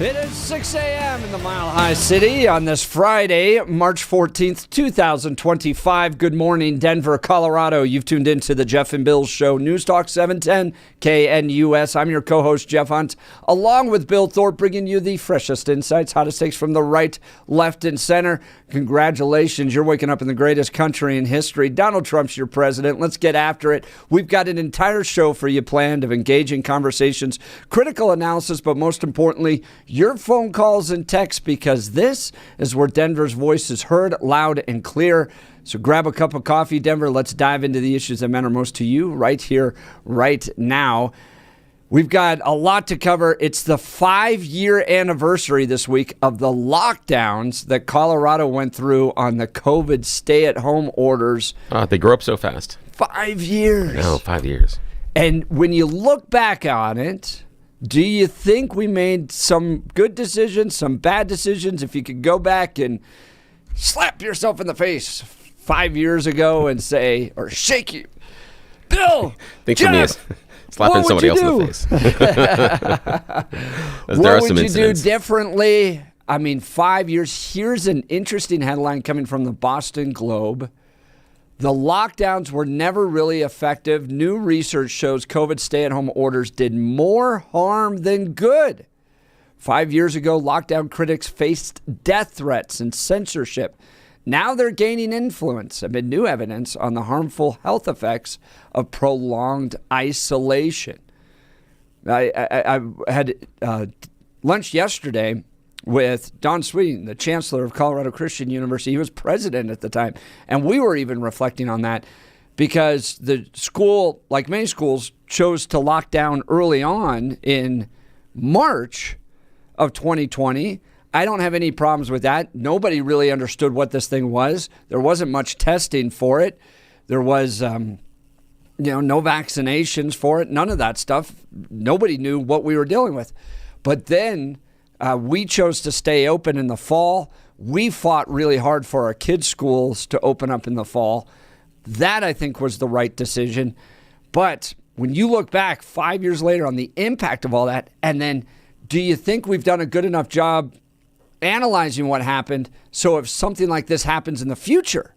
It is 6 a.m. in the Mile High City on this Friday, March 14th, 2025. Good morning, Denver, Colorado. You've tuned into the Jeff and Bill Show, News Talk 710 KNUS. I'm your co-host, Jeff Hunt, along with Bill Thorpe, bringing you the freshest insights, hottest takes from the right, left, and center. Congratulations, you're waking up in the greatest country in history. Donald Trump's your president. Let's get after it. We've got an entire show for you planned of engaging conversations, critical analysis, but most importantly, your phone calls and texts, because this is where Denver's voice is heard loud and clear. So grab a cup of coffee, Denver. Let's dive into the issues that matter most to you right here, right now. We've got a lot to cover. It's the 5-year anniversary this week of the lockdowns that Colorado went through on the COVID stay-at-home orders. They grow up so fast. 5 years. No, 5 years. And when you look back on it, do you think we made some good decisions, some bad decisions? If you could go back and slap yourself in the face 5 years ago and say, or shake you, Bill, think for me is slapping somebody else in the face. What would you do differently? I mean, 5 years. Here's an interesting headline coming from the Boston Globe. The lockdowns were never really effective. New research shows COVID stay-at-home orders did more harm than good. 5 years ago, lockdown critics faced death threats and censorship. Now they're gaining influence amid new evidence on the harmful health effects of prolonged isolation. I had lunch yesterday with Don Sweeting, the chancellor of Colorado Christian University. He was president at the time. And we were even reflecting on that because the school, like many schools, chose to lock down early on in March of 2020. I don't have any problems with that. Nobody really understood what this thing was. There wasn't much testing for it. There was, no vaccinations for it. None of that stuff. Nobody knew what we were dealing with. But then we chose to stay open in the fall. We fought really hard for our kids' schools to open up in the fall. That, I think, was the right decision. But when you look back 5 years later on the impact of all that, and then do you think we've done a good enough job analyzing what happened so if something like this happens in the future,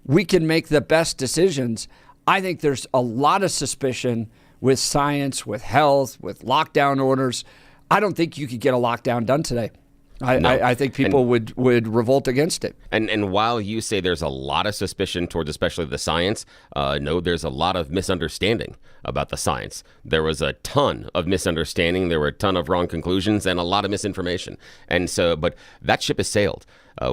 we can make the best decisions? I think there's a lot of suspicion with science, with health, with lockdown orders. I don't think you could get a lockdown done today. I think people would revolt against it. And while you say there's a lot of suspicion towards especially the science, no, there's a lot of misunderstanding about the science. There was a ton of misunderstanding. There were a ton of wrong conclusions and a lot of misinformation. And so, but that ship has sailed.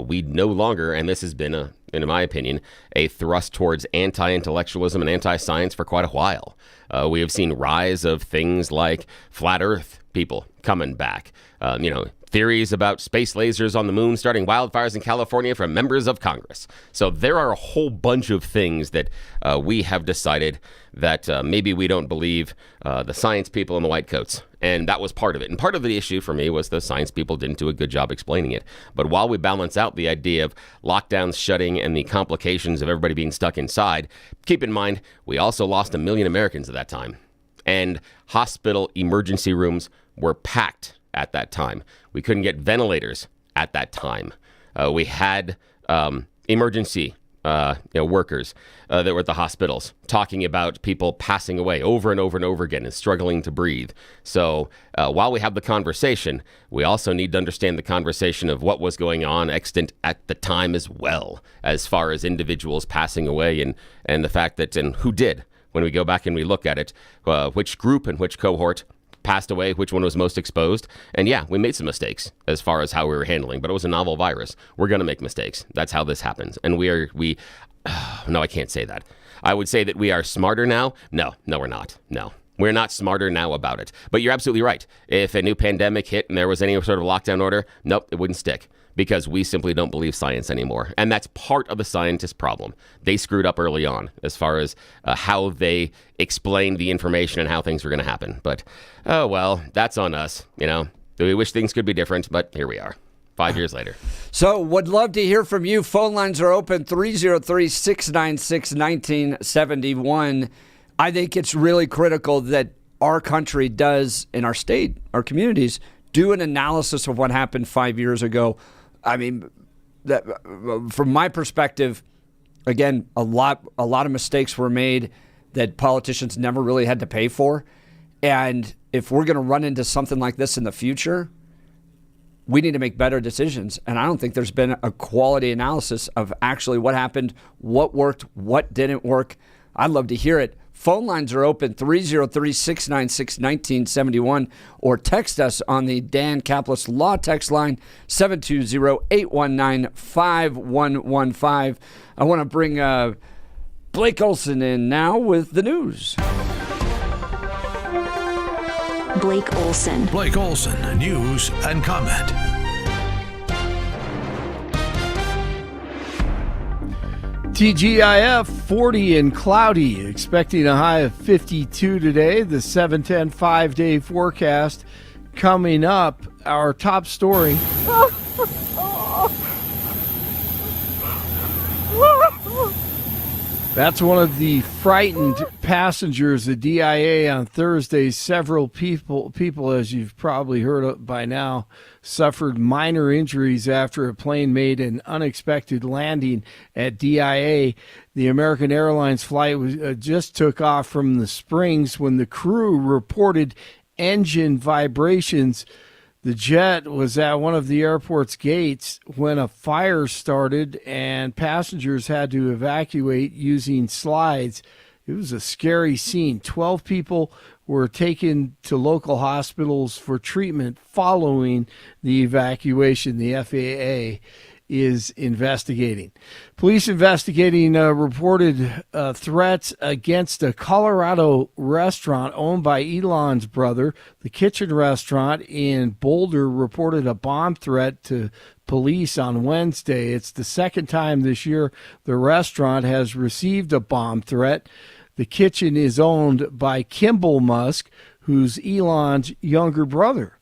We no longer, and this has been, in my opinion, a thrust towards anti-intellectualism and anti-science for quite a while. We have seen rise of things like flat Earth people coming back, theories about space lasers on the moon starting wildfires in California from members of Congress. So there are a whole bunch of things that we have decided that maybe we don't believe the science people in the white coats. And that was part of it. And part of the issue for me was the science people didn't do a good job explaining it. But while we balance out the idea of lockdowns shutting and the complications of everybody being stuck inside, keep in mind, we also lost 1 million Americans at that time. And hospital emergency rooms were packed at that time. We couldn't get ventilators at that time. We had emergency workers that were at the hospitals talking about people passing away over and over and over again and struggling to breathe. So while we have the conversation, we also need to understand the conversation of what was going on extant at the time as well, as far as individuals passing away and the fact that, and who did, when we go back and we look at it, which group and which cohort passed away, which one was most exposed. And yeah, we made some mistakes as far as how we were handling, but it was a novel virus. We're going to make mistakes. That's how this happens. And no, I can't say that. I would say that we are smarter now. No, we're not. No, we're not smarter now about it. But you're absolutely right. If a new pandemic hit and there was any sort of lockdown order, nope, it wouldn't stick. Because we simply don't believe science anymore. And that's part of the scientist problem. They screwed up early on as far as how they explained the information and how things were going to happen. But, oh, well, that's on us. We wish things could be different, but here we are. 5 years later. So would love to hear from you. Phone lines are open, 303-696-1971. I think it's really critical that our country does, in our state, our communities, do an analysis of what happened 5 years ago. I mean, that, from my perspective, again, a lot of mistakes were made that politicians never really had to pay for. And if we're going to run into something like this in the future, we need to make better decisions. And I don't think there's been a quality analysis of actually what happened, what worked, what didn't work. I'd love to hear it. Phone lines are open, 303-696-1971, or text us on the Dan Caplis Law text line, 720-819-5115. I want to bring Blake Olson in now with the news. Blake Olson. Blake Olson, news and comment. TGIF 40 and cloudy, expecting a high of 52 today. The 7-10 5-day forecast coming up. Our top story. That's one of the frightened passengers at DIA on Thursday. Several people, as you've probably heard by now, suffered minor injuries after a plane made an unexpected landing at DIA. The American Airlines flight just took off from the Springs when the crew reported engine vibrations. The jet was at one of the airport's gates when a fire started and passengers had to evacuate using slides. It was a scary scene. 12 people were taken to local hospitals for treatment following the evacuation. The FAA is investigating. Police investigating reported threats against a Colorado restaurant owned by Elon's brother. The Kitchen restaurant in Boulder reported a bomb threat to police on Wednesday. It's the second time this year the restaurant has received a bomb threat. The Kitchen is owned by Kimball Musk, who's Elon's younger brother.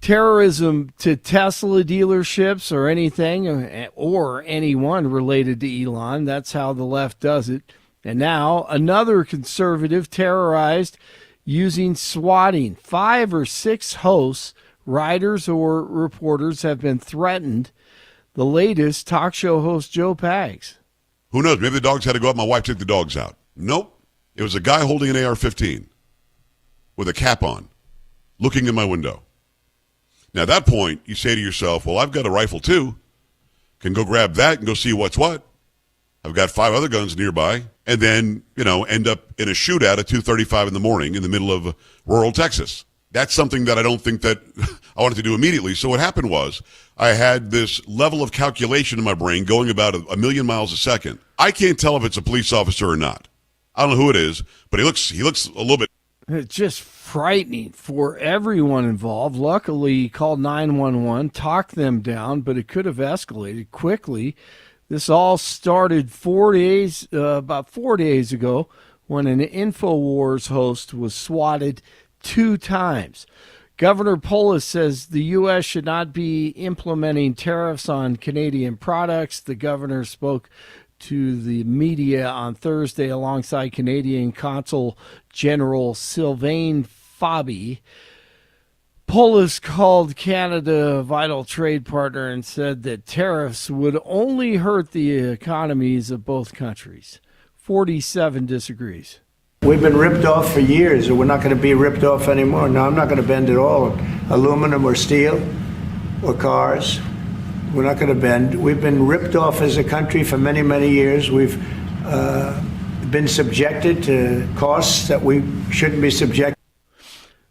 Terrorism to Tesla dealerships or anything or anyone related to Elon. That's how the left does it. And now another conservative terrorized using swatting. 5 or 6 hosts, writers, or reporters have been threatened. The latest, talk show host Joe Pags. Who knows? Maybe the dogs had to go out. My wife took the dogs out. Nope. It was a guy holding an AR-15 with a cap on, looking in my window. Now, at that point, you say to yourself, well, I've got a rifle too. Can go grab that and go see what's what. I've got 5 other guns nearby. And then, end up in a shootout at 2:35 in the morning in the middle of rural Texas. That's something that I don't think that I wanted to do immediately. So what happened was I had this level of calculation in my brain going about a million miles a second. I can't tell if it's a police officer or not. I don't know who it is, but he looks a little bit. It's just frightening for everyone involved. Luckily, he called 911, talked them down, but it could have escalated quickly. This all started about 4 days ago when an InfoWars host was swatted 2 times. Governor Polis says the U.S. should not be implementing tariffs on Canadian products. The governor spoke to the media on Thursday alongside Canadian Consul General Sylvain Fabi. Polis called Canada a vital trade partner and said that tariffs would only hurt the economies of both countries. 47 disagrees. We've been ripped off for years, and we're not going to be ripped off anymore. No, I'm not going to bend at all. Aluminum or steel or cars. We're not going to bend. We've been ripped off as a country for many, many years. We've been subjected to costs that we shouldn't be subjected.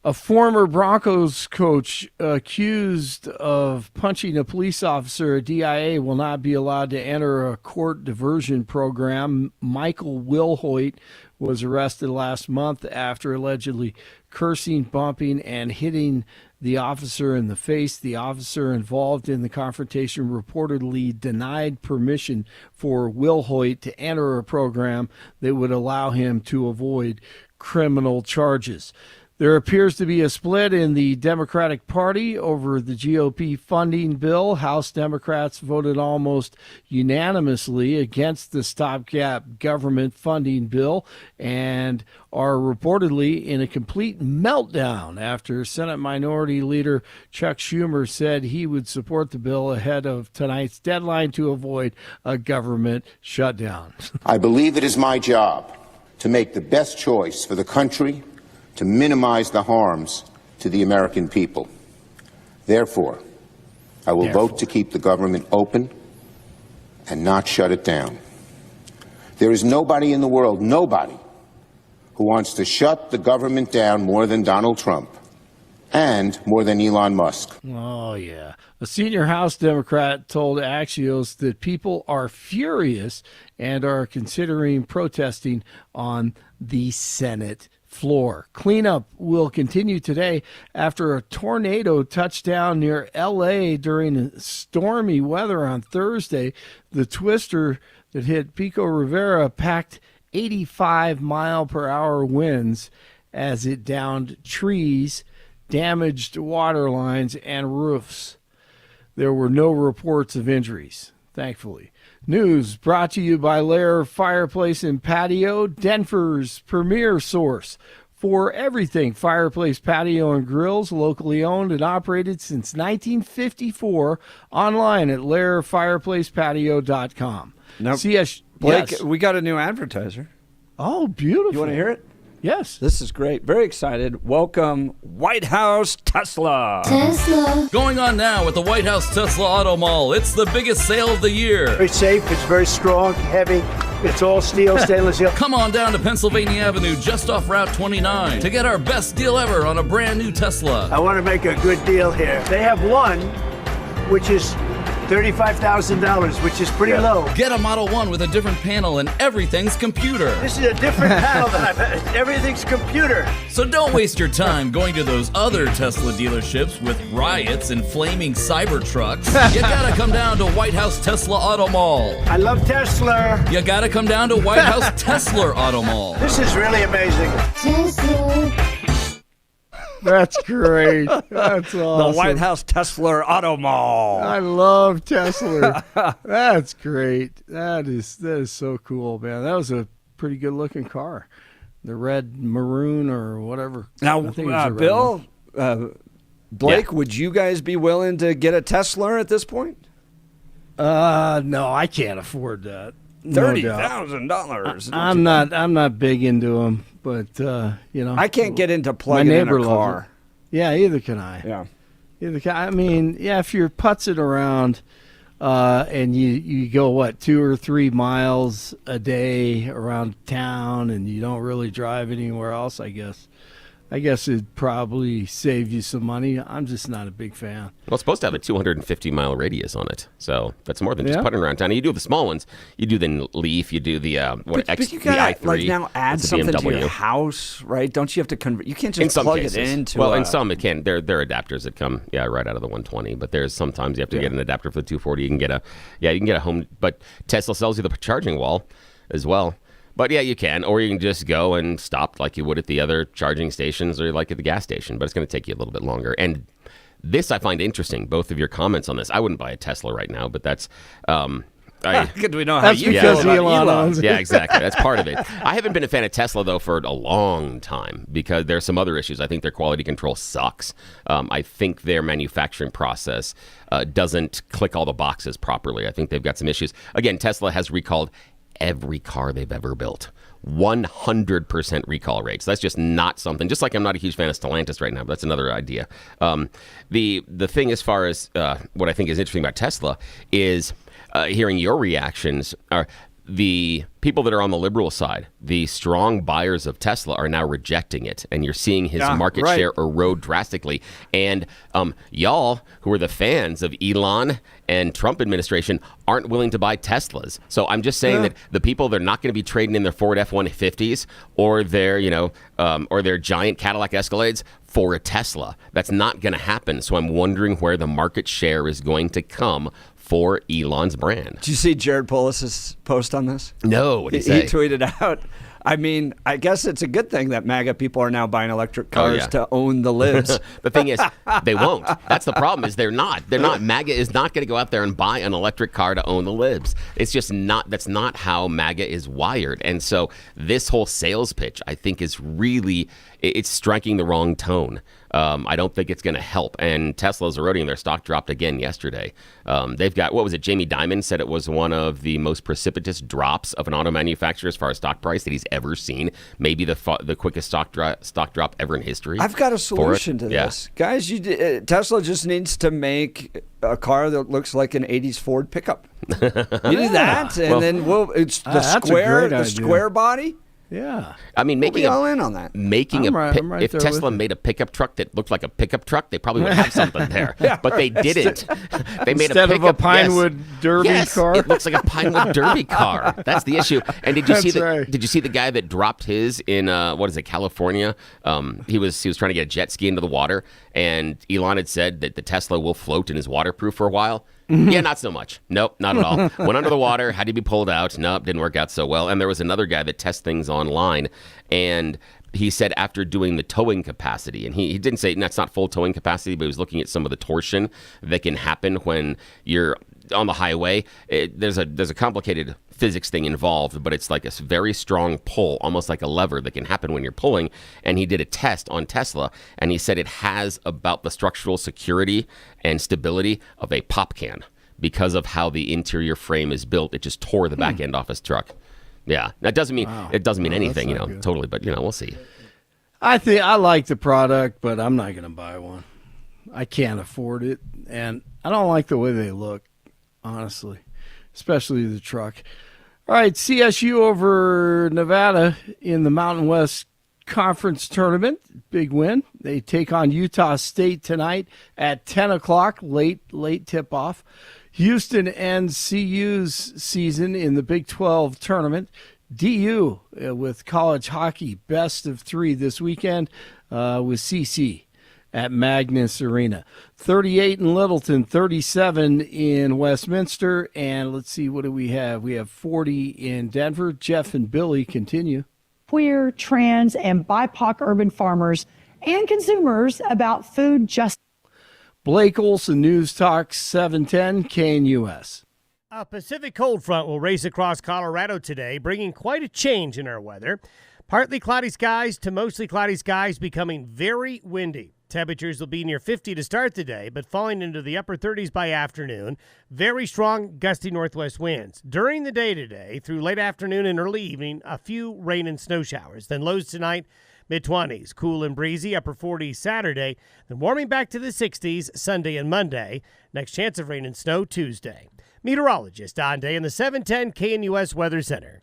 A former Broncos coach accused of punching a police officer at DIA will not be allowed to enter a court diversion program. Michael Wilhoit was arrested last month after allegedly cursing, bumping, and hitting the officer in the face. The officer involved in the confrontation reportedly denied permission for Wilhoit to enter a program that would allow him to avoid criminal charges. There appears to be a split in the Democratic Party over the GOP funding bill. House Democrats voted almost unanimously against the stopgap government funding bill and are reportedly in a complete meltdown after Senate Minority Leader Chuck Schumer said he would support the bill ahead of tonight's deadline to avoid a government shutdown. I believe it is my job to make the best choice for the country, to minimize the harms to the American people. Therefore, I will vote to keep the government open and not shut it down. There is nobody in the world, nobody, who wants to shut the government down more than Donald Trump and more than Elon Musk. Oh, yeah. A senior House Democrat told Axios that people are furious and are considering protesting on the Senate floor. Cleanup will continue today after a tornado touched down near L.A. during stormy weather on Thursday. The twister that hit Pico Rivera packed 85-mile-per-hour winds as it downed trees, damaged water lines, and roofs. There were no reports of injuries, thankfully. News brought to you by Lair Fireplace and Patio, Denver's premier source for everything fireplace, patio, and grills, locally owned and operated since 1954, online at lairfireplacepatio.com. Now, CS, Blake, yes. we got a new advertiser. Oh, beautiful. You want to hear it? Yes. This is great. Very excited. Welcome, White House Tesla. Going on now at the White House Tesla Auto Mall. It's the biggest sale of the year. Very safe. It's very strong, heavy. It's all steel, stainless steel. Come on down to Pennsylvania Avenue, just off Route 29, to get our best deal ever on a brand new Tesla. I want to make a good deal here. They have one, which is $35,000, which is pretty low. Get a Model 1 with a different panel and everything's computer. This is a different panel than I've had. Everything's computer. So don't waste your time going to those other Tesla dealerships with riots and flaming cyber trucks. You gotta come down to White House Tesla Auto Mall. I love Tesla. You gotta come down to White House Tesla Auto Mall. This is really amazing. That's great. That's awesome. The White House Tesla Auto Mall. I love Tesla. That's great. That is so cool, man. That was a pretty good looking car. The red maroon or whatever. Now, I think it was a red Bill, Blake, Yeah. would you guys be willing to get a Tesla at this point? No, I can't afford that. No doubt. $30,000. I'm not big into them, but you know, I can't get into plugging in a loves car. it. Yeah, either can I. Yeah. Either can I mean, yeah, if you're putzing around and you go 2 or 3 miles a day around town and you don't really drive anywhere else, I guess it'd probably save you some money. I'm just not a big fan. Well, it's supposed to have a 250-mile radius on it, so that's more than just Yeah. putting around town. You do the small ones. You do the Leaf. You do the But you the gotta i3. now add the something to BMW. your house, right? Don't you have to convert? You can't In just some plug cases. it into. Well, in some it can. There are adapters that come right out of the 120. But there's sometimes you have to get an adapter for the 240. You can get a home. But Tesla sells you the charging wall as well. But yeah, you can, or you can just go and stop like you would at the other charging stations or like at the gas station. But it's going to take you a little bit longer. And this I find interesting. Both of your comments on this. I wouldn't buy a Tesla right now, but that's. do we know how That's you because feel about Elon owns it. Yeah, exactly. That's part of it. I haven't been a fan of Tesla, though, for a long time because there's some other issues. I think their quality control sucks. I think their manufacturing process doesn't click all the boxes properly. I think they've got some issues. Again, Tesla has recalled every car they've ever built. 100% recall rates. That's just not something. Just like I'm not a huge fan of Stellantis right now, but that's another idea. The thing as far as what I think is interesting about Tesla is hearing your reactions are the people that are on the liberal side, the strong buyers of Tesla are now rejecting it, and you're seeing his market share erode drastically. And y'all, who are the fans of Elon and Trump administration, aren't willing to buy Teslas. So I'm just saying that the people, they're not going to be trading in their Ford F-150s or their, or their giant Cadillac Escalades for a Tesla. That's not going to happen. So I'm wondering where the market share is going to come for Elon's brand. Did you see Jared Polis's post on this? No, what did he He say? tweeted out, I mean, I guess it's a good thing that MAGA people are now buying electric cars to own the libs. The thing is, they won't. That's the problem. Is they're not. MAGA is not going to go out there and buy an electric car to own the libs. It's just not. That's not how MAGA is wired. And so this whole sales pitch, I think, is really it's striking the wrong tone. I don't think it's going to help. And Tesla's eroding. Their stock dropped again yesterday. They've got, what was it? Jamie Dimon said it was one of the most precipitous drops of an auto manufacturer as far as stock price that he's ever seen. Maybe the quickest stock drop ever in history. I've got a solution to this. Guys, Tesla just needs to make a car that looks like an 80s Ford pickup. You do that, and then it's the square body. Yeah, I mean, we'll be all in on that. If Tesla made a pickup truck that looked like a pickup truck, they probably would have something there. But they didn't. They made instead a pickup, of a Pinewood Derby car. It looks like a Pinewood Derby car. That's the issue. And did you see the guy that dropped his in California? He was trying to get a jet ski into the water, and Elon had said that the Tesla will float and is waterproof for a while. Yeah, not so much. Nope, not at all. Went under the water, had to be pulled out. Nope, didn't work out so well. And there was another guy that tests things online, and he said after doing the towing capacity, and he didn't say that's not full towing capacity, but he was looking at some of the torsion that can happen when you're on the highway. There's a complicated physics thing involved, but it's like a very strong pull, almost like a lever that can happen when you're pulling. And he did a test on Tesla, and he said it has about the structural security and stability of a pop can because of how the interior frame is built. It just tore the back end off his truck. Yeah, that doesn't mean anything, totally, but we'll see. I like the product, but I'm not going to buy one. I can't afford it, and I don't like the way they look, honestly, especially the truck. All right, CSU over Nevada in the Mountain West Conference Tournament. Big win. They take on Utah State tonight at 10 o'clock, late tip-off. Houston ends CU's season in the Big 12 tournament. DU with college hockey, best of 3 this weekend with CC at Magnus Arena. 38 in Littleton, 37 in Westminster, and let's see, what do we have? We have 40 in Denver. Jeff and Billy continue. Queer, trans, and BIPOC urban farmers and consumers about food justice. Blake Olson, News Talk 710 KNUS. A Pacific cold front will race across Colorado today, bringing quite a change in our weather. Partly cloudy skies to mostly cloudy skies, becoming very windy. Temperatures will be near 50 to start the day, but falling into the upper 30s by afternoon. Very strong, gusty northwest winds. During the day today, through late afternoon and early evening, a few rain and snow showers. Then lows tonight, mid-20s. Cool and breezy, upper 40s Saturday. Then warming back to the 60s Sunday and Monday. Next chance of rain and snow Tuesday. Meteorologist Don Day in the 710 KNUS Weather Center.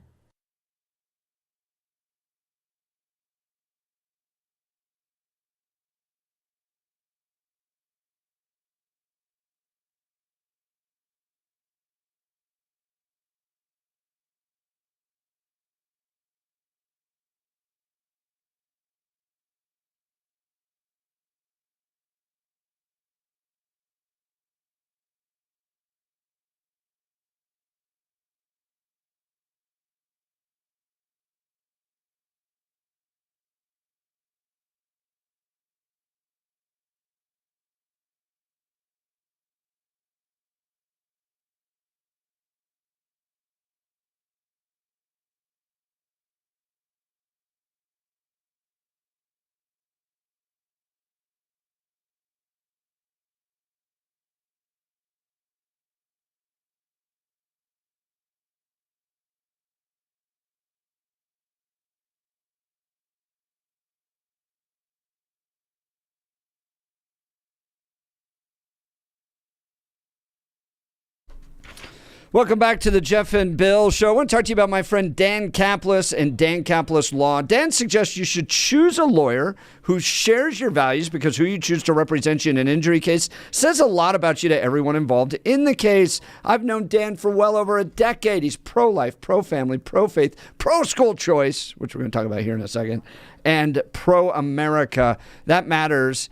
Welcome back to the Jeff and Bill Show. I want to talk to you about my friend Dan Kaplis and Dan Kaplis Law. Dan suggests you should choose a lawyer who shares your values, because who you choose to represent you in an injury case says a lot about you to everyone involved in the case. I've known Dan for well over a decade. He's pro-life, pro-family, pro-faith, pro-school choice, which we're going to talk about here in a second, and pro-America. That matters.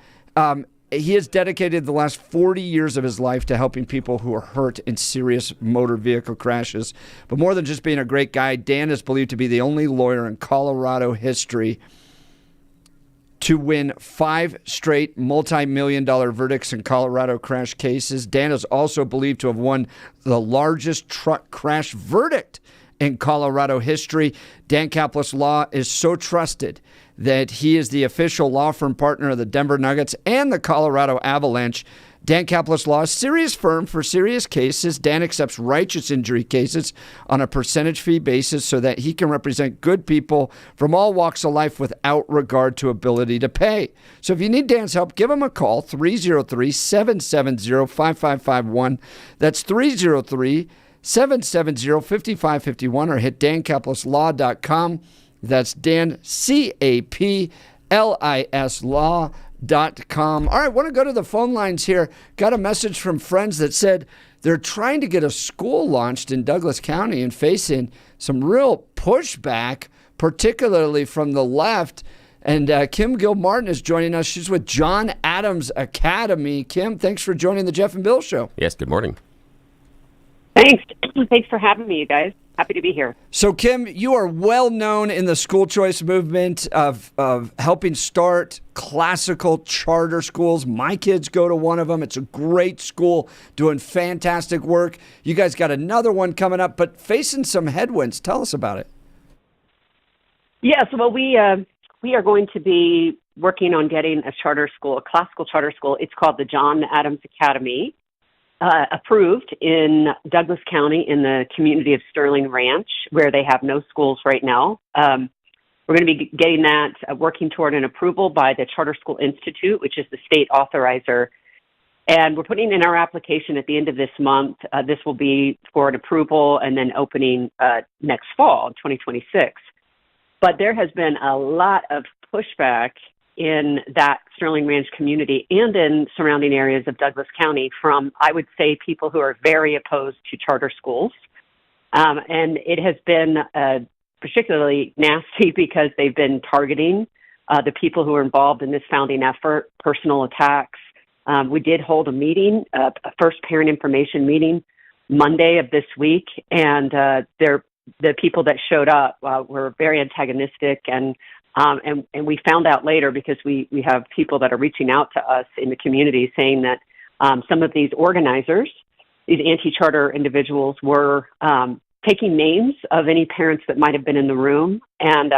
he has dedicated the last 40 years of his life to helping people who are hurt in serious motor vehicle crashes. But more than just being a great guy, Dan is believed to be the only lawyer in Colorado history to win 5 straight multi-million-dollar verdicts in Colorado crash cases. Dan is also believed to have won the largest truck crash verdict in Colorado history. Dan Kaplis Law is so trusted that he is the official law firm partner of the Denver Nuggets and the Colorado Avalanche. Dan Kaplis Law is a serious firm for serious cases. Dan accepts righteous injury cases on a percentage fee basis so that he can represent good people from all walks of life without regard to ability to pay. So if you need Dan's help, give him a call, 303-770-5551. That's 303-770-5551, or hit dankapleslaw.com. That's Dan, C-A-P-L-I-S Law.com. All right, want to go to the phone lines here. Got a message from friends that said they're trying to get a school launched in Douglas County and facing some real pushback, particularly from the left. And Kim Gilmartin is joining us. She's with John Adams Academy. Kim, thanks for joining the Jeff and Bill Show. Yes, good morning. Thanks. Thanks for having me, you guys. Happy to be here. So, Kim, you are well known in the school choice movement of helping start classical charter schools. My kids go to one of them. It's a great school, doing fantastic work. You guys got another one coming up, but facing some headwinds. Tell us about it. Yes, well, we are going to be working on getting a charter school, a classical charter school. It's called the John Adams Academy. Approved in Douglas County in the community of Sterling Ranch, where they have no schools right now. We're going to be getting that, working toward an approval by the Charter School Institute, which is the state authorizer. And we're putting in our application at the end of this month. This will be for an approval and then opening next fall, 2026. But there has been a lot of pushback in that Sterling Ranch community and in surrounding areas of Douglas County from, I would say, people who are very opposed to charter schools. And it has been particularly nasty because they've been targeting the people who are involved in this founding effort, personal attacks. We did hold a meeting, a first parent information meeting Monday of this week, and the people that showed up were very antagonistic, and we found out later because we have people that are reaching out to us in the community saying that some of these organizers, these anti-charter individuals, were taking names of any parents that might have been in the room and,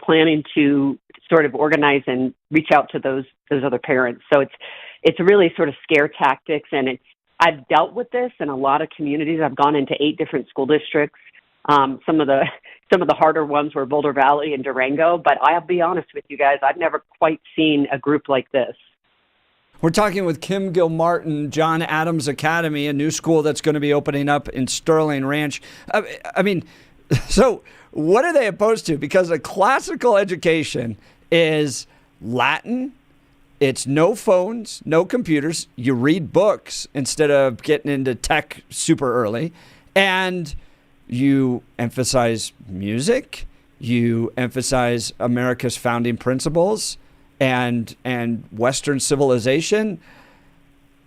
planning to sort of organize and reach out to those other parents. So it's really sort of scare tactics, and I've dealt with this in a lot of communities. I've gone into 8 different school districts. Some of the harder ones were Boulder Valley and Durango, but I'll be honest with you guys, I've never quite seen a group like this. We're talking with Kim Gilmartin, John Adams Academy, a new school that's going to be opening up in Sterling Ranch. So what are they opposed to? Because a classical education is Latin. It's no phones, no computers. You read books instead of getting into tech super early. And you emphasize music, you emphasize America's founding principles and Western civilization,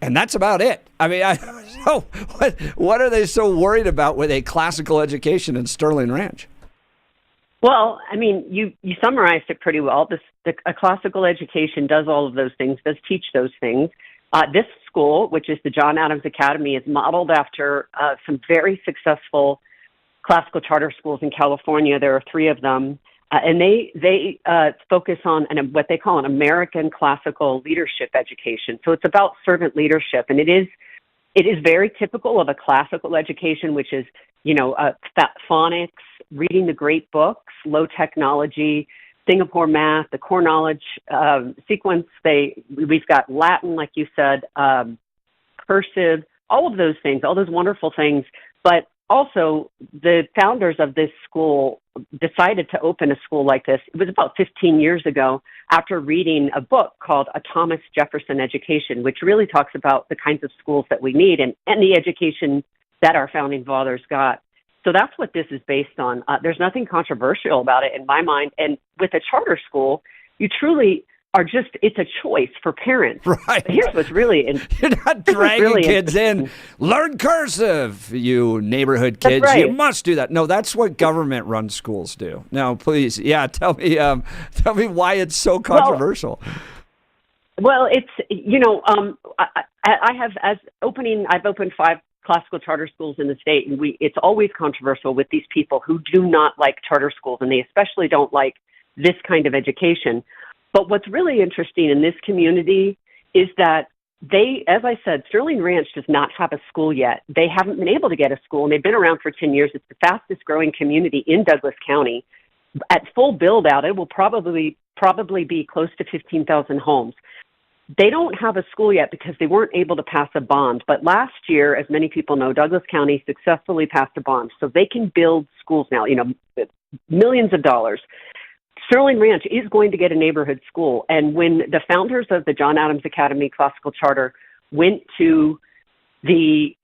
and that's about it. So what are they so worried about with a classical education in Sterling Ranch? Well, you summarized it pretty well. A classical education does all of those things, does teach those things. This school, which is the John Adams Academy, is modeled after some very successful classical charter schools in California. There are 3 of them, and they focus on what they call an American classical leadership education. So it's about servant leadership, and it is very typical of a classical education, which is phonics, reading the great books, low technology, Singapore math, the core knowledge sequence. We've got Latin, like you said, cursive, all of those things, all those wonderful things, but also, the founders of this school decided to open a school like this. It was about 15 years ago after reading a book called A Thomas Jefferson Education, which really talks about the kinds of schools that we need and the education that our founding fathers got. So that's what this is based on. There's nothing controversial about it in my mind. And with a charter school, you truly it's a choice for parents. Right. But here's what's really You're not dragging kids in. Learn cursive, you neighborhood kids. That's right. You must do that. No, that's what government-run schools do. Now, please, tell me why it's so controversial. Well, it's I've opened 5 classical charter schools in the state, and it's always controversial with these people who do not like charter schools, and they especially don't like this kind of education. But what's really interesting in this community is that as I said, Sterling Ranch does not have a school yet. They haven't been able to get a school, and they've been around for 10 years. It's the fastest growing community in Douglas County. At full build out, it will probably be close to 15,000 homes. They don't have a school yet because they weren't able to pass a bond. But last year, as many people know, Douglas County successfully passed a bond. So they can build schools now, millions of dollars. Sterling Ranch is going to get a neighborhood school. And when the founders of the John Adams Academy Classical Charter went to the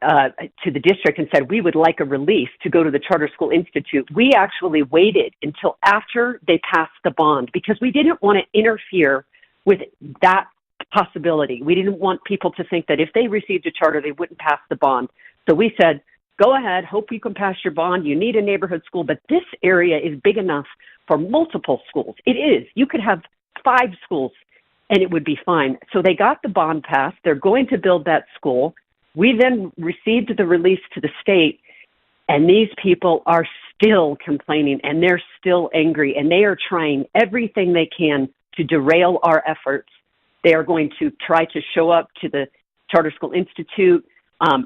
district and said, we would like a release to go to the Charter School Institute, we actually waited until after they passed the bond because we didn't want to interfere with that possibility. We didn't want people to think that if they received a charter, they wouldn't pass the bond. So we said, go ahead, hope you can pass your bond. You need a neighborhood school, but this area is big enough for multiple schools. It is. You could have 5 schools and it would be fine. So they got the bond passed. They're going to build that school. We then received the release to the state, and these people are still complaining, and they're still angry, and they are trying everything they can to derail our efforts. They are going to try to show up to the Charter School Institute.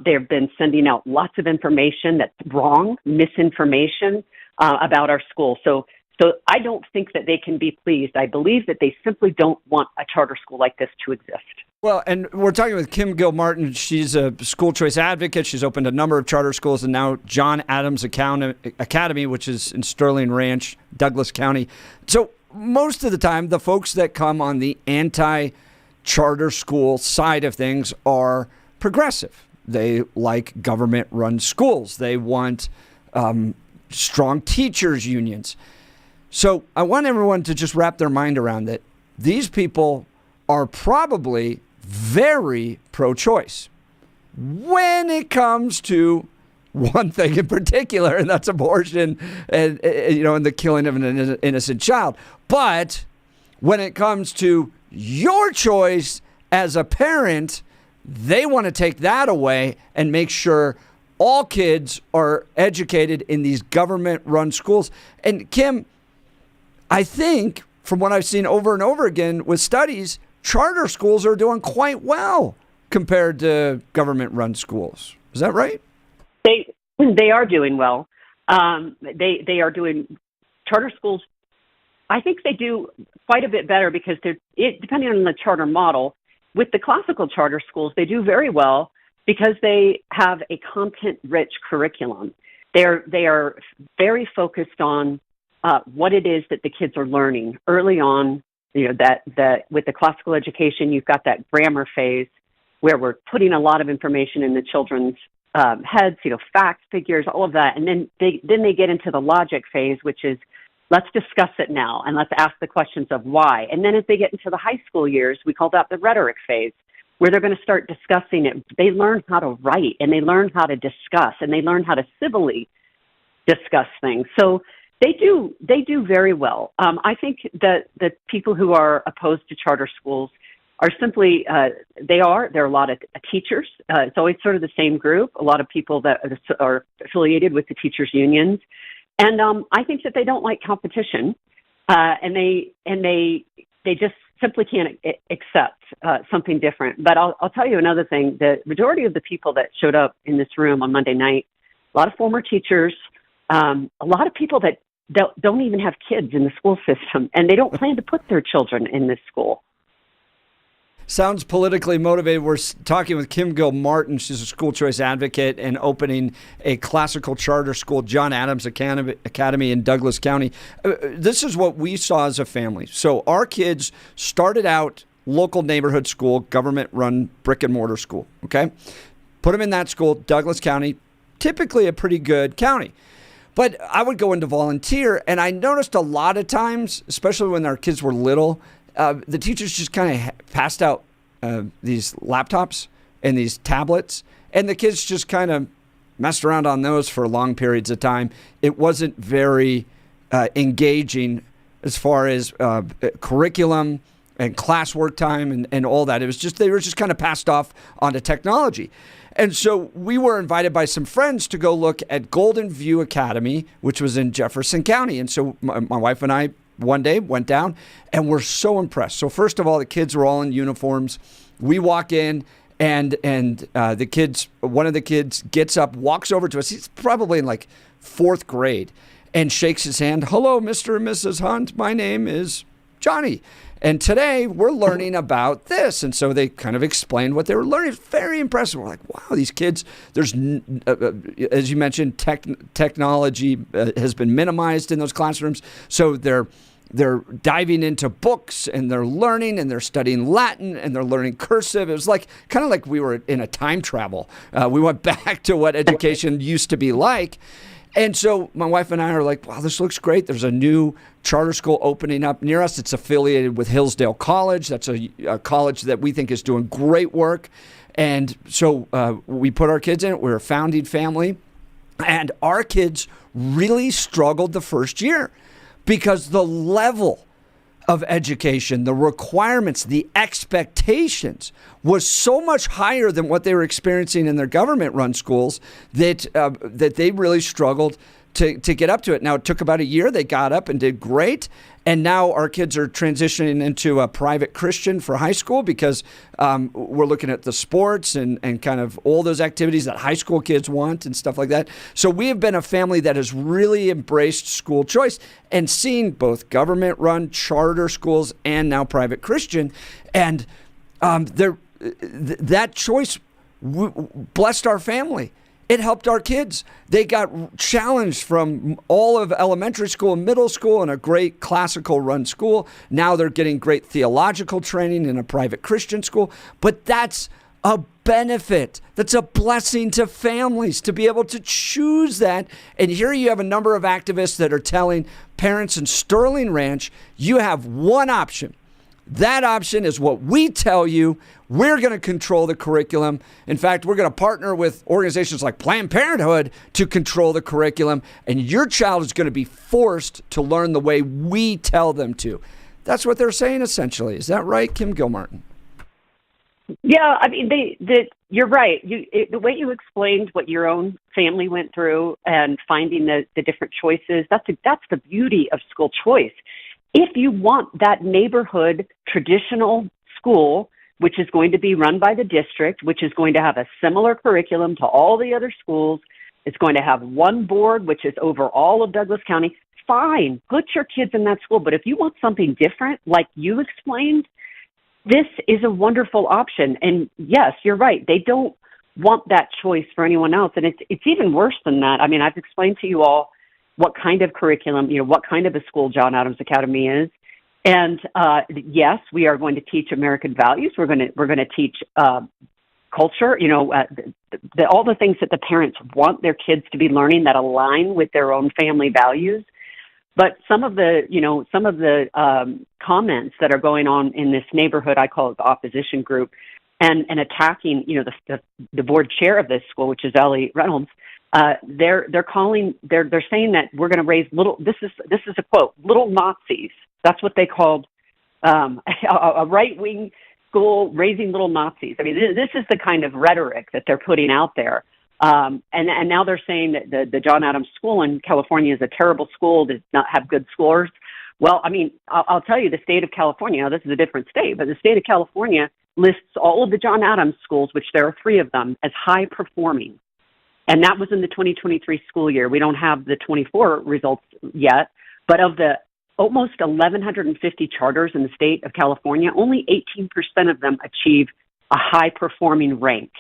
They have been sending out lots of information that's wrong, misinformation about our school. So I don't think that they can be pleased. I believe that they simply don't want a charter school like this to exist. Well, and we're talking with Kim Gilmartin. She's a school choice advocate. She's opened a number of charter schools, and now John Adams Academy, which is in Sterling Ranch, Douglas County. So most of the time, the folks that come on the anti-charter school side of things are progressive. They like government-run schools. They want strong teachers' unions. So I want everyone to just wrap their mind around that. These people are probably very pro-choice when it comes to one thing in particular, and that's abortion and the killing of an innocent child. But when it comes to your choice as a parent, they want to take that away and make sure all kids are educated in these government-run schools. And Kim, I think from what I've seen over and over again with studies, charter schools are doing quite well compared to government-run schools. Is that right? They are doing well. They are doing charter schools. I think they do quite a bit better because depending on the charter model. With the classical charter schools, they do very well because they have a content-rich curriculum. They are very focused on what it is that the kids are learning early on. That with the classical education, you've got that grammar phase where we're putting a lot of information in the children's heads, facts, figures, all of that. And then they get into the logic phase, which is let's discuss it now and let's ask the questions of why. And then as they get into the high school years, we call that the rhetoric phase, where they're going to start discussing it. They learn how to write and they learn how to discuss and they learn how to civilly discuss things. So they do very well. I think that the people who are opposed to charter schools are simply, there are a lot of teachers. It's always sort of the same group, a lot of people that are affiliated with the teachers' unions. And I think that they don't like competition, and they just simply can't accept something different. But I'll tell you another thing. The majority of the people that showed up in this room on Monday night, a lot of former teachers, a lot of people that don't even have kids in the school system, and they don't plan to put their children in this school. Sounds politically motivated. We're talking with Kim Gilmartin. She's a school choice advocate and opening a classical charter school, John Adams Academy in Douglas County. This is what we saw as a family. So our kids started out local neighborhood school, government-run brick-and-mortar school, okay? Put them in that school, Douglas County, typically a pretty good county. But I would go into volunteer, and I noticed a lot of times, especially when our kids were little, the teachers just kind of passed out these laptops and these tablets, and the kids just kind of messed around on those for long periods of time. It wasn't very engaging as far as curriculum and classwork time and all that. It was just, they were just kind of passed off onto technology. And so we were invited by some friends to go look at Golden View Academy, which was in Jefferson County. And so my wife and I one day went down and we're so impressed. So first of all, the kids were all in uniforms. We walk in and the kids, one of the kids gets up, walks over to us. He's probably in like 4th grade and shakes his hand. Hello, Mr. and Mrs. Hunt. My name is Johnny. And today we're learning about this. And so they kind of explained what they were learning. It's very impressive. We're like, wow, these kids, there's, as you mentioned, technology has been minimized in those classrooms. So they're diving into books and they're learning and they're studying Latin and they're learning cursive. It was like kind of like we were in a time travel. We went back to what education used to be like. And so my wife and I are like, wow, this looks great. There's a new charter school opening up near us. It's affiliated with Hillsdale College. That's a college that we think is doing great work. And so we put our kids in it. We're a founding family. And our kids really struggled the first year because the level of education, the requirements, the expectations was so much higher than what they were experiencing in their government-run schools that they really struggled to get up to it. Now, it took about a year. They got up and did great. And now our kids are transitioning into a private Christian for high school because we're looking at the sports and kind of all those activities that high school kids want and stuff like that. So we have been a family that has really embraced school choice and seen both government-run charter schools and now private Christian. And that choice blessed our family. It helped our kids. They got challenged from all of elementary school and middle school in a great classical run school. Now they're getting great theological training in a private Christian school. But that's a benefit. That's a blessing to families to be able to choose that. And here you have a number of activists that are telling parents in Sterling Ranch, you have one option. That option is what we tell you. We're going to control the curriculum. In fact, we're going to partner with organizations like Planned Parenthood to control the curriculum, and your child is going to be forced to learn the way we tell them to. That's what they're saying, essentially. Is that right, Kim Gilmartin? Yeah, I mean, you're right. The way you explained what your own family went through and finding the different choices, that's the beauty of school choice. If you want that neighborhood traditional school, which is going to be run by the district, which is going to have a similar curriculum to all the other schools, it's going to have one board, which is over all of Douglas County, fine, put your kids in that school. But if you want something different, like you explained, this is a wonderful option. And yes, you're right. They don't want that choice for anyone else. And it's even worse than that. I mean, I've explained to you all what kind of curriculum, what kind of a school John Adams Academy is. And yes, we are going to teach American values. We're going to teach culture, all the things that the parents want their kids to be learning that align with their own family values. But some of the comments that are going on in this neighborhood, I call it the opposition group, and attacking, the board chair of this school, which is Ellie Reynolds. They're saying that we're going to raise this is a quote, little Nazis. That's what they called a right-wing school raising little Nazis. I mean, this is the kind of rhetoric that they're putting out there. And now they're saying that the John Adams School in California is a terrible school, does not have good scores. Well, I mean, I'll tell you, the state of California, this is a different state, but the state of California lists all of the John Adams schools, which there are 3 of them, as high performing. And that was in the 2023 school year. We don't have the 24 results yet, but of the almost 1,150 charters in the state of California, only 18% of them achieve a high-performing rank.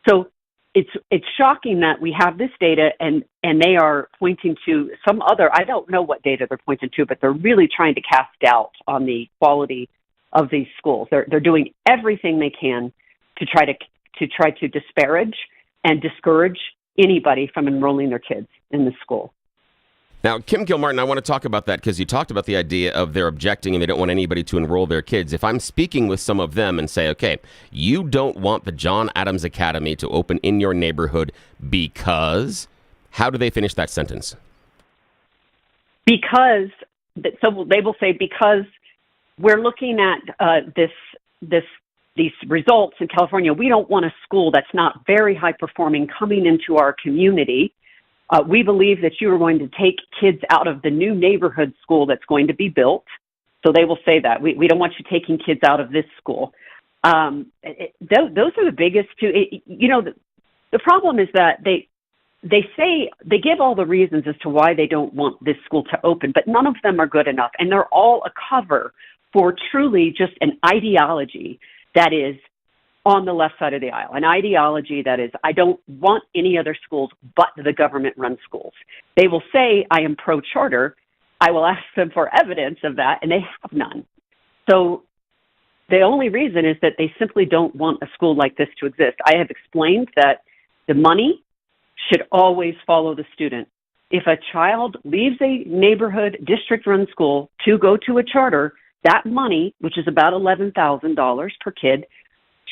So it's shocking that we have this data and they are pointing to some other, I don't know what data they're pointing to, but they're really trying to cast doubt on the quality of these schools. They're doing everything they can to try to disparage and discourage anybody from enrolling their kids in the school. Now, Kim Gilmartin, I want to talk about that because you talked about the idea of they're objecting and they don't want anybody to enroll their kids. If I'm speaking with some of them and say, okay, you don't want the John Adams Academy to open in your neighborhood because, how do they finish that sentence? Because, so they will say, because we're looking at these results in California, we don't want a school that's not very high performing coming into our community. We believe that you are going to take kids out of the new neighborhood school that's going to be built. So they will say that. We don't want you taking kids out of this school. Those are the biggest two. The problem is that they say, they give all the reasons as to why they don't want this school to open, but none of them are good enough. And they're all a cover for truly just an ideology that is on the left side of the aisle, an ideology that is, I don't want any other schools but the government-run schools. They will say, I am pro-charter. I will ask them for evidence of that, and they have none. So the only reason is that they simply don't want a school like this to exist. I have explained that the money should always follow the student. If a child leaves a neighborhood district-run school to go to a charter, that money, which is about $11,000 per kid,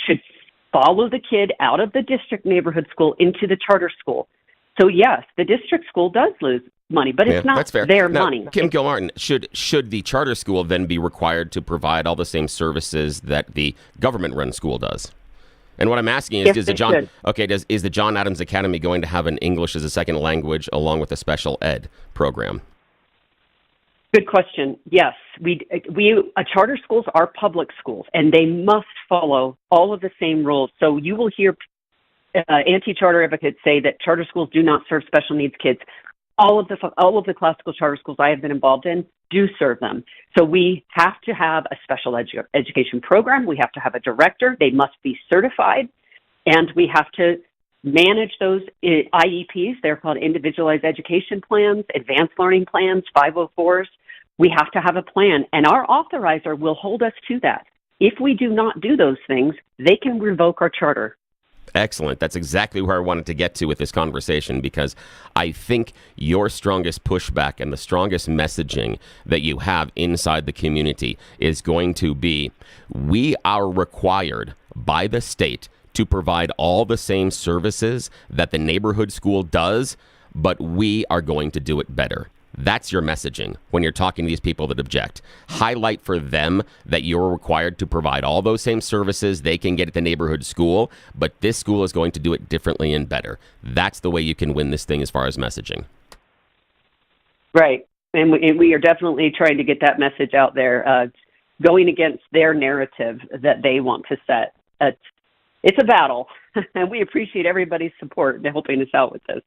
should follow the kid out of the district neighborhood school into the charter school. So yes, the district school does lose money, but it's not their money. Kim Gilmartin, should the charter school then be required to provide all the same services that the government-run school does? And what I'm asking is, is the John Adams Academy going to have an English as a second language along with a special ed program? Good question. Yes, charter schools are public schools, and they must follow all of the same rules. So you will hear anti-charter advocates say that charter schools do not serve special needs kids. All of the classical charter schools I have been involved in do serve them. So we have to have a special education program. We have to have a director. They must be certified, and we have to manage those IEPs. They're called individualized education plans, advanced learning plans, 504s. We have to have a plan, and our authorizer will hold us to that. If we do not do those things, they can revoke our charter. Excellent. That's exactly where I wanted to get to with this conversation, because I think your strongest pushback and the strongest messaging that you have inside the community is going to be, we are required by the state to provide all the same services that the neighborhood school does, but we are going to do it better. That's your messaging when you're talking to these people that object. Highlight for them that you're required to provide all those same services they can get at the neighborhood school, but this school is going to do it differently and better. That's the way you can win this thing as far as messaging. Right. And we are definitely trying to get that message out there, going against their narrative that they want to set. It's a battle, and we appreciate everybody's support in helping us out with this.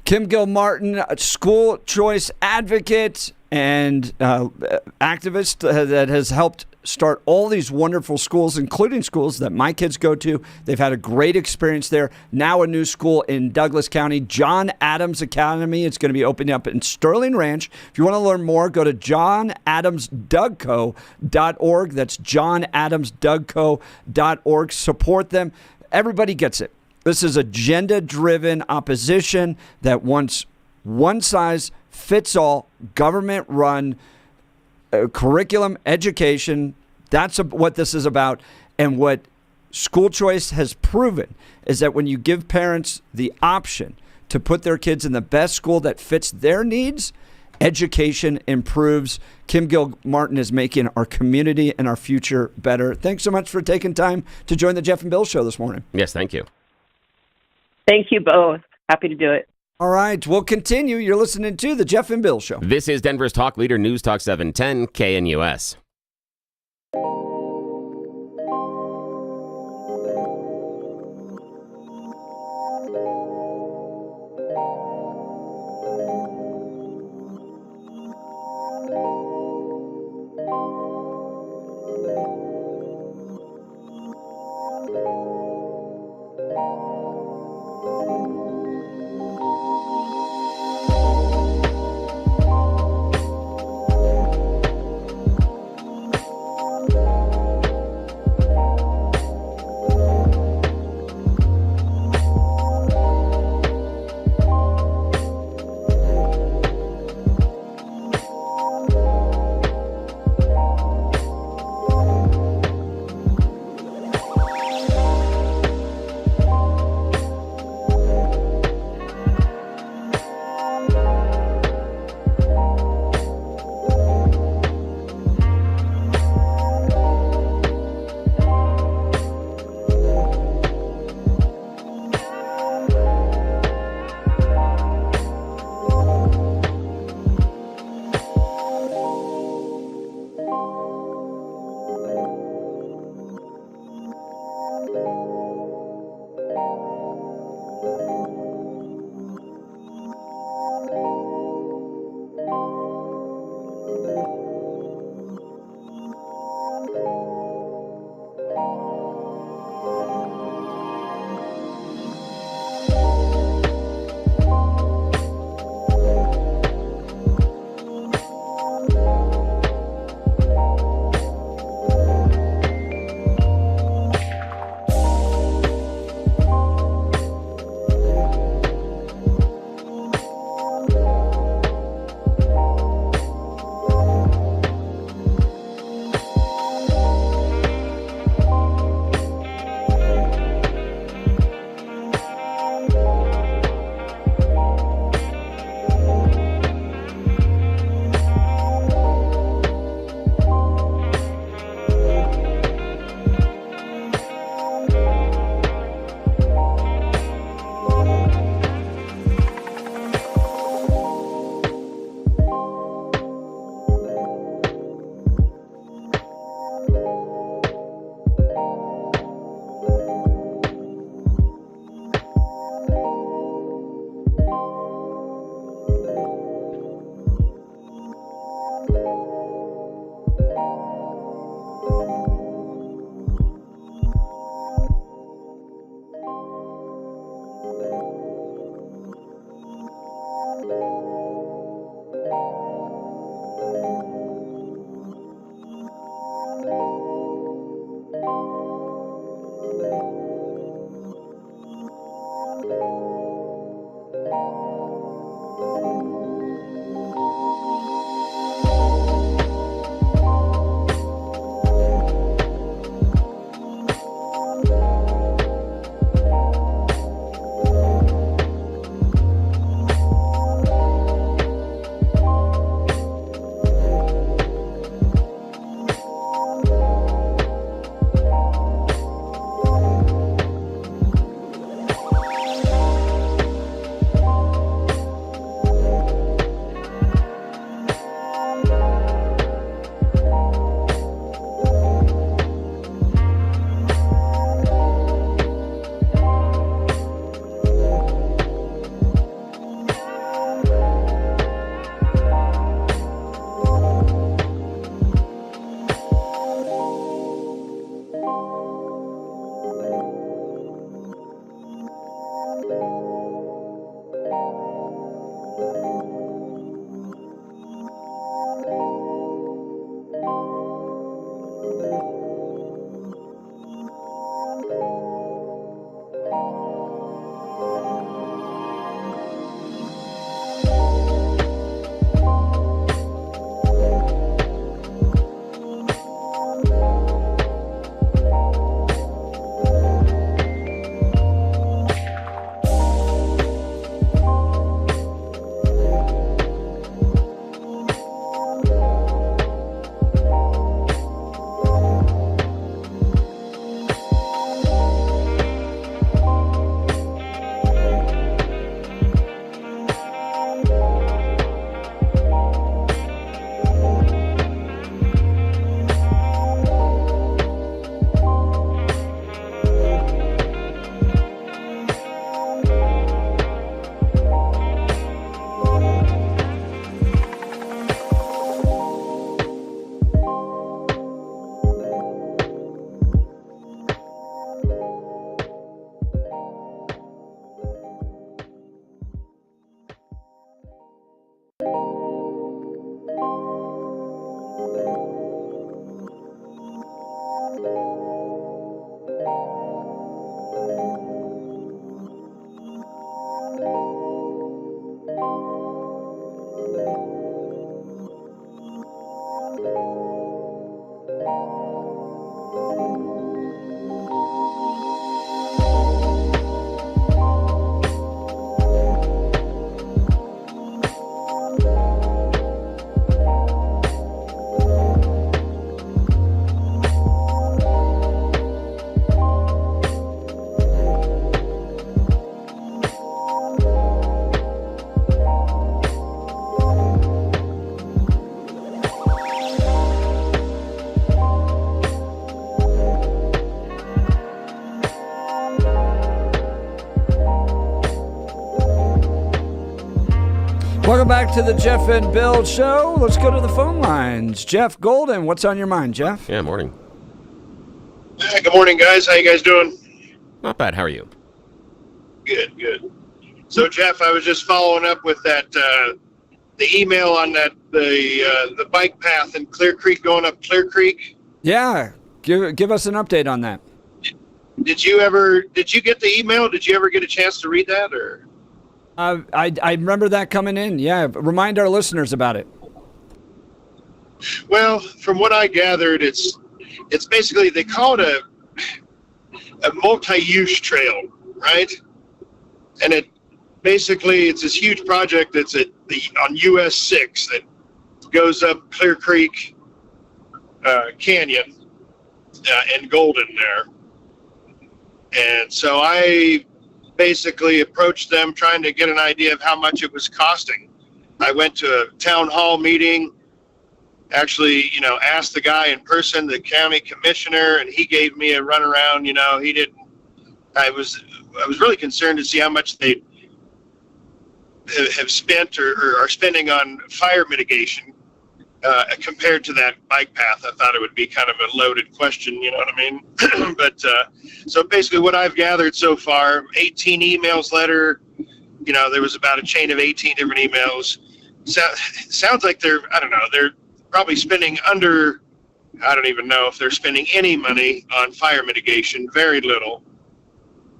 Kim Gilmartin, a school choice advocate and activist that has helped start all these wonderful schools, including schools that my kids go to. They've had a great experience there. Now a new school in Douglas County, John Adams Academy. It's going to be opening up in Sterling Ranch. If you want to learn more, go to johnadamsdougco.org. That's johnadamsdougco.org. Support them. Everybody gets it. This is agenda-driven opposition that wants one-size-fits-all, government-run curriculum, education. That's what this is about. And what school choice has proven is that when you give parents the option to put their kids in the best school that fits their needs, education improves. Kim Gilmartin is making our community and our future better. Thanks so much for taking time to join the Jeff and Bill Show this morning. Yes, thank you. Thank you both. Happy to do it. All right, we'll continue. You're listening to the Jeff and Bill Show. This is Denver's talk leader, News Talk 710 KNUS. Welcome back to the Jeff and Bill Show. Let's go to the phone lines. Jeff Golden, what's on your mind, Jeff? Yeah, morning. Hey, good morning, guys. How you guys doing? Not bad. How are you? Good, good. So, Jeff, I was just following up with that the email on that the bike path in Clear Creek going up Clear Creek. Yeah, give us an update on that. Did you get the email? Did you ever get a chance to read that, or? I remember that coming in. Yeah, remind our listeners about it. Well, from what I gathered, it's basically, they call it a multi-use trail, right? And it's this huge project that's on US 6 that goes up Clear Creek Canyon and Golden there. And so I basically approached them trying to get an idea of how much it was costing. I went to a town hall meeting, actually, asked the guy in person, the county commissioner, and he gave me a runaround. I was really concerned to see how much they have spent or are spending on fire mitigation compared to that bike path. I thought it would be kind of a loaded question, you know what I mean? But so basically what I've gathered so far, 18 emails later, there was about a chain of 18 different emails. Sounds like they're probably spending under, I don't even know if they're spending any money on fire mitigation, very little.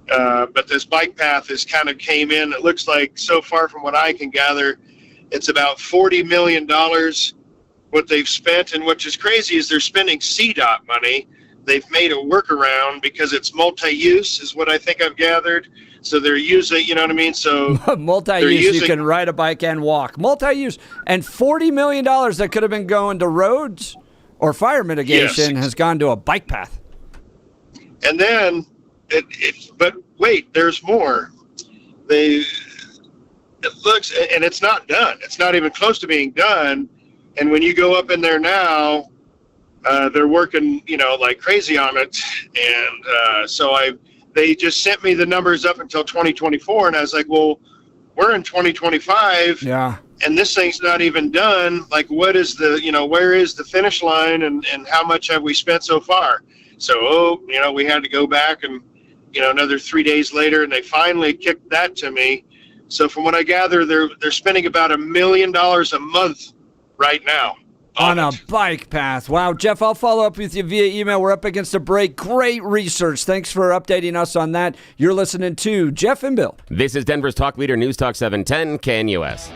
But this bike path has kind of came in. It looks like so far from what I can gather, it's about $40 million what they've spent. And which is crazy is they're spending CDOT money. They've made a workaround because it's multi-use is what I think I've gathered. So they're using, you know what I mean? So multi-use, you can ride a bike and walk. Multi-use. And $40 million that could have been going to roads or fire mitigation has gone to a bike path. And then, but wait, there's more. It looks, and it's not done. It's not even close to being done. And when you go up in there now, they're working, like crazy on it. And so they just sent me the numbers up until 2024. And I was like, well, we're in 2025. Yeah. And this thing's not even done. Like, what is where is the finish line and how much have we spent so far? So, we had to go back and, another 3 days later, and they finally kicked that to me. So from what I gather, they're spending about $1 million a month right now. On a bike path. Wow, Jeff, I'll follow up with you via email. We're up against a break. Great research. Thanks for updating us on that. You're listening to Jeff and Bill. This is Denver's Talk Leader, News Talk 710, KNUS.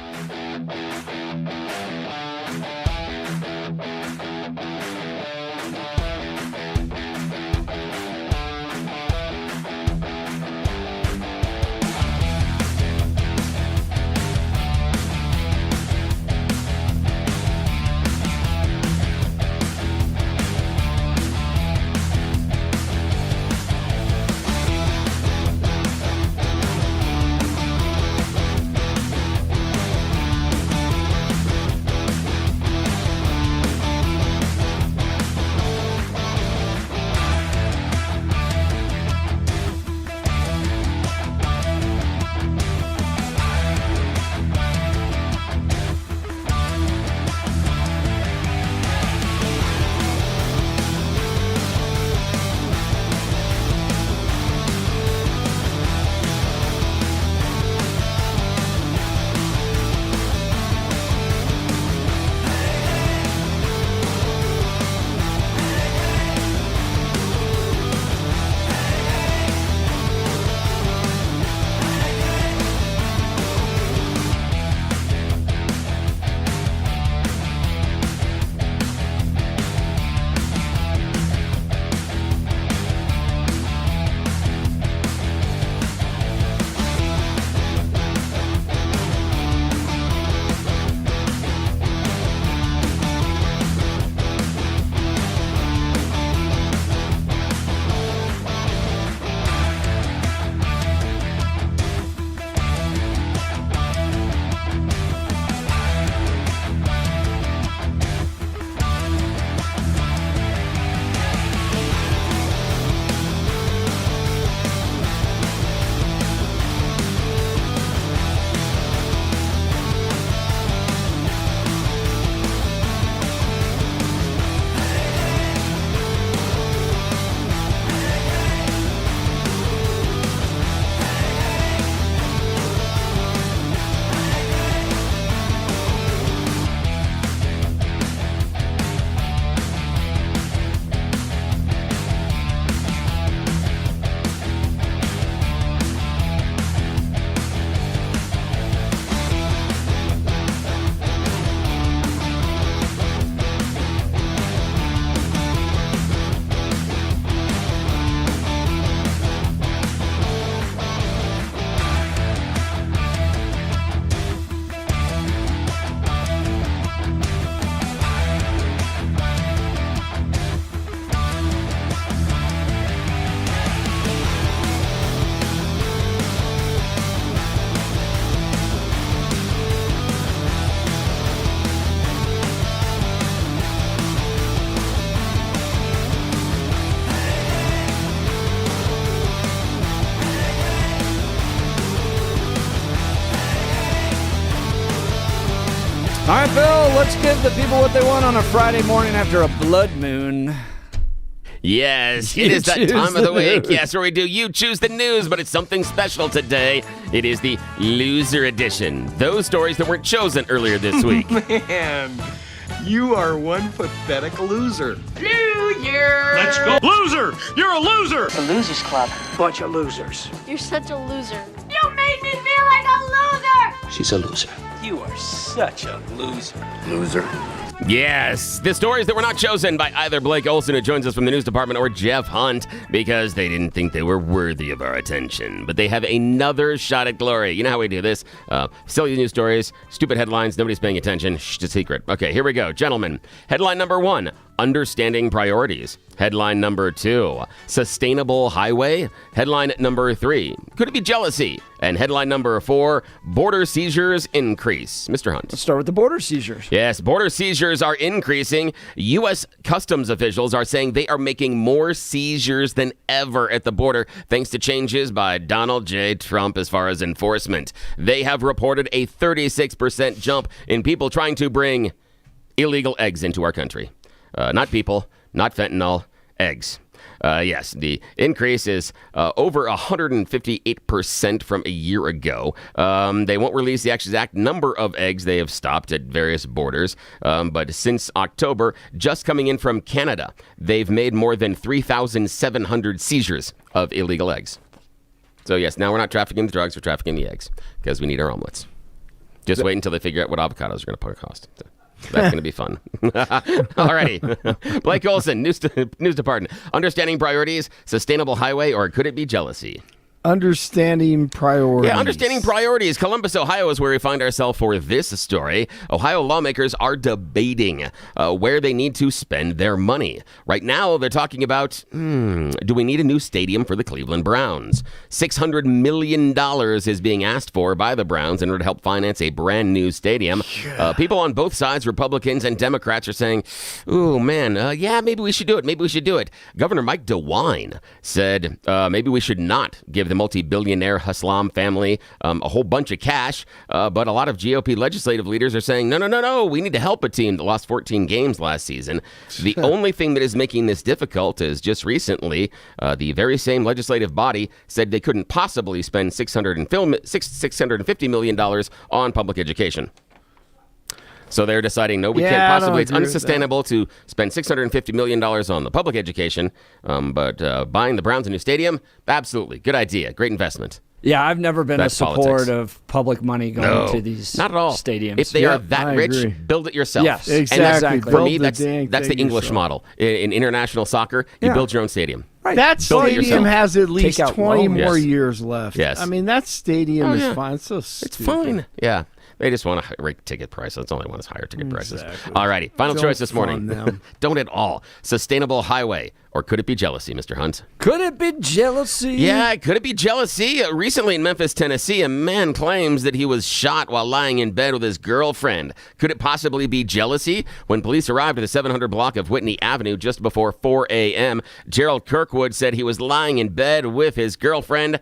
All right, Bill, let's give the people what they want on a Friday morning after a blood moon. Yes, it is that time of the week. Yes, where we do You Choose the News, but it's something special today. It is the Loser Edition. Those stories that weren't chosen earlier this week. Man, you are one pathetic loser. Loser! Let's go. Loser! You're a loser! The Losers Club. Bunch of losers. You're such a loser. You made me feel like a loser! She's a loser. You are such a loser. Loser. Yes, the stories that were not chosen by either Blake Olson, who joins us from the news department, or Jeff Hunt, because they didn't think they were worthy of our attention. But they have another shot at glory. You know how we do this. Silly news stories, stupid headlines, nobody's paying attention. Shh, it's a secret. Okay, here we go. Gentlemen, headline number 1, understanding priorities. Headline number 2, sustainable highway. Headline number 3, could it be jealousy? And headline number 4, border seizures increase. Mr. Hunt. Let's start with the border seizures. Yes, border seizures are increasing. U.S. customs officials are saying they are making more seizures than ever at the border, thanks to changes by Donald J. Trump as far as enforcement. They have reported a 36% jump in people trying to bring illegal eggs into our country. Not people, not fentanyl, eggs. Yes, the increase is over 158% from a year ago. They won't release the exact number of eggs they have stopped at various borders, but since October, just coming in from Canada, they've made more than 3,700 seizures of illegal eggs. So yes, now we're not trafficking the drugs, we're trafficking the eggs, because we need our omelets. Just wait until they figure out what avocados are going to cost. That's going to be fun. Alrighty. Blake Olson, news department. Understanding priorities, sustainable highway, or could it be jealousy? Understanding priorities. Yeah, understanding priorities. Columbus, Ohio is where we find ourselves for this story. Ohio lawmakers are debating where they need to spend their money. Right now, they're talking about, do we need a new stadium for the Cleveland Browns? $600 million is being asked for by the Browns in order to help finance a brand new stadium. People on both sides, Republicans and Democrats, are saying, ooh, man, yeah, maybe we should do it. Maybe we should do it. Governor Mike DeWine said maybe we should not give the multi-billionaire Haslam family a whole bunch of cash, but a lot of GOP legislative leaders are saying, no, we need to help a team that lost 14 games last season. The only thing that is making this difficult is just recently, the very same legislative body said they couldn't possibly spend $650 million on public education. So they're deciding, no, we can't possibly. It's unsustainable to spend $650 million on the public education, but buying the Browns a new stadium, absolutely. Good idea. Great investment. Yeah, I've never been a support of public money going to these not at all. Stadiums. If they are that rich, build it yourself. Yes, exactly. For me, that's the English model. In international soccer, you build your own stadium. Right. That stadium has at least 20 more years left. Yes. I mean, that stadium is fine. It's so stupid. It's fine. Yeah. They just want to rate ticket price. That's all they want is higher ticket prices. All righty. Final choice this morning. Don't at all. Sustainable highway. Or could it be jealousy, Mr. Hunt? Could it be jealousy? Yeah, could it be jealousy? Recently in Memphis, Tennessee, a man claims that he was shot while lying in bed with his girlfriend. Could it possibly be jealousy? When police arrived at the 700 block of Whitney Avenue just before 4 a.m., Gerald Kirkwood said he was lying in bed with his girlfriend,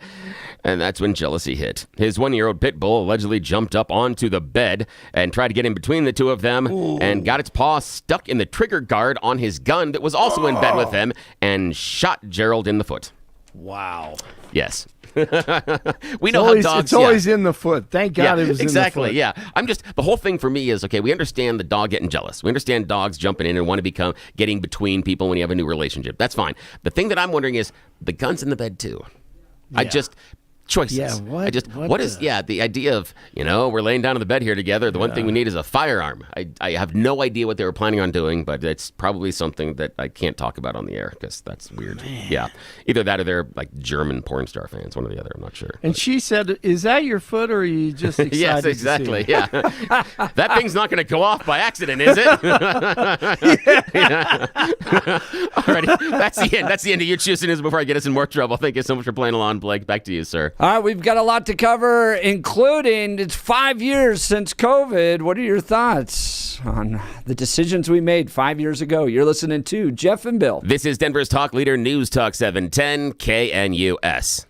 and that's when jealousy hit. His 1-year-old pit bull allegedly jumped up onto the bed and tried to get in between the two of them and got its paw stuck in the trigger guard on his gun that was also in bed with him, and shot Gerald in the foot. Wow. Yes. We know how dogs... It's always in the foot. Thank God it was exactly, in the foot. Yeah. The whole thing for me is, okay, we understand the dog getting jealous. We understand dogs jumping in and want to getting between people when you have a new relationship. That's fine. The thing that I'm wondering is, the gun's in the bed too. Yeah. Choices. Yeah, the idea of, we're laying down in the bed here together. The one thing we need is a firearm. I have no idea what they were planning on doing, but it's probably something that I can't talk about on the air because that's weird. Man. Yeah. Either that or they're like German porn star fans, one or the other. I'm not sure. And she said, is that your foot or are you just excited yes, exactly. Yeah. That thing's not going to go off by accident, is it? Alrighty. That's the end. That's the end of You Choose the News before I get us in more trouble. Thank you so much for playing along, Blake. Back to you, sir. All right, we've got a lot to cover, including it's 5 years since COVID. What are your thoughts on the decisions we made 5 years ago? You're listening to Jeff and Bill. This is Denver's Talk Leader News Talk 710 KNUS.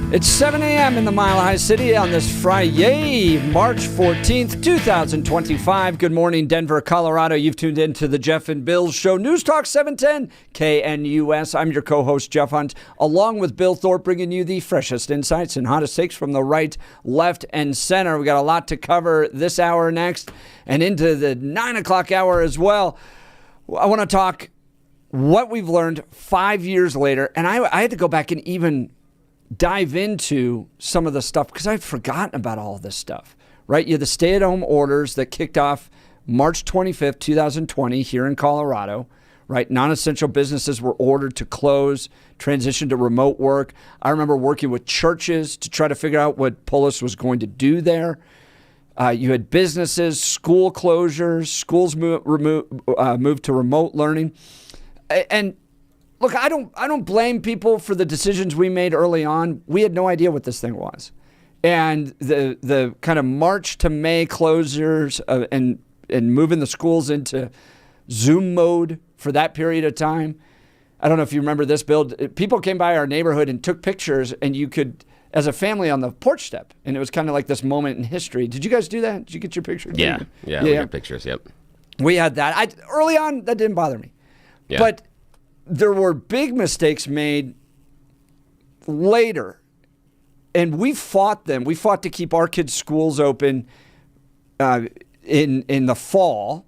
It's 7 a.m. in the Mile High City on this Friday, March 14th, 2025. Good morning, Denver, Colorado. You've tuned in to the Jeff and Bill Show. News Talk 710 KNUS. I'm your co-host, Jeff Hunt, along with Bill Thorpe, bringing you the freshest insights and hottest takes from the right, left, and center. We got a lot to cover this hour next and into the 9 o'clock hour as well. I want to talk what we've learned 5 years later, and I had to go back and even dive into some of the stuff because I'd forgotten about all this stuff, right? You had the stay-at-home orders that kicked off March 25th, 2020 here in Colorado, right? Non-essential businesses were ordered to close, transition to remote work. I remember working with churches to try to figure out what Polis was going to do there. You had businesses, school closures, schools moved to remote learning. And look, I don't blame people for the decisions we made early on. We had no idea what this thing was. And the kind of March to May closures and moving the schools into Zoom mode for that period of time. I don't know if you remember this, Bill. People came by our neighborhood and took pictures, and you could, as a family, on the porch step. And it was kind of like this moment in history. Did you guys do that? Did you get your picture? Yeah, we got pictures, yep. We had that. Early on, that didn't bother me. Yeah. But there were big mistakes made later, and we fought them. We fought to keep our kids' schools open in the fall.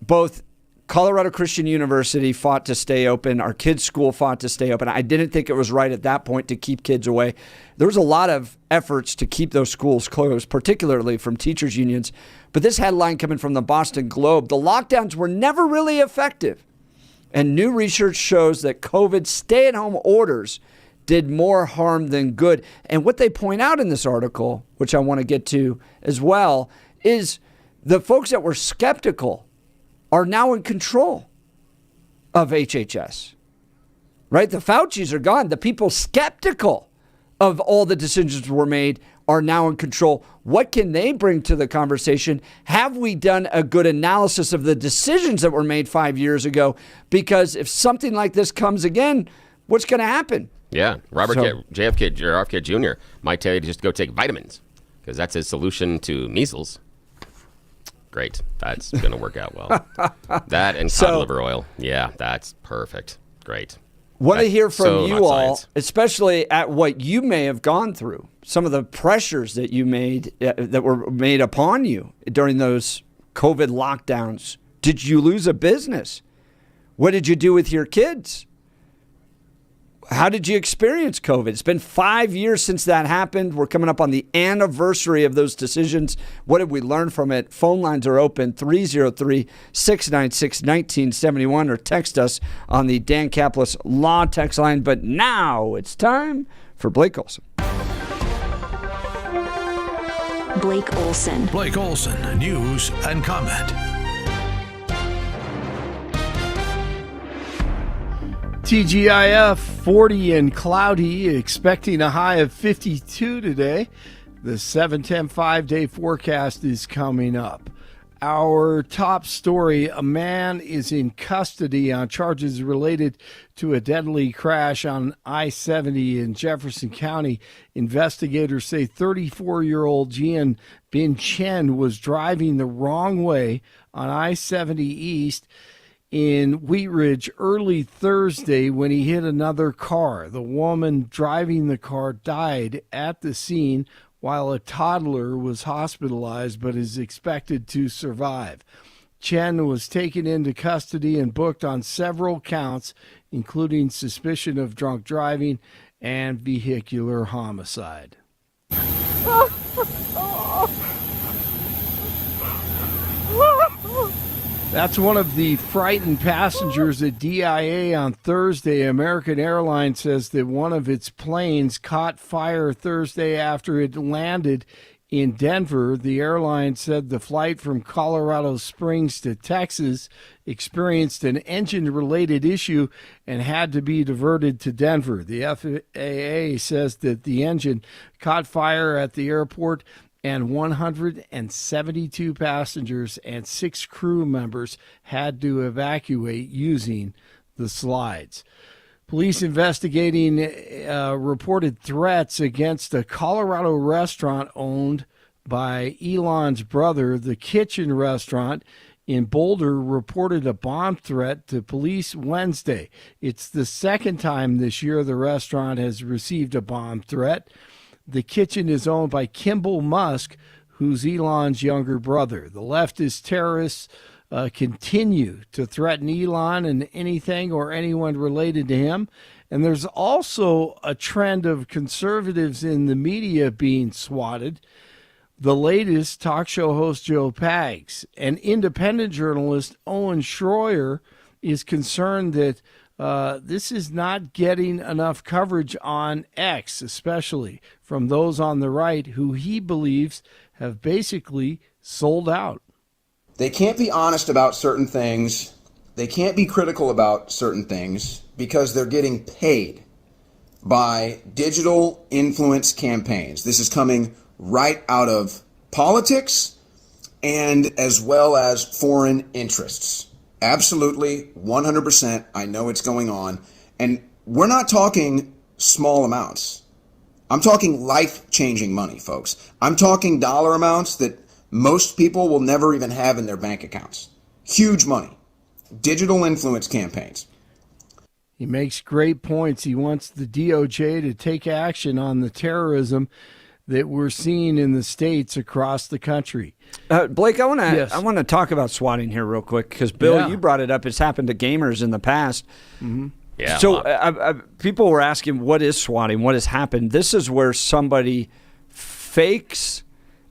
Both Colorado Christian University fought to stay open. Our kids' school fought to stay open. I didn't think it was right at that point to keep kids away. There was a lot of efforts to keep those schools closed, particularly from teachers' unions. But this headline coming from the Boston Globe, the lockdowns were never really effective. And new research shows that COVID stay-at-home orders did more harm than good. And what they point out in this article, which I want to get to as well, is the folks that were skeptical are now in control of HHS, right? The Faucis are gone. The people skeptical of all the decisions were made are now in control. What can they bring to the conversation? Have we done a good analysis of the decisions that were made 5 years ago? Because if something like this comes again, what's going to happen? Yeah, RFK Jr. might tell you to just go take vitamins because that's his solution to measles. Great. That's going to work out well. That and cod liver oil. Yeah, that's perfect. Great. Want to hear from you all, especially at what you may have gone through, some of the pressures that you made, that were made upon you during those COVID lockdowns. Did you lose a business? What did you do with your kids? How did you experience COVID? It's been 5 years since that happened. We're coming up on the anniversary of those decisions. What did we learn from it? Phone lines are open, 303-696-1971, or text us on the Dan Caplis Law text line. But now it's time for Blake Olson. Blake Olson. Blake Olson, news and comment. TGIF 40 and cloudy, expecting a high of 52 today. The 7-10 5-day forecast is coming up. Our top story, a man is in custody on charges related to a deadly crash on I-70 in Jefferson County. Investigators say 34-year-old Jian Bin Chen was driving the wrong way on I-70 East in Wheat Ridge early Thursday when he hit another car. The woman driving the car died at the scene while a toddler was hospitalized but is expected to survive. Chen was taken into custody and booked on several counts, including suspicion of drunk driving and vehicular homicide. That's one of the frightened passengers at DIA on Thursday. American Airlines says that one of its planes caught fire Thursday after it landed in Denver. The airline said the flight from Colorado Springs to Texas experienced an engine-related issue and had to be diverted to Denver. The FAA says that the engine caught fire at the airport and 172 passengers and 6 crew members had to evacuate using the slides. Police investigating reported threats against a Colorado restaurant owned by Elon's brother. The Kitchen restaurant in Boulder reported a bomb threat to police Wednesday. It's the second time this year the restaurant has received a bomb threat. The Kitchen is owned by Kimball Musk, who's Elon's younger brother. The leftist terrorists continue to threaten Elon and anything or anyone related to him. And there's also a trend of conservatives in the media being swatted. The latest, talk show host Joe Pags and independent journalist Owen Schroyer is concerned that this is not getting enough coverage on X, especially from those on the right who he believes have basically sold out. They can't be honest about certain things. They can't be critical about certain things because they're getting paid by digital influence campaigns. This is coming right out of politics and as well as foreign interests. Absolutely, 100%. I know it's going on. And we're not talking small amounts. I'm talking life-changing money, folks. I'm talking dollar amounts that most people will never even have in their bank accounts. Huge money. Digital influence campaigns. He makes great points. He wants the DOJ to take action on the terrorism that we're seeing in the states across the country. Blake, I want to talk about swatting here real quick because, Bill, you brought it up. It's happened to gamers in the past. Mm-hmm. Yeah. So people were asking, what is swatting? What has happened? This is where somebody fakes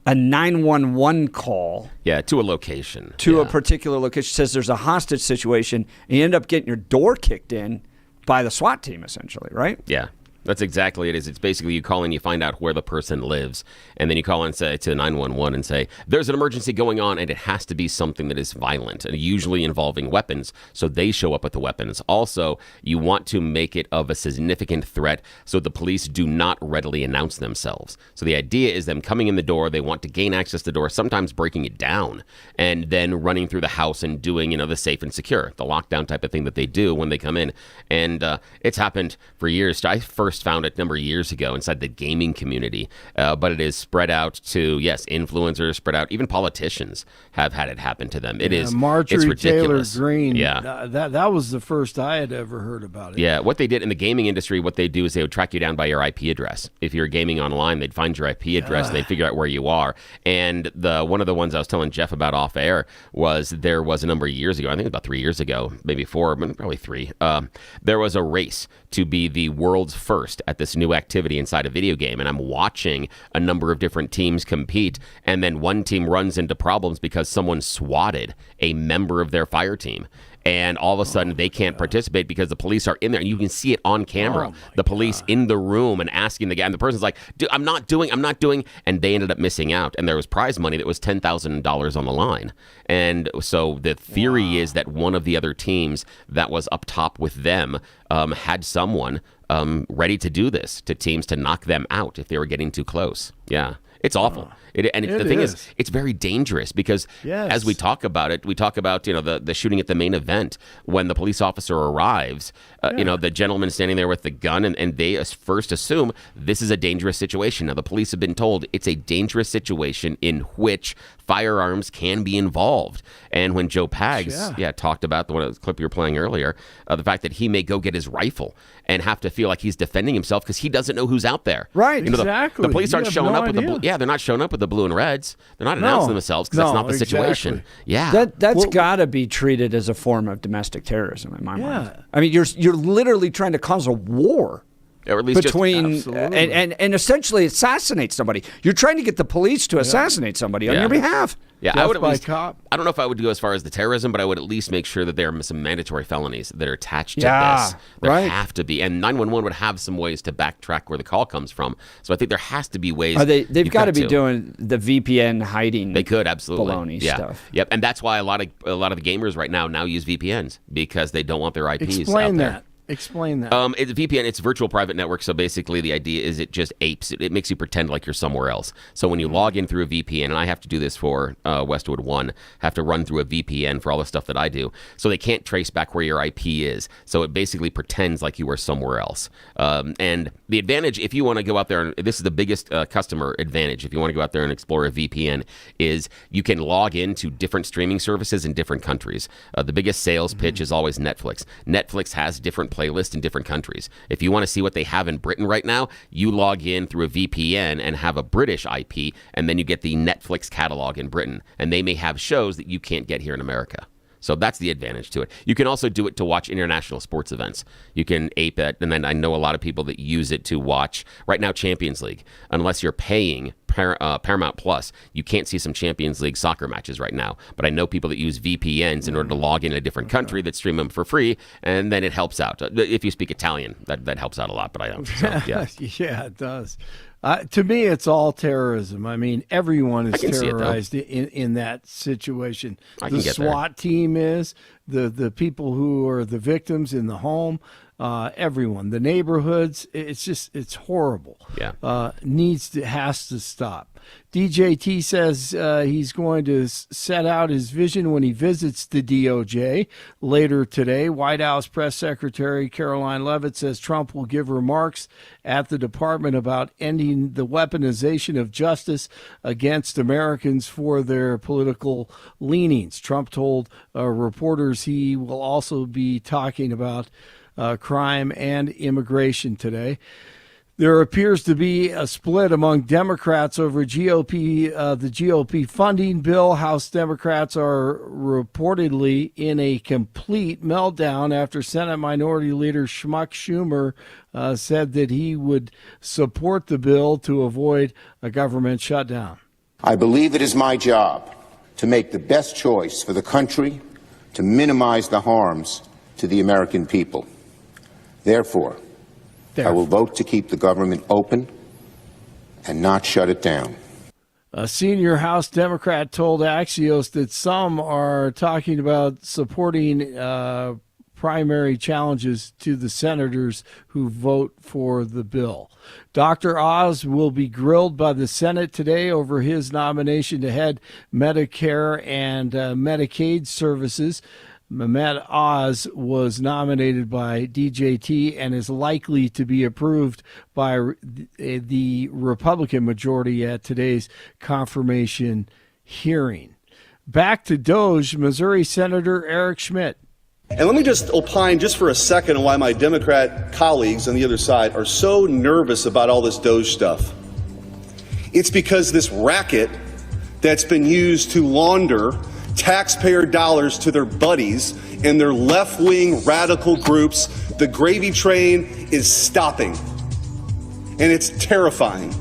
a 911 call. Yeah, to a location. To a particular location. Says there's a hostage situation, and you end up getting your door kicked in by the SWAT team, essentially, right? Yeah. That's exactly it is. It's basically you call in, you find out where the person lives, and then you call and say to 911 and say, there's an emergency going on, and it has to be something that is violent, and usually involving weapons, so they show up with the weapons. Also, you want to make it of a significant threat so the police do not readily announce themselves. So the idea is them coming in the door, they want to gain access to the door, sometimes breaking it down, and then running through the house and doing, the safe and secure, the lockdown type of thing that they do when they come in. And it's happened for years. I first found it a number of years ago inside the gaming community, but it is spread out to, influencers, spread out. Even politicians have had it happen to them. It's Marjorie Taylor ridiculous. Greene. Yeah. That was the first I had ever heard about it. Yeah, what they did in the gaming industry, what they do is they would track you down by your IP address. If you're gaming online, they'd find your IP address, and they'd figure out where you are. And one of the ones I was telling Jeff about off air was there was a number of years ago, I think it was about 3 years ago, maybe 4, probably 3, there was a race to be the world's first at this new activity inside a video game, and I'm watching a number of different teams compete, and then one team runs into problems because someone swatted a member of their fire team. And all of a sudden, they can't participate because the police are in there. And you can see it on camera. The police in the room and asking the guy. And the person's like, dude, I'm not doing. And they ended up missing out. And there was prize money that was $10,000 on the line. And so the theory is that one of the other teams that was up top with them had someone ready to do this to teams to knock them out if they were getting too close. Yeah. It's awful. The thing is, it's very dangerous because as we talk about it, we talk about, the shooting at the main event when the police officer arrives, the gentleman standing there with the gun and they first assume this is a dangerous situation. Now, the police have been told it's a dangerous situation in which firearms can be involved. And when Joe Pags talked about the clip you were playing earlier, the fact that he may go get his rifle and have to feel like he's defending himself because he doesn't know who's out there. Right, exactly. The police aren't showing up with they're not showing up with the blue and reds. They're not announcing themselves because that's not the situation. Exactly. Yeah. That's got to be treated as a form of domestic terrorism in my mind. I mean, you're literally trying to cause a war. Or at least between and essentially assassinate somebody. You're trying to get the police to assassinate somebody on your behalf. Yeah, I would at least, I don't know if I would go as far as the terrorism, but I would at least make sure that there are some mandatory felonies that are attached to this. There have to be. And 911 would have some ways to backtrack where the call comes from. So I think there has to be ways. They've got to be doing the VPN hiding. They could, absolutely. Baloney stuff. Yep. And that's why a lot of the gamers right now use VPNs because they don't want their IPs Explain out there. that. Explain that. It's VPN. It's virtual private network. So basically, the idea is it just apes. It makes you pretend like you're somewhere else. So when you log in through a VPN, and I have to do this for Westwood One, have to run through a VPN for all the stuff that I do. So they can't trace back where your IP is. So it basically pretends like you were somewhere else. And the advantage, if you want to go out there, and this is the biggest customer advantage, if you want to go out there and explore a VPN, is you can log into different streaming services in different countries. The biggest sales pitch is always Netflix. Netflix has different playlists in different countries. If you want to see what they have in Britain right now, you log in through a VPN and have a British IP, and then you get the Netflix catalog in Britain. And they may have shows that you can't get here in America. So that's the advantage to it. You can also do it to watch international sports events. You can ape it, and then I know a lot of people that use it to watch, right now, Champions League. Unless you're paying Paramount Plus, you can't see some Champions League soccer matches right now. But I know people that use VPNs in order to log in a different country that stream them for free, and then it helps out. If you speak Italian, that helps out a lot, but I don't. So, yeah. Yeah, it does. To me, it's all terrorism. I mean, everyone is terrorized in that situation. The SWAT team is, the people who are the victims in the home, everyone, the neighborhoods. It's horrible. Yeah, has to stop. DJT says he's going to set out his vision when he visits the DOJ later today. White House Press Secretary Caroline Leavitt says Trump will give remarks at the department about ending the weaponization of justice against Americans for their political leanings. Trump told reporters he will also be talking about crime and immigration today. There appears to be a split among Democrats over the GOP funding bill. House Democrats are reportedly in a complete meltdown after Senate Minority Leader Schmuck Schumer said that he would support the bill to avoid a government shutdown. I believe it is my job to make the best choice for the country, to minimize the harms to the American people. Therefore, I will vote to keep the government open and not shut it down. A senior House Democrat told Axios that some are talking about supporting primary challenges to the senators who vote for the bill. Dr. Oz will be grilled by the Senate today over his nomination to head Medicare and Medicaid services. Mehmet Oz was nominated by DJT and is likely to be approved by the Republican majority at today's confirmation hearing. Back to DOJ, Missouri Senator Eric Schmidt. And let me just opine just for a second on why my Democrat colleagues on the other side are so nervous about all this DOJ stuff. It's because this racket that's been used to launder taxpayer dollars to their buddies and their left-wing radical groups, the gravy train is stopping. And it's terrifying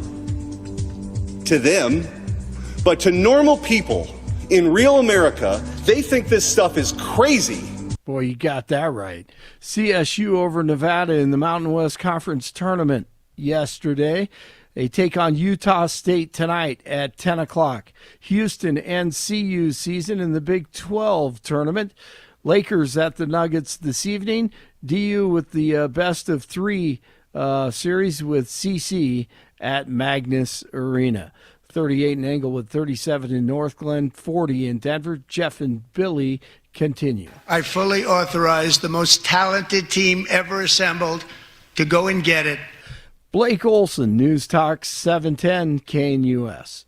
to them. But to normal people in real America, they think this stuff is crazy. Boy, you got that right. CSU over Nevada in the Mountain West Conference tournament yesterday. They take on Utah State tonight at 10 o'clock. Houston ends CU's season in the Big 12 tournament. Lakers at the Nuggets this evening. DU with the best of three series with CC at Magnus Arena. 38 in Englewood, 37 in North Glen, 40 in Denver. Jeff and Billy continue. I fully authorize the most talented team ever assembled to go and get it. Blake Olson, News Talk 710 KNUS.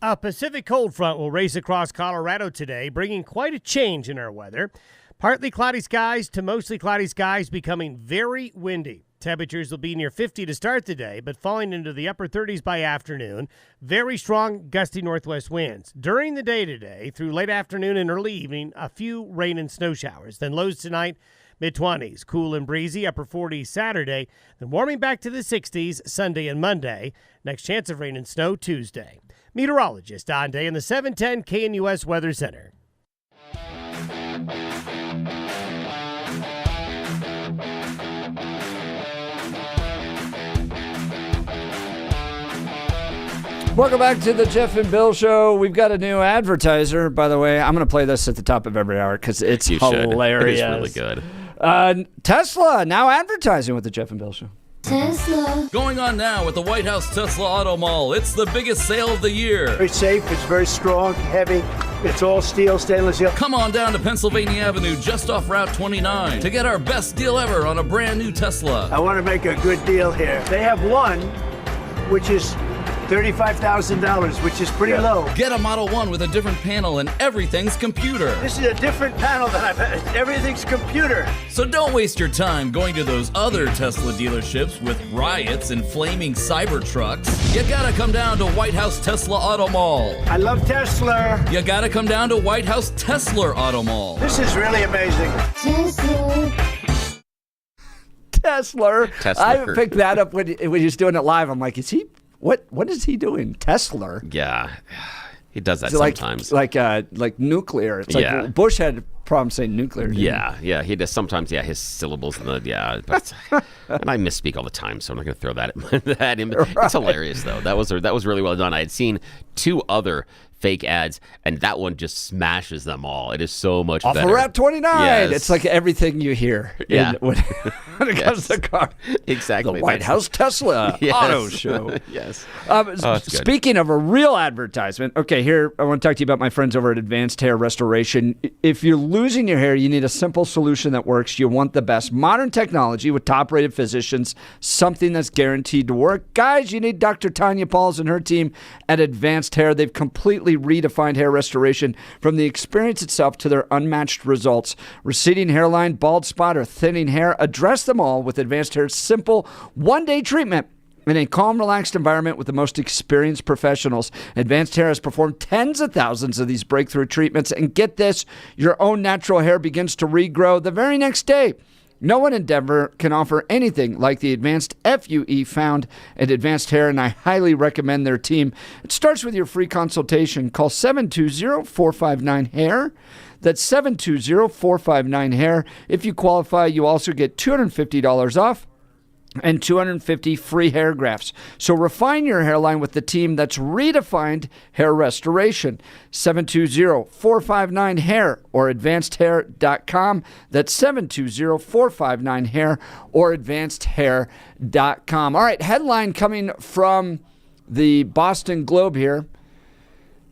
A Pacific cold front will race across Colorado today, bringing quite a change in our weather. Partly cloudy skies to mostly cloudy skies, becoming very windy. Temperatures will be near 50 to start the day, but falling into the upper 30s by afternoon. Very strong, gusty northwest winds. During the day today, through late afternoon and early evening, a few rain and snow showers. Then lows tonight, mid-20s, cool and breezy, upper 40s Saturday, then warming back to the 60s Sunday and Monday. Next chance of rain and snow Tuesday. Meteorologist Don Day in the 710 KNUS Weather Center. Welcome back to the Jeff and Bill Show. We've got a new advertiser, by the way. I'm going to play this at the top of every hour because it's hilarious. It is really good. Tesla now advertising with the Jeff and Bill Show. Tesla. Going on now at the White House Tesla Auto Mall. It's the biggest sale of the year. Very safe. It's very strong, heavy. It's all steel, stainless steel. Come on down to Pennsylvania Avenue, just off Route 29, to get our best deal ever on a brand new Tesla. I want to make a good deal here. They have one, which is $35,000, which is pretty low. Get a Model 1 with a different panel and everything's computer. This is a different panel than I've had. Everything's computer. So don't waste your time going to those other Tesla dealerships with riots and flaming cyber trucks. You gotta come down to White House Tesla Auto Mall. I love Tesla. You gotta come down to White House Tesla Auto Mall. This is really amazing. Tesla. Tesla. I picked that up when he was doing it live. I'm like, is he? What is he doing? Tesla. Yeah, he does that Like, sometimes. like nuclear. It's like Bush had a problem saying nuclear. didn't he? Yeah, he does sometimes. Yeah, his syllables but and I misspeak all the time, so I'm not going to throw that in. Right. It's hilarious though. That was really well done. I had seen 2 other fake ads, and that one just smashes them all. It is so much Off better. of Route 29. Yes. It's like everything you hear when it comes to car. Exactly. The White House Tesla Auto Show. Yes. It's good. Speaking of a real advertisement, okay, here I want to talk to you about my friends over at Advanced Hair Restoration. If you're losing your hair, you need a simple solution that works. You want the best modern technology with top-rated physicians, something that's guaranteed to work. Guys, you need Dr. Tanya Pauls and her team at Advanced Hair. They've completely redefined hair restoration from the experience itself to their unmatched results. Receding hairline, bald spot, or thinning hair, address them all with Advanced Hair's simple one-day treatment in a calm, relaxed environment with the most experienced professionals. Advanced Hair has performed tens of thousands of these breakthrough treatments, and get this, your own natural hair begins to regrow the very next day. No one in Denver can offer anything like the advanced FUE found at Advanced Hair, and I highly recommend their team. It starts with your free consultation. Call 720-459-HAIR. That's 720-459-HAIR. If you qualify, you also get $250 off and 250 free hair grafts. So refine your hairline with the team that's redefined hair restoration. 720-459-HAIR or advancedhair.com. That's 720-459-HAIR or advancedhair.com. All right, headline coming from the Boston Globe here.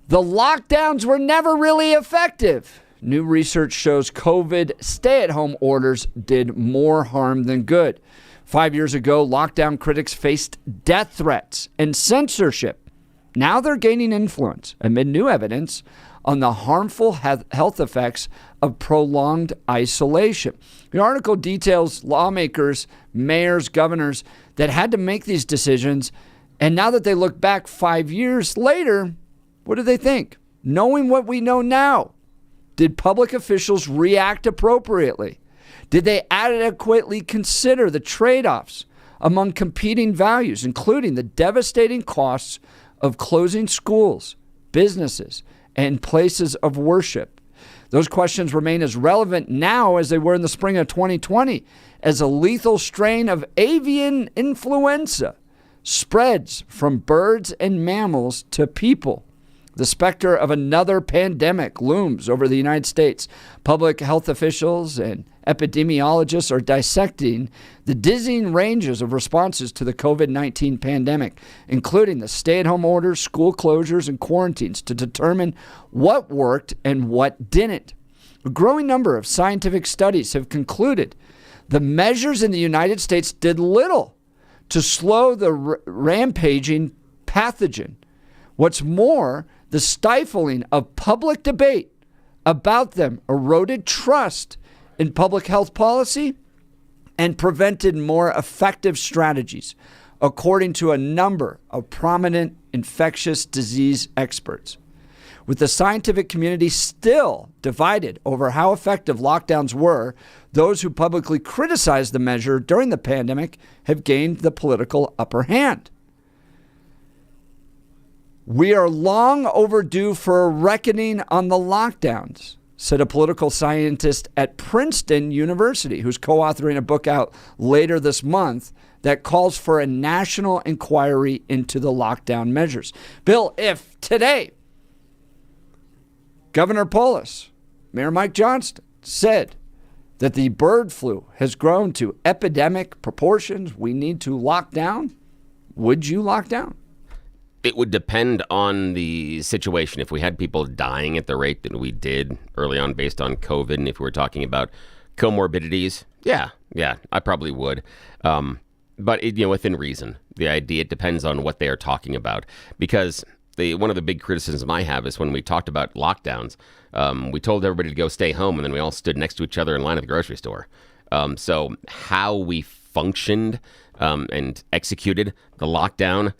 The lockdowns were never really effective. New research shows COVID stay-at-home orders did more harm than good. 5 years ago, lockdown critics faced death threats and censorship. Now they're gaining influence amid new evidence on the harmful health effects of prolonged isolation. The article details lawmakers, mayors, governors that had to make these decisions. And now that they look back 5 years later, what do they think? Knowing what we know now, did public officials react appropriately? Did they adequately consider the trade-offs among competing values, including the devastating costs of closing schools, businesses, and places of worship? Those questions remain as relevant now as they were in the spring of 2020, as a lethal strain of avian influenza spreads from birds and mammals to people. The specter of another pandemic looms over the United States. Public health officials and epidemiologists are dissecting the dizzying ranges of responses to the COVID-19 pandemic, including the stay-at-home orders, school closures, and quarantines, to determine what worked and what didn't. A growing number of scientific studies have concluded the measures in the United States did little to slow the rampaging pathogen. What's more, the stifling of public debate about them eroded trust in public health policy and prevented more effective strategies, according to a number of prominent infectious disease experts. With the scientific community still divided over how effective lockdowns were, those who publicly criticized the measure during the pandemic have gained the political upper hand. We are long overdue for a reckoning on the lockdowns, said a political scientist at Princeton University, who's co-authoring a book out later this month that calls for a national inquiry into the lockdown measures. Bill, if today Governor Polis, Mayor Mike Johnston said that the bird flu has grown to epidemic proportions, we need to lock down, would you lock down? It would depend on the situation. If we had people dying at the rate that we did early on based on COVID, and if we were talking about comorbidities, yeah, I probably would. But within reason. The idea, it depends on what they are talking about. Because one of the big criticisms I have is when we talked about lockdowns, we told everybody to go stay home, and then we all stood next to each other in line at the grocery store. So how we functioned and executed the lockdown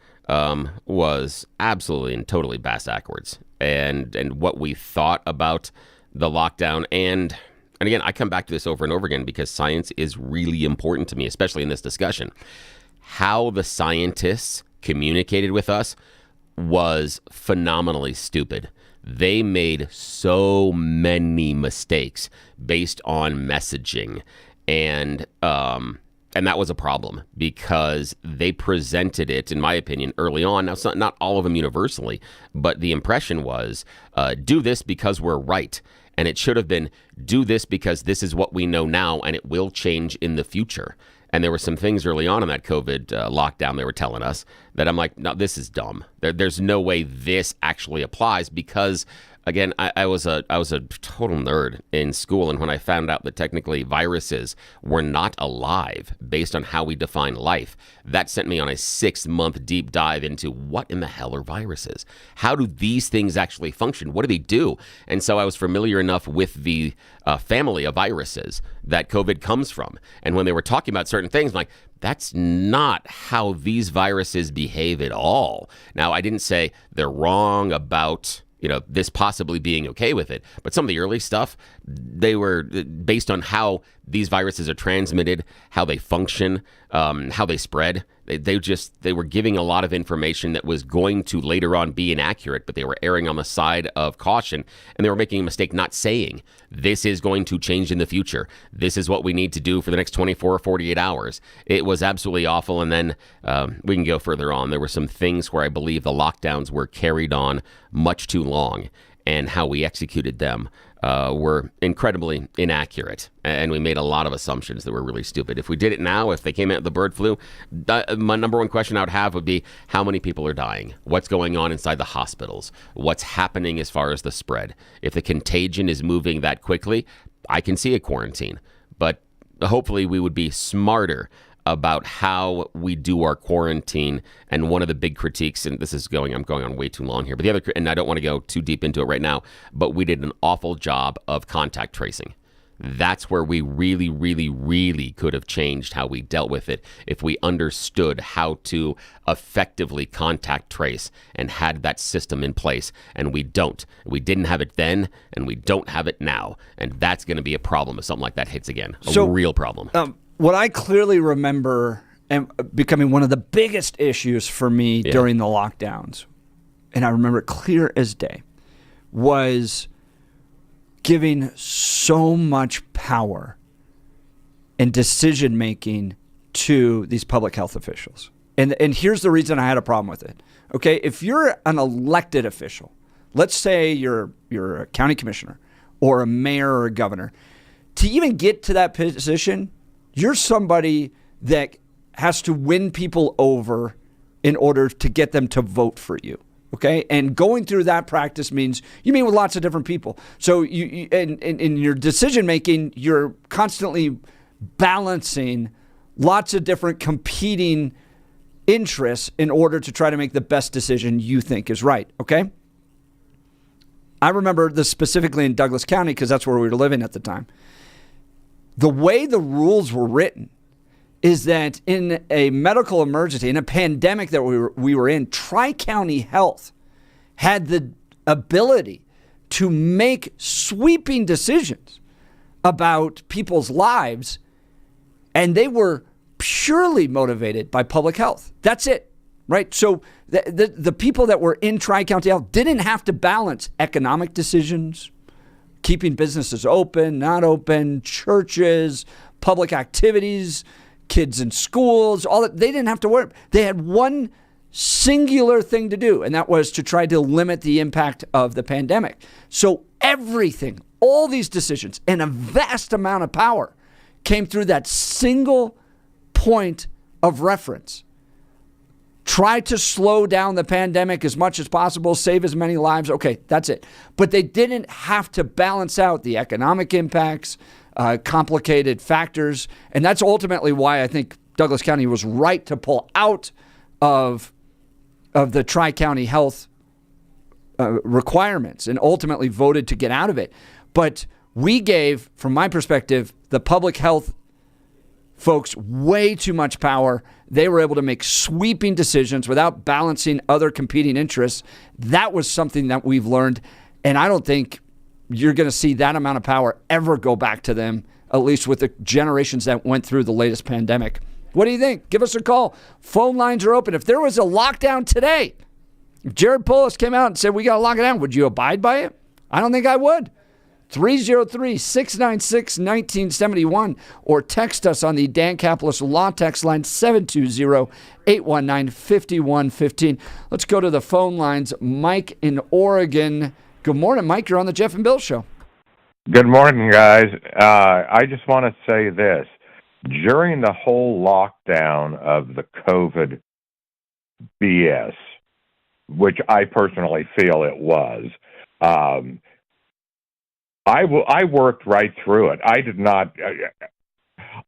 was absolutely and totally backwards. And what we thought about the lockdown, and again, I come back to this over and over again because science is really important to me, especially in this discussion. How the scientists communicated with us was phenomenally stupid. They made so many mistakes based on messaging, and that was a problem because they presented it, in my opinion, early on. Now, it's not all of them universally, but the impression was, do this because we're right. And it should have been, do this because this is what we know now, and it will change in the future. And there were some things early on in that COVID lockdown they were telling us that I'm like, no, this is dumb. There's no way this actually applies because, again, I was a total nerd in school, and when I found out that technically viruses were not alive based on how we define life, that sent me on a 6-month deep dive into what in the hell are viruses? How do these things actually function? What do they do? And so I was familiar enough with the family of viruses that COVID comes from. And when they were talking about certain things, I'm like, that's not how these viruses behave at all. Now, I didn't say they're wrong about this possibly being okay with it. But some of the early stuff, they were based on how these viruses are transmitted, how they function, how they spread. They were giving a lot of information that was going to later on be inaccurate, but they were erring on the side of caution, and they were making a mistake not saying, this is going to change in the future. This is what we need to do for the next 24 or 48 hours. It was absolutely awful, and then we can go further on. There were some things where I believe the lockdowns were carried on much too long, and how we executed them were incredibly inaccurate, and we made a lot of assumptions that were really stupid. If we did it now, if they came out with the bird flu, my number one question I would have would be, how many people are dying? What's going on inside the hospitals? What's happening as far as the spread? If the contagion is moving that quickly, I can see a quarantine, but hopefully we would be smarter about how we do our quarantine. And one of the big critiques, and I'm going on way too long here, but the other, and I don't want to go too deep into it right now, but we did an awful job of contact tracing. That's where we really, really, really could have changed how we dealt with it if we understood how to effectively contact trace and had that system in place. And we don't. We didn't have it then, and we don't have it now. And that's going to be a problem if something like that hits again. A real problem. What I clearly remember and becoming one of the biggest issues for me during the lockdowns, and I remember it clear as day, was giving so much power and decision-making to these public health officials. And here's the reason I had a problem with it. Okay, if you're an elected official, let's say you're a county commissioner or a mayor or a governor, to even get to that position, you're somebody that has to win people over in order to get them to vote for you. Okay. And going through that practice means you meet with lots of different people. So in your decision making, you're constantly balancing lots of different competing interests in order to try to make the best decision you think is right. Okay. I remember this specifically in Douglas County because that's where we were living at the time. The way the rules were written is that in a medical emergency, in a pandemic that we were in, Tri-County Health had the ability to make sweeping decisions about people's lives, and they were purely motivated by public health. That's it, right? So the people that were in Tri-County Health didn't have to balance economic decisions, keeping businesses open, not open, churches, public activities, kids in schools, all that. They didn't have to worry. They had one singular thing to do, and that was to try to limit the impact of the pandemic. So everything, All these decisions and a vast amount of power came through that single point of reference. Try to slow down the pandemic as much as possible, save as many lives. Okay, that's it. But they didn't have to balance out the economic impacts, complicated factors. And that's ultimately why I think Douglas County was right to pull out of the Tri-County health requirements and ultimately voted to get out of it. But we gave, from my perspective, the public health folks way too much power. They were able to make sweeping decisions without balancing other competing interests. That was something that we've learned, and I don't think you're going to see that amount of power ever go back to them, at least with the generations that went through the latest pandemic. What do you think? Give us a call. Phone lines are open. If there was a lockdown today, if Jared Polis came out and said we got to lock it down, would you abide by it? I don't think I would. 303-696-1971 or text us on the Dan Caplis Law text line 720-819-5115. Let's go to the phone lines. Mike in Oregon. Good morning, Mike. You're on the Jeff and Bill Show. Good morning, guys. I just want to say this. During the whole lockdown of the COVID BS, which I personally feel it was, I worked right through it.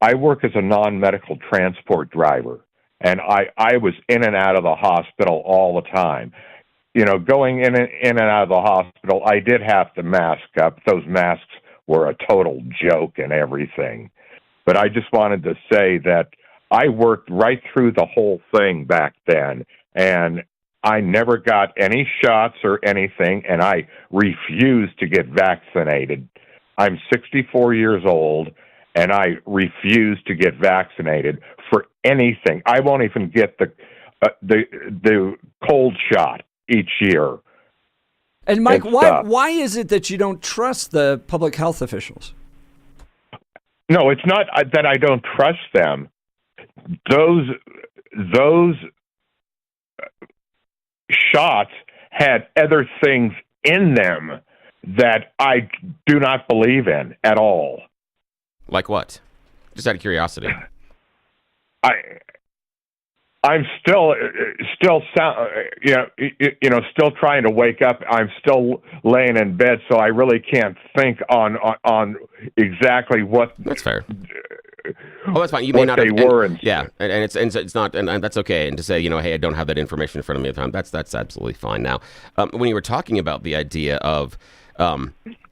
I work as a non-medical transport driver, and I was in and out of the hospital all the time. You know, going in and out of the hospital, I did have to mask up. Those masks were a total joke and everything. But I just wanted to say that I worked right through the whole thing back then, and I never got any shots or anything, and I refused to get vaccinated. I'm 64 years old, and I refuse to get vaccinated for anything. I won't even get the cold shot each year. And Mike, why is it that you don't trust the public health officials? No, it's not that I don't trust them. Those shots had other things in them that I do not believe in at all. Like what? Just out of curiosity. I'm still trying to wake up. I'm still laying in bed, so I really can't think on exactly what. That's fair. Oh, that's fine. You may not they have, were. And it's not, and that's okay. And to say, hey, I don't have that information in front of me at the time. That's absolutely fine. Now, when you were talking about the idea of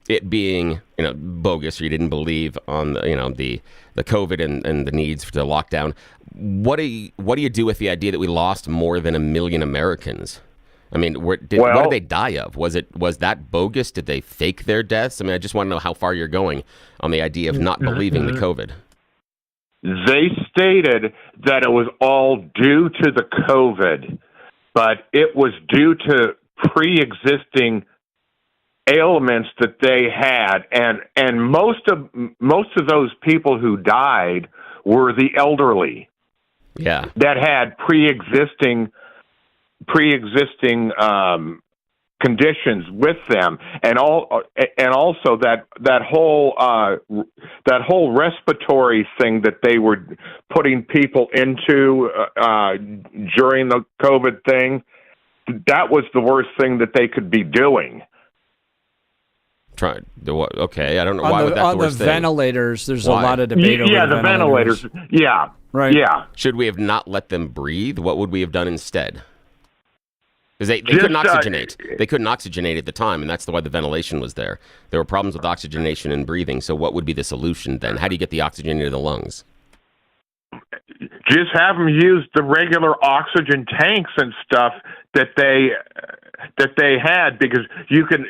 it being, bogus, or you didn't believe on the COVID and the needs for the lockdown, what do you do with the idea that we lost more than 1 million Americans? I mean, what did they die of? Was that bogus? Did they fake their deaths? I mean, I just want to know how far you're going on the idea of not believing the COVID. They stated that it was all due to the COVID, but it was due to pre-existing ailments that they had, and most of those people who died were the elderly. Yeah, that had pre-existing conditions with them, and also that whole respiratory thing that they were putting people into during the COVID thing. That was the worst thing that they could be doing. Okay, I don't know why would that on the worst the thing? Ventilators. There's a lot of debate over the ventilators. Yeah, right. Yeah. Should we have not let them breathe? What would we have done instead? Because they couldn't oxygenate. They couldn't oxygenate at the time, and that's why the ventilation was there. There were problems with oxygenation and breathing. So what would be the solution then? How do you get the oxygen into the lungs? Just have them use the regular oxygen tanks and stuff that they had, because you can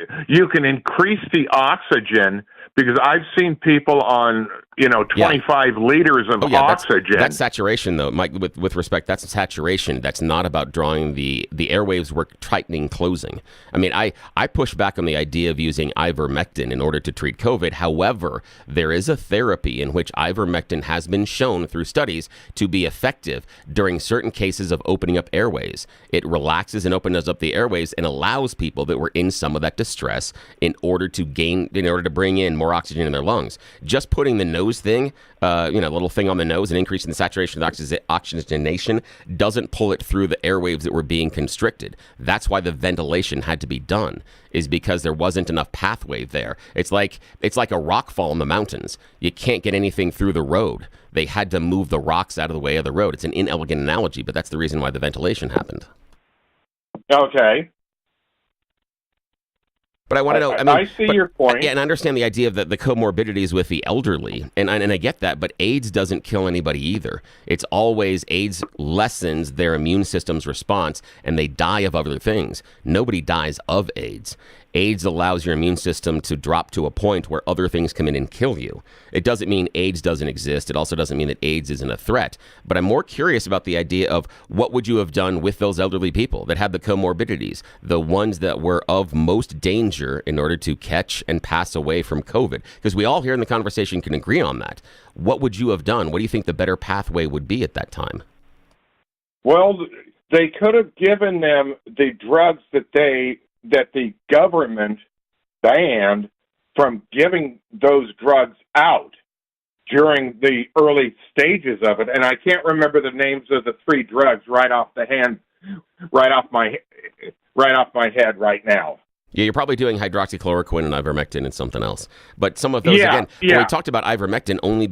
increase the oxygen, because I've seen people on 25 liters of oxygen. That's saturation, though, Mike. With respect, that's saturation. That's not about drawing the airwaves were tightening, closing. I mean, I push back on the idea of using ivermectin in order to treat COVID. However, there is a therapy in which ivermectin has been shown through studies to be effective during certain cases of opening up airways. It relaxes and opens up the airways and allows people that were in some of that distress in order to bring in more oxygen in their lungs. Just putting the nose thing, the little thing on the nose and increasing the saturation of oxygenation doesn't pull it through the airwaves that were being constricted. That's why the ventilation had to be done, is because there wasn't enough pathway there. It's like a rock fall in the mountains. You can't get anything through the road. They had to move the rocks out of the way of the road. It's an inelegant analogy, but that's the reason why the ventilation happened. Okay. But I want to know. I see your point. And I understand the idea of the comorbidities with the elderly, and I get that. But AIDS doesn't kill anybody either. It's always AIDS lessens their immune system's response, and they die of other things. Nobody dies of AIDS. AIDS allows your immune system to drop to a point where other things come in and kill you. It doesn't mean AIDS doesn't exist. It also doesn't mean that AIDS isn't a threat. But I'm more curious about the idea of what would you have done with those elderly people that had the comorbidities, the ones that were of most danger in order to catch and pass away from COVID? Because we all here in the conversation can agree on that. What would you have done? What do you think the better pathway would be at that time? Well, they could have given them the drugs that the government banned from giving those drugs out during the early stages of it. And I can't remember the names of the three drugs right off my head right now. Yeah, you're probably doing hydroxychloroquine and ivermectin and something else. But some of those, when we talked about ivermectin only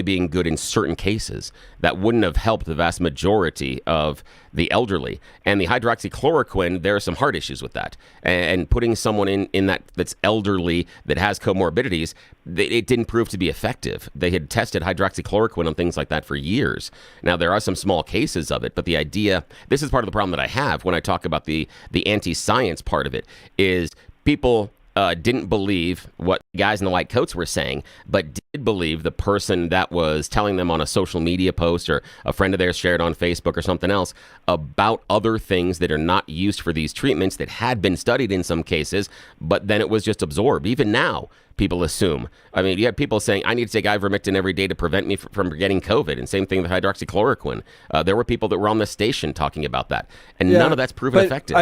being good in certain cases, that wouldn't have helped the vast majority of the elderly. And the hydroxychloroquine, there are some heart issues with that. And putting someone in that's elderly, that has comorbidities, it didn't prove to be effective. They had tested hydroxychloroquine on things like that for years. Now, there are some small cases of it, but the idea, this is part of the problem that I have when I talk about the anti-science part of it, is people didn't believe what guys in the white coats were saying, but did believe the person that was telling them on a social media post or a friend of theirs shared on Facebook or something else about other things that are not used for these treatments that had been studied in some cases, but then it was just absorbed. Even now, people assume. I mean, you have people saying, I need to take ivermectin every day to prevent me from getting COVID. And same thing with hydroxychloroquine. There were people that were on the station talking about that. And none of that's proven effective.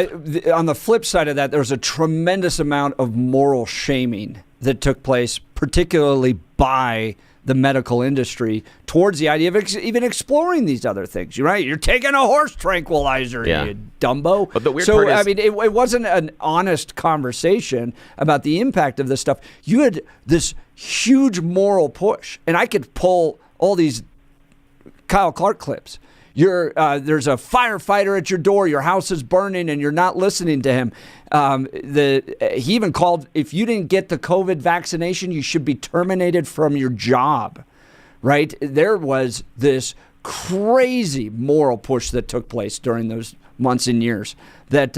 On the flip side of that, there's a tremendous amount of moral shaming that took place, particularly by the medical industry, towards the idea of even exploring these other things. You're right. You're taking a horse tranquilizer, you Dumbo. But the weird part is, I mean, it wasn't an honest conversation about the impact of this stuff. You had this huge moral push, and I could pull all these Kyle Clark clips. There's a firefighter at your door, your house is burning, and you're not listening to him. He even called, if you didn't get the COVID vaccination, you should be terminated from your job, right? There was this crazy moral push that took place during those months and years that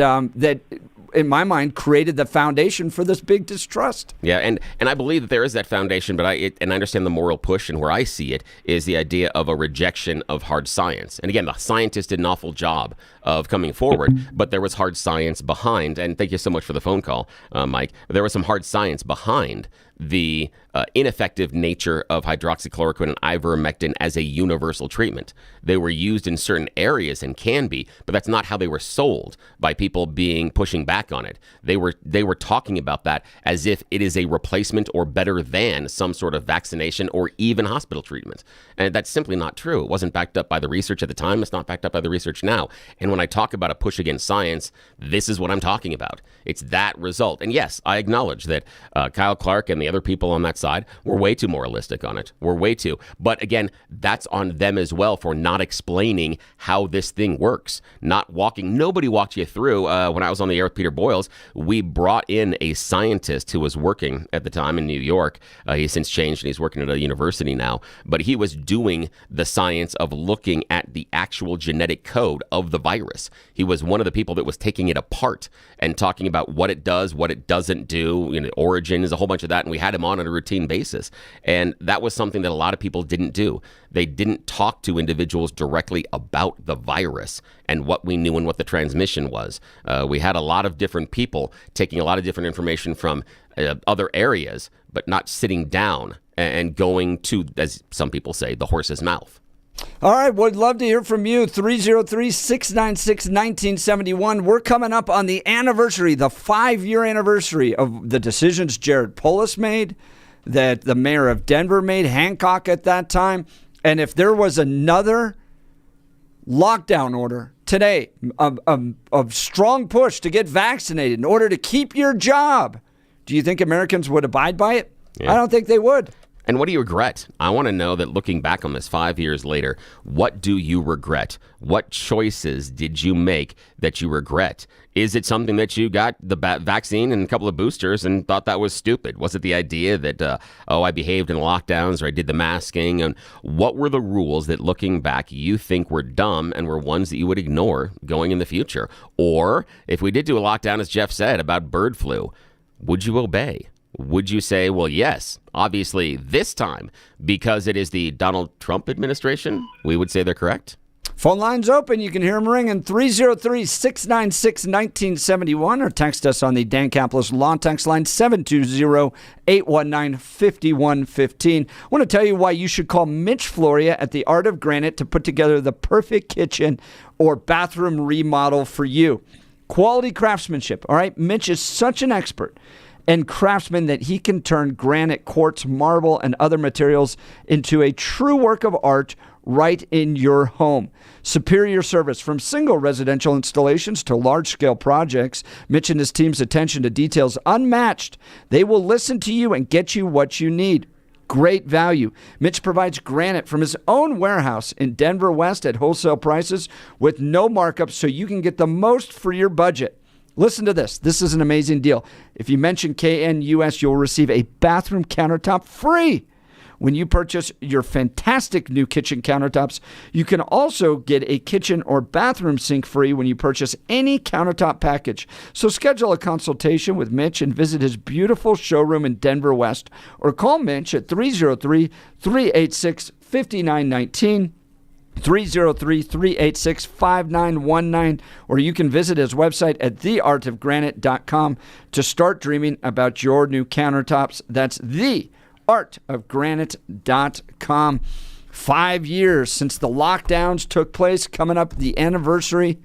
in my mind, created the foundation for this big distrust. Yeah, and I believe that there is that foundation, but I understand the moral push, and where I see it is the idea of a rejection of hard science. And again, the scientists did an awful job of coming forward, but there was hard science behind, and thank you so much for the phone call, Mike. There was some hard science behind the ineffective nature of hydroxychloroquine and ivermectin as a universal treatment. They were used in certain areas and can be, but that's not how they were sold by people pushing back on it. They were talking about that as if it is a replacement or better than some sort of vaccination or even hospital treatment. And that's simply not true. It wasn't backed up by the research at the time. It's not backed up by the research now. And when I talk about a push against science, this is what I'm talking about. It's that result. And yes, I acknowledge that Kyle Clark and the other people on that side were way too moralistic on it. We're way too. But again, that's on them as well for not explaining how this thing works. Nobody walked you through. When I was on the air with Peter Boyles, we brought in a scientist who was working at the time in New York. He's since changed and he's working at a university now. But he was doing the science of looking at the actual genetic code of the virus. He was one of the people that was taking it apart and talking about what it does, what it doesn't do, origins, a whole bunch of that. And we had him on a routine basis. And that was something that a lot of people didn't do. They didn't talk to individuals directly about the virus and what we knew and what the transmission was. We had a lot of different people taking a lot of different information from other areas, but not sitting down and going to, as some people say, the horse's mouth. All right, would love to hear from you. 303-696-1971. We're coming up on the anniversary, the 5-year anniversary of the decisions Jared Polis made, that the mayor of Denver made, Hancock at that time. And if there was another lockdown order today, a strong push to get vaccinated in order to keep your job, do you think Americans would abide by it? Yeah. I don't think they would. And what do you regret? I want to know that looking back on this 5 years later, what do you regret? What choices did you make that you regret? Is it something that you got the vaccine and a couple of boosters and thought that was stupid? Was it the idea that, I behaved in lockdowns or I did the masking? And what were the rules that looking back you think were dumb and were ones that you would ignore going in the future? Or if we did do a lockdown, as Jeff said, about bird flu, would you obey? Would you say, well, yes, obviously this time, because it is the Donald Trump administration, we would say they're correct? Phone line's open. You can hear them ringing. 303-696-1971 or text us on the Dan Caplis Law text line 720-819-5115. I want to tell you why you should call Mitch Floria at the Art of Granite to put together the perfect kitchen or bathroom remodel for you. Quality craftsmanship, all right? Mitch is such an expert and craftsman that he can turn granite, quartz, marble, and other materials into a true work of art right in your home. Superior service from single residential installations to large-scale projects. Mitch and his team's attention to details unmatched. They will listen to you and get you what you need. Great value. Mitch provides granite from his own warehouse in Denver West at wholesale prices with no markup so you can get the most for your budget. Listen to this. This is an amazing deal. If you mention KNUS, you'll receive a bathroom countertop free. When you purchase your fantastic new kitchen countertops, you can also get a kitchen or bathroom sink free when you purchase any countertop package. So schedule a consultation with Mitch and visit his beautiful showroom in Denver West or call Mitch at 303-386-5919. 303-386-5919, or you can visit his website at theartofgranite.com to start dreaming about your new countertops. That's theartofgranite.com. 5 years since the lockdowns took place, coming up the anniversary.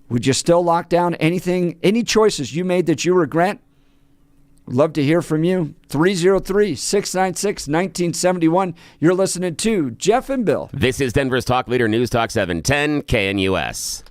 Would you still lock down anything, any choices you made that you regret? Love to hear from you. 303-696-1971. You're listening to Jeff and Bill. This is Denver's Talk Leader News Talk 710 KNUS.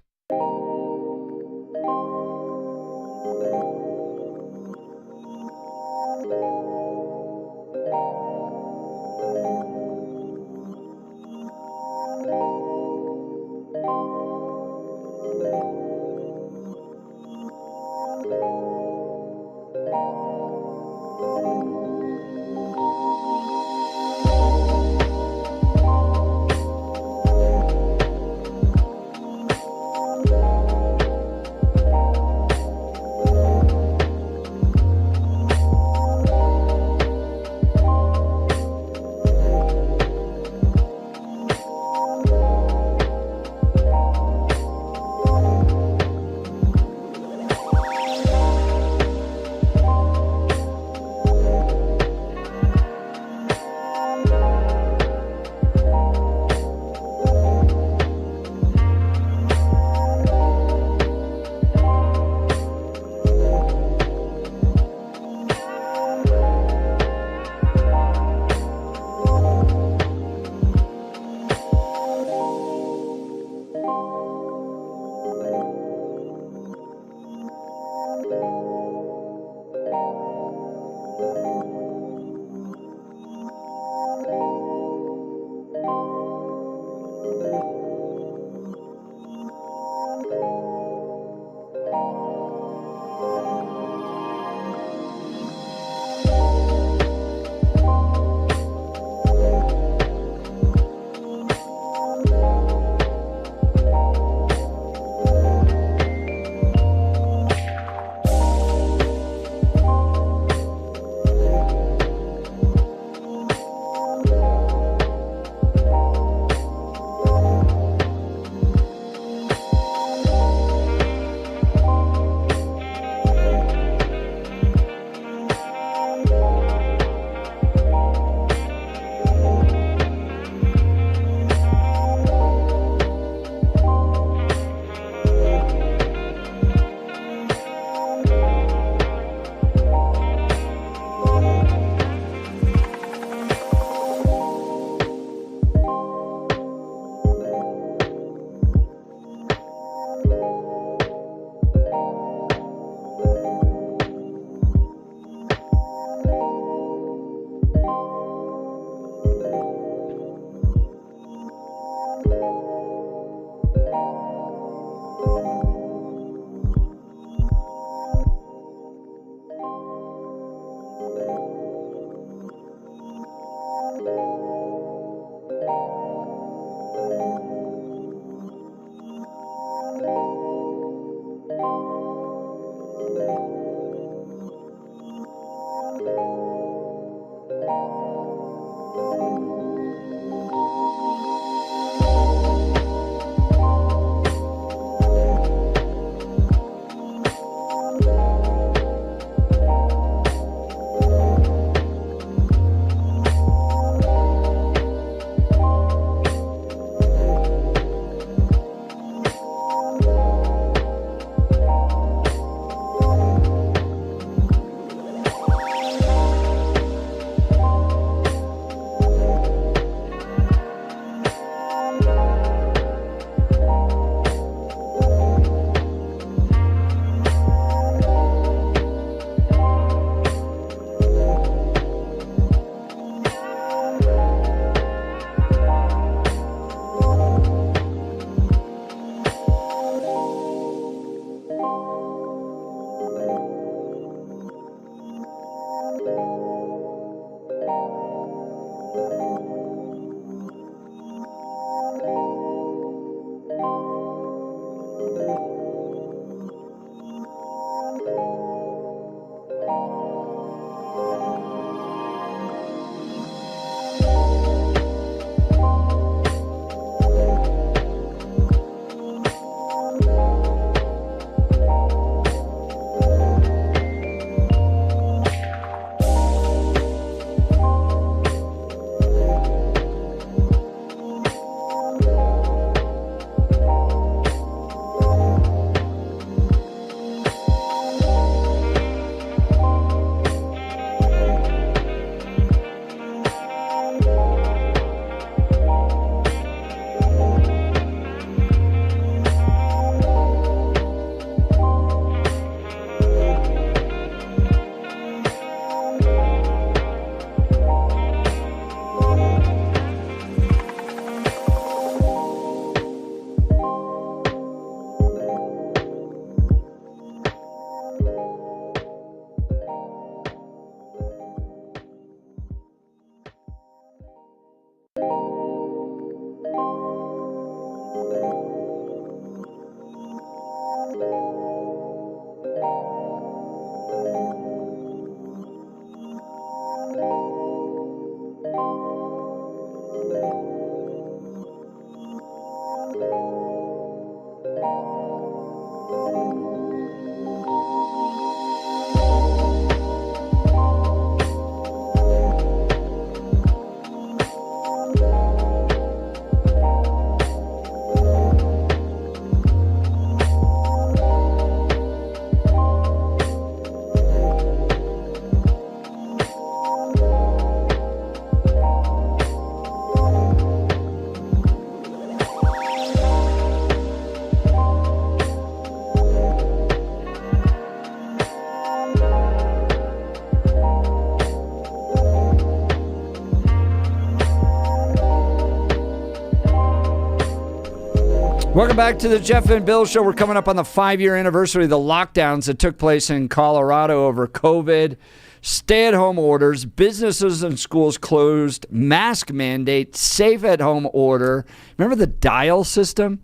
Welcome back to the Jeff and Bill Show. We're coming up on the 5-year anniversary of the lockdowns that took place in Colorado over COVID. Stay-at-home orders, businesses and schools closed, mask mandate, safe-at-home order. Remember the dial system?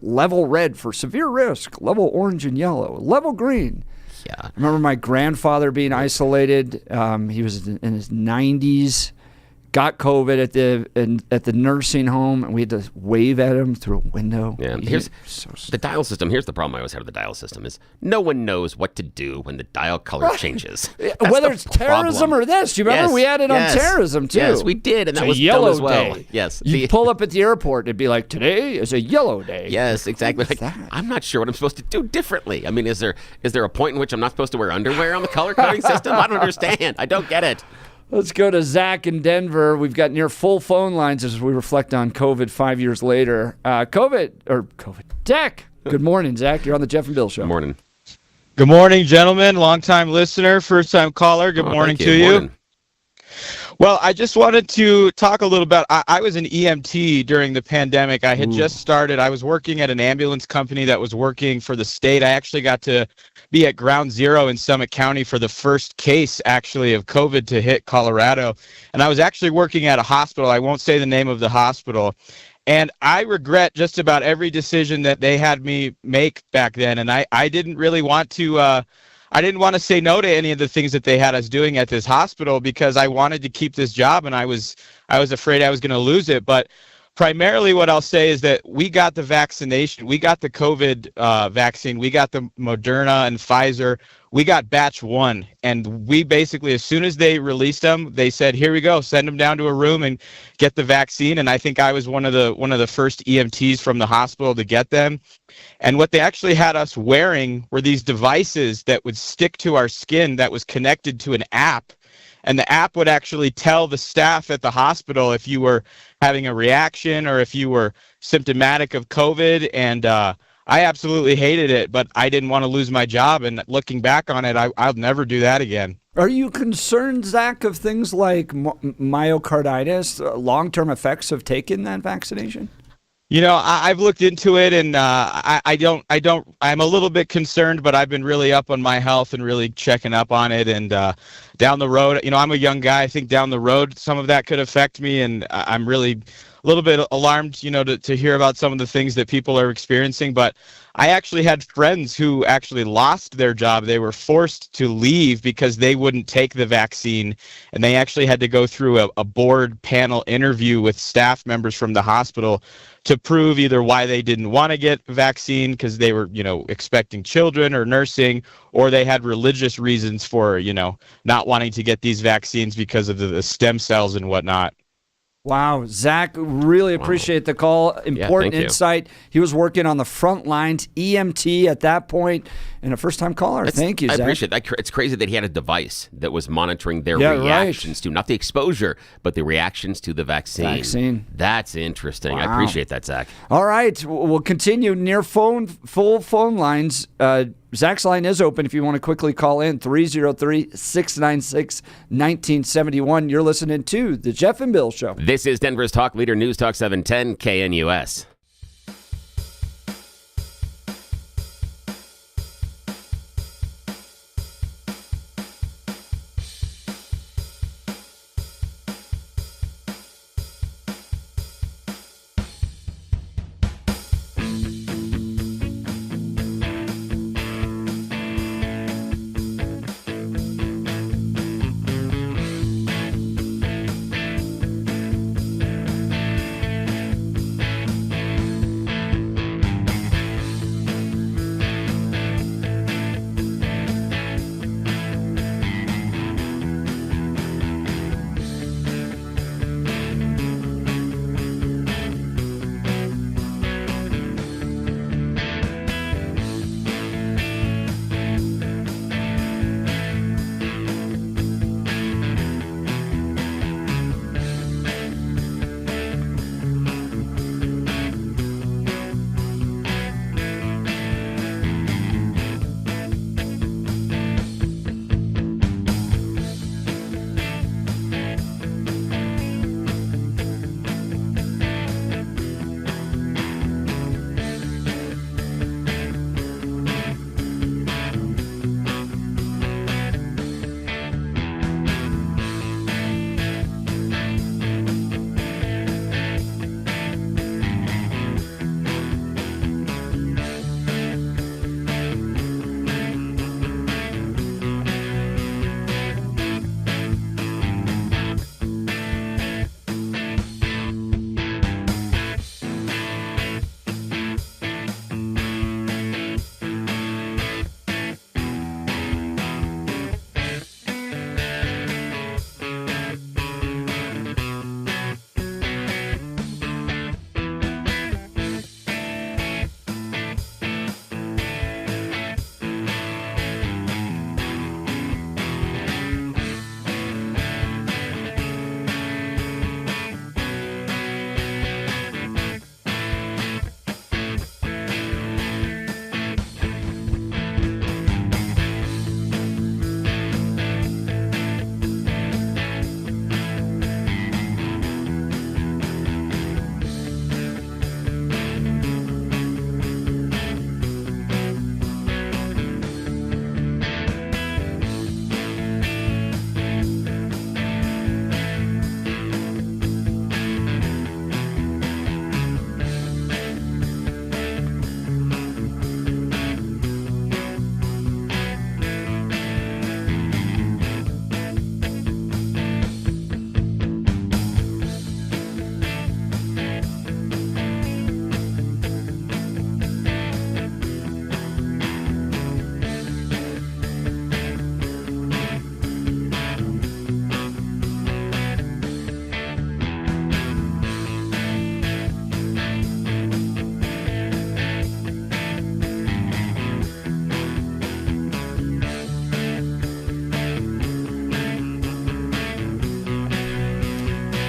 Level red for severe risk, level orange and yellow, level green. Yeah. I remember my grandfather being isolated. He was in his 90s. Got COVID at the nursing home, and we had to wave at him through a window. Yeah, here's the dial system. Here's the problem I always had with the dial system is no one knows what to do when the dial color changes. Whether it's terrorism or this. Do you remember we had it on terrorism, too? Yes, we did, and that was yellow dumb as well. Day. Yes. You pull up at the airport, it'd be like, today is a yellow day. Yes, exactly. Like, I'm not sure what I'm supposed to do differently. I mean, is there a point in which I'm not supposed to wear underwear on the color coding system? I don't understand. I don't get it. Let's go to Zach in Denver. We've got near full phone lines as we reflect on COVID 5 years later. Zach, good morning, Zach. You're on the Jeff and Bill Show. Good morning. Good morning, gentlemen. Long-time listener, first-time caller. Good morning to you. Morning. Well, I just wanted to talk a little about, I was an EMT during the pandemic. I had just started. I was working at an ambulance company that was working for the state. I actually got to be at Ground Zero in Summit County for the first case, actually, of COVID to hit Colorado. And I was actually working at a hospital. I won't say the name of the hospital. And I regret just about every decision that they had me make back then. And I didn't really want to... I didn't want to say no to any of the things that they had us doing at this hospital because I wanted to keep this job and I was afraid I was going to lose it. But primarily what I'll say is that we got the vaccination. We got the COVID vaccine. We got the Moderna and Pfizer. We got batch 1. And we basically, as soon as they released them, they said, here we go, send them down to a room and get the vaccine. And I think I was one of the first EMTs from the hospital to get them. And what they actually had us wearing were these devices that would stick to our skin that was connected to an app. And the app would actually tell the staff at the hospital if you were having a reaction or if you were symptomatic of COVID. And I absolutely hated it, but I didn't want to lose my job. And looking back on it, I'll never do that again. Are you concerned, Zach, of things like myocarditis, long-term effects of taking that vaccination? You know, I've looked into it, and I'm a little bit concerned, but I've been really up on my health and really checking up on it. And down the road, you know, I'm a young guy. I think down the road, some of that could affect me, and I'm really a little bit alarmed, you know, to hear about some of the things that people are experiencing. But I actually had friends who actually lost their job. They were forced to leave because they wouldn't take the vaccine, and they actually had to go through a board panel interview with staff members from the hospital to prove either why they didn't want to get a vaccine because they were, you know, expecting children or nursing, or they had religious reasons for, you know, not wanting to get these vaccines because of the stem cells and whatnot. Wow, Zach, really appreciate the call. Important insight. He was working on the front lines, EMT at that point, and a first-time caller. Thank you, Zach. I appreciate that. It's crazy that he had a device that was monitoring their reactions to, not the exposure, but the reactions to the vaccine. That's interesting. Wow. I appreciate that, Zach. All right, we'll continue near full phone lines. Zach's line is open if you want to quickly call in, 303-696-1971. You're listening to The Jeff and Bill Show. This is Denver's Talk Leader, News Talk 710 KNUS.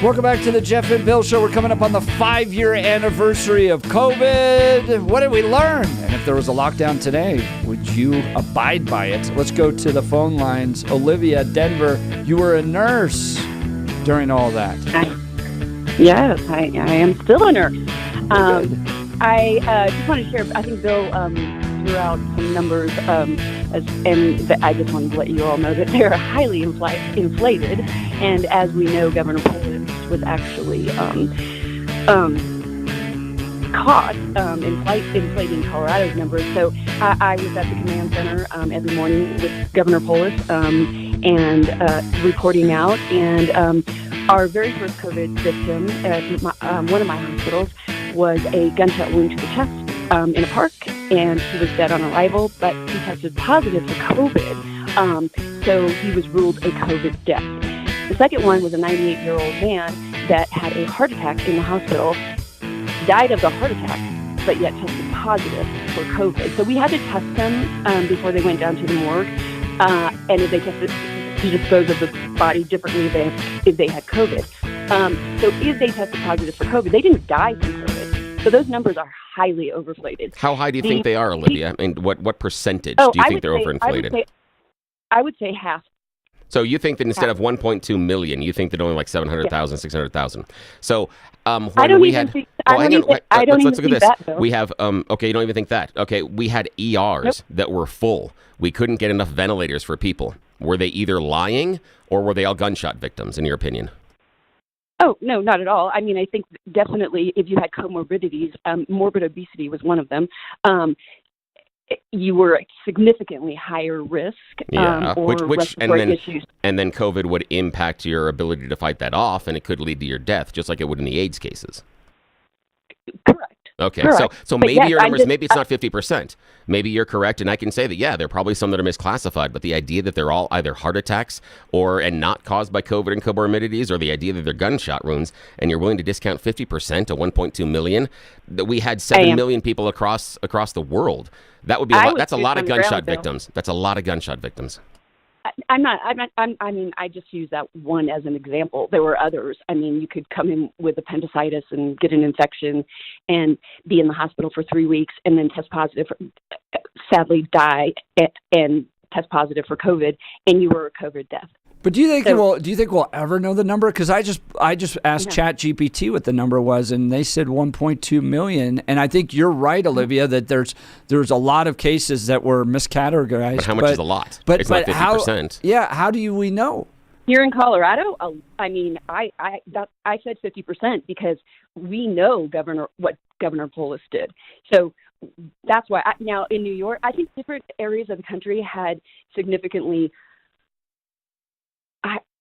Welcome back to the Jeff and Bill Show. We're coming up on the 5-year anniversary of COVID. What did we learn? And if there was a lockdown today, would you abide by it? Let's go to the phone lines. Olivia, Denver, you were a nurse during all that. Yes, I am still a nurse. I just want to share, I think Bill threw out some numbers, I just wanted to let you all know that they're highly inflated. And as we know, Governor Polis was actually caught inflating Colorado's numbers. So I was at the command center every morning with Governor Polis and reporting out. And our very first COVID victim at one of my hospitals was a gunshot wound to the chest in a park, and he was dead on arrival, but he tested positive for COVID, so he was ruled a COVID death. The second one was a 98-year-old man that had a heart attack in the hospital, died of the heart attack, but yet tested positive for COVID. So we had to test them before they went down to the morgue, and if they tested to dispose of the body differently if they had COVID. So if they tested positive for COVID, they didn't die from COVID. So those numbers are highly overinflated. How high do you think they are, Olivia? I mean, what percentage do you think they're overinflated? I would say half. So you think that instead of 1.2 million, you think that only like 700,000, 600,000. So I don't even think that. We have okay, you don't even think that. Okay, we had ERs that were full. We couldn't get enough ventilators for people. Were they either lying or were they all gunshot victims, in your opinion? Oh, no, not at all. I mean, I think definitely if you had comorbidities, morbid obesity was one of them, you were at significantly higher risk or respiratory issues. And then COVID would impact your ability to fight that off, and it could lead to your death, just like it would in the AIDS cases. Correct. Okay, correct. so maybe your numbers, maybe it's not 50%. Maybe you're correct, and I can say that, yeah, there are probably some that are misclassified, but the idea that they're all either heart attacks and not caused by COVID and comorbidities, or the idea that they're gunshot wounds, and you're willing to discount 50% to 1.2 million, that we had 7 million people across the world. That would be that's a lot of gunshot victims. That's a lot of gunshot victims. I mean, I just use that one as an example. There were others. I mean, you could come in with appendicitis and get an infection and be in the hospital for 3 weeks and then test positive, sadly die and test positive for COVID, and you were a COVID death. But do you think we'll ever know the number? Because I just asked ChatGPT what the number was, and they said 1.2 million. And I think you're right, Olivia, that there's a lot of cases that were miscategorized. But how much is a lot? It's not 50%. How do we know? Here in Colorado, I mean, I said 50% because we know what Governor Polis did. So that's why. Now in New York, I think different areas of the country had significantly.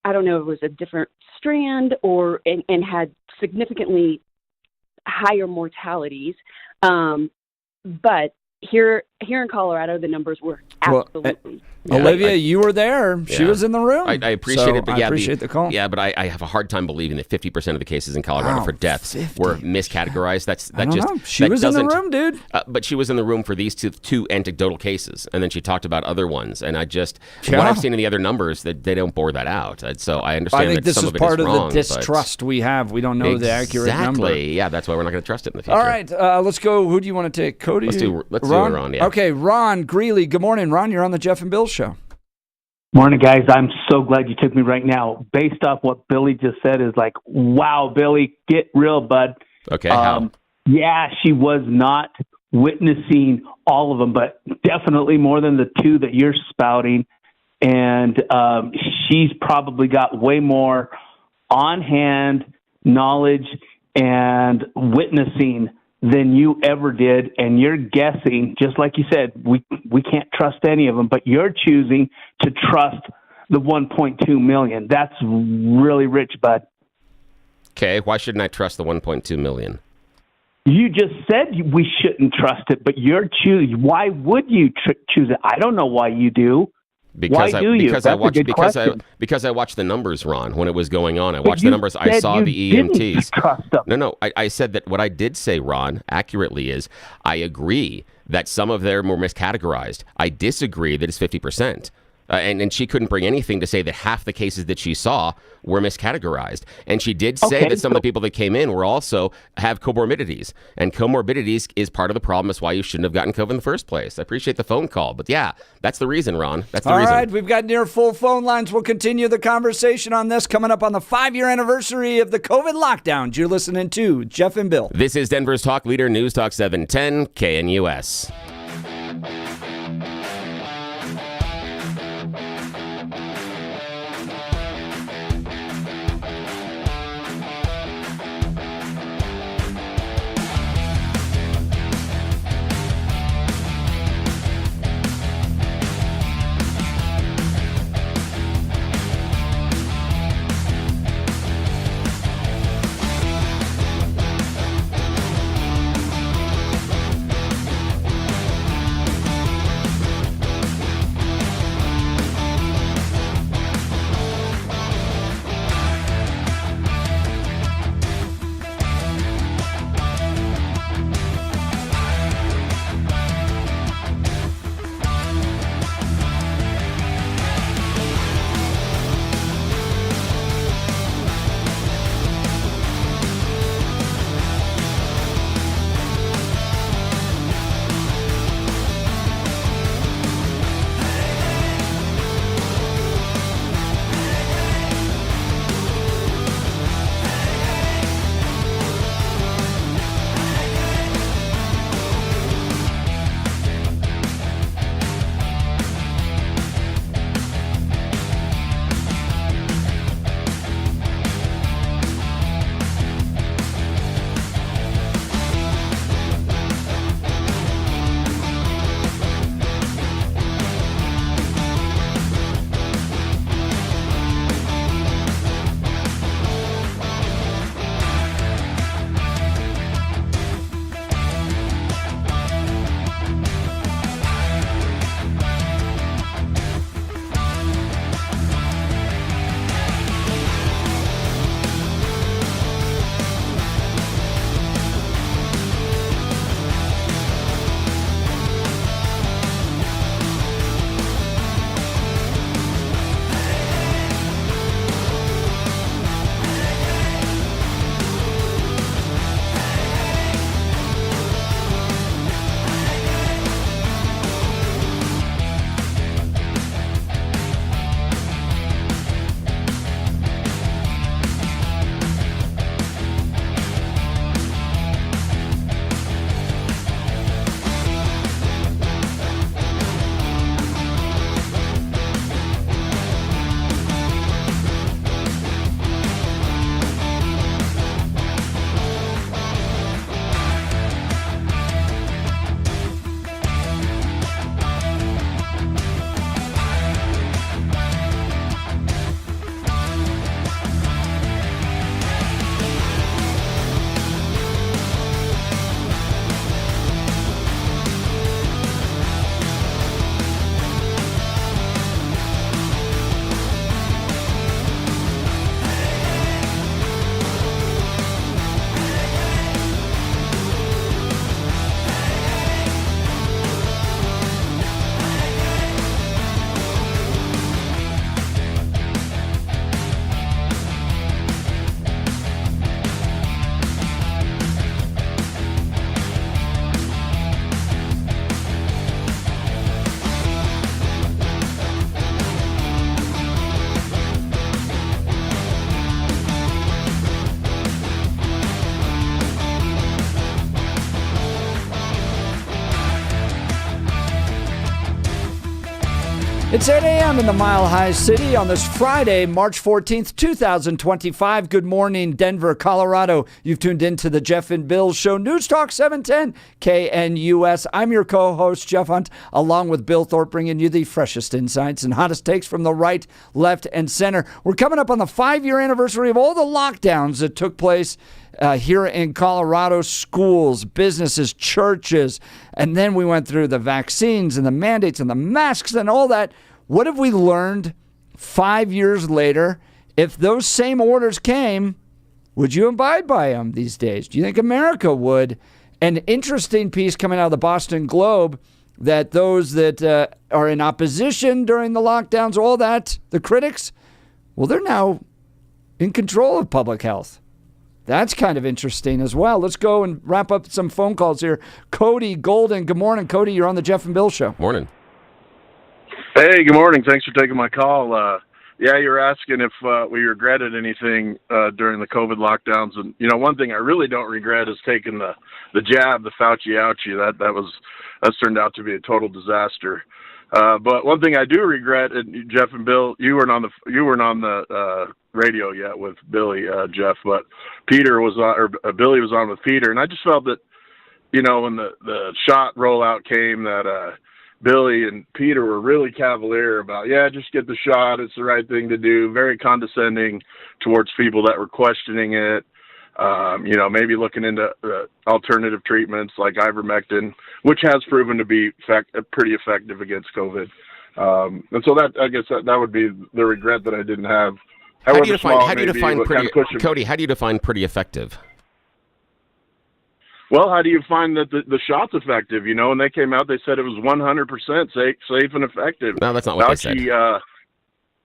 I don't know if it was a different strand and had significantly higher mortalities. But here in Colorado, the numbers were absolutely. Olivia, you were there. Yeah. She was in the room. I appreciate it, but I appreciate the call. Yeah, but I have a hard time believing that 50% of the cases in Colorado for deaths were miscategorized. She was in the room, dude. But she was in the room for these two anecdotal cases, and then she talked about other ones. And what I've seen in the other numbers, that they don't bore that out. So I understand. I think this some is of it part is of wrong, the distrust we have. We don't know the accurate number. Exactly. Yeah, that's why we're not going to trust it in the future. All right, let's go. Who do you want to take? Cody? Let's do Ron. Yeah. Okay, Ron Greeley. Good morning, Ron. You're on the Jeff and Bill Show. Morning, guys. I'm so glad you took me right now. Based off what Billy just said is like, wow, Billy, get real, bud. Okay, how? Yeah, she was not witnessing all of them, but definitely more than the two that you're spouting. And she's probably got way more on-hand knowledge and witnessing than you ever did, and you're guessing, just like you said, we can't trust any of them, but you're choosing to trust the 1.2 million. That's really rich, bud. Okay, why shouldn't I trust the 1.2 million? You just said we shouldn't trust it, but you're choosing. Why would you choose it? I don't know why you do. Because why do you? That's a good question. Because I watched the numbers, Ron, when it was going on. I watched the numbers. I saw the EMTs. Trust them. No. I said that what I did say, Ron, accurately is I agree that some of them were miscategorized. I disagree that it's 50%. And she couldn't bring anything to say that half the cases that she saw were miscategorized. And she did say that some of the people that came in were also have comorbidities. And comorbidities is part of the problem. That's why you shouldn't have gotten COVID in the first place. I appreciate the phone call. But yeah, that's the reason, Ron. That's the reason. All right, we've got near full phone lines. We'll continue the conversation on this coming up on the 5-year anniversary of the COVID lockdowns. You're listening to Jeff and Bill. This is Denver's Talk Leader, News Talk 710 KNUS. It's 8 a.m. in the Mile High City on this Friday, March 14th, 2025. Good morning, Denver, Colorado. You've tuned into the Jeff and Bill Show, News Talk 710 KNUS. I'm your co-host, Jeff Hunt, along with Bill Thorpe, bringing you the freshest insights and hottest takes from the right, left, and center. We're coming up on the 5-year anniversary of all the lockdowns that took place here in Colorado, schools, businesses, churches, and then we went through the vaccines and the mandates and the masks and all that. What have we learned 5 years later? If those same orders came, would you abide by them these days? Do you think America would? An interesting piece coming out of the Boston Globe that those that are in opposition during the lockdowns, all that, the critics, well, they're now in control of public health. That's kind of interesting as well. Let's go and wrap up some phone calls here. Cody Golden. Good morning, Cody. You're on the Jeff and Bill Show. Morning. Hey, good morning. Thanks for taking my call. Yeah, you're asking if we regretted anything during the COVID lockdowns. And, one thing I really don't regret is taking the jab, the Fauci ouchie. That's turned out to be a total disaster. But one thing I do regret, and Jeff and Bill, you weren't on the radio yet with Billy, Jeff, but Peter was on, or Billy was on with Peter, and I just felt that, when the shot rollout came, that Billy and Peter were really cavalier about, just get the shot, it's the right thing to do, very condescending towards people that were questioning it. Maybe looking into alternative treatments like ivermectin, which has proven to be pretty effective against COVID. And so I guess that would be the regret that I didn't have. How do you define Cody, how do you define pretty effective? Well, how do you find that the shot's effective? When they came out, they said it was 100% safe and effective. No, that's not what they said.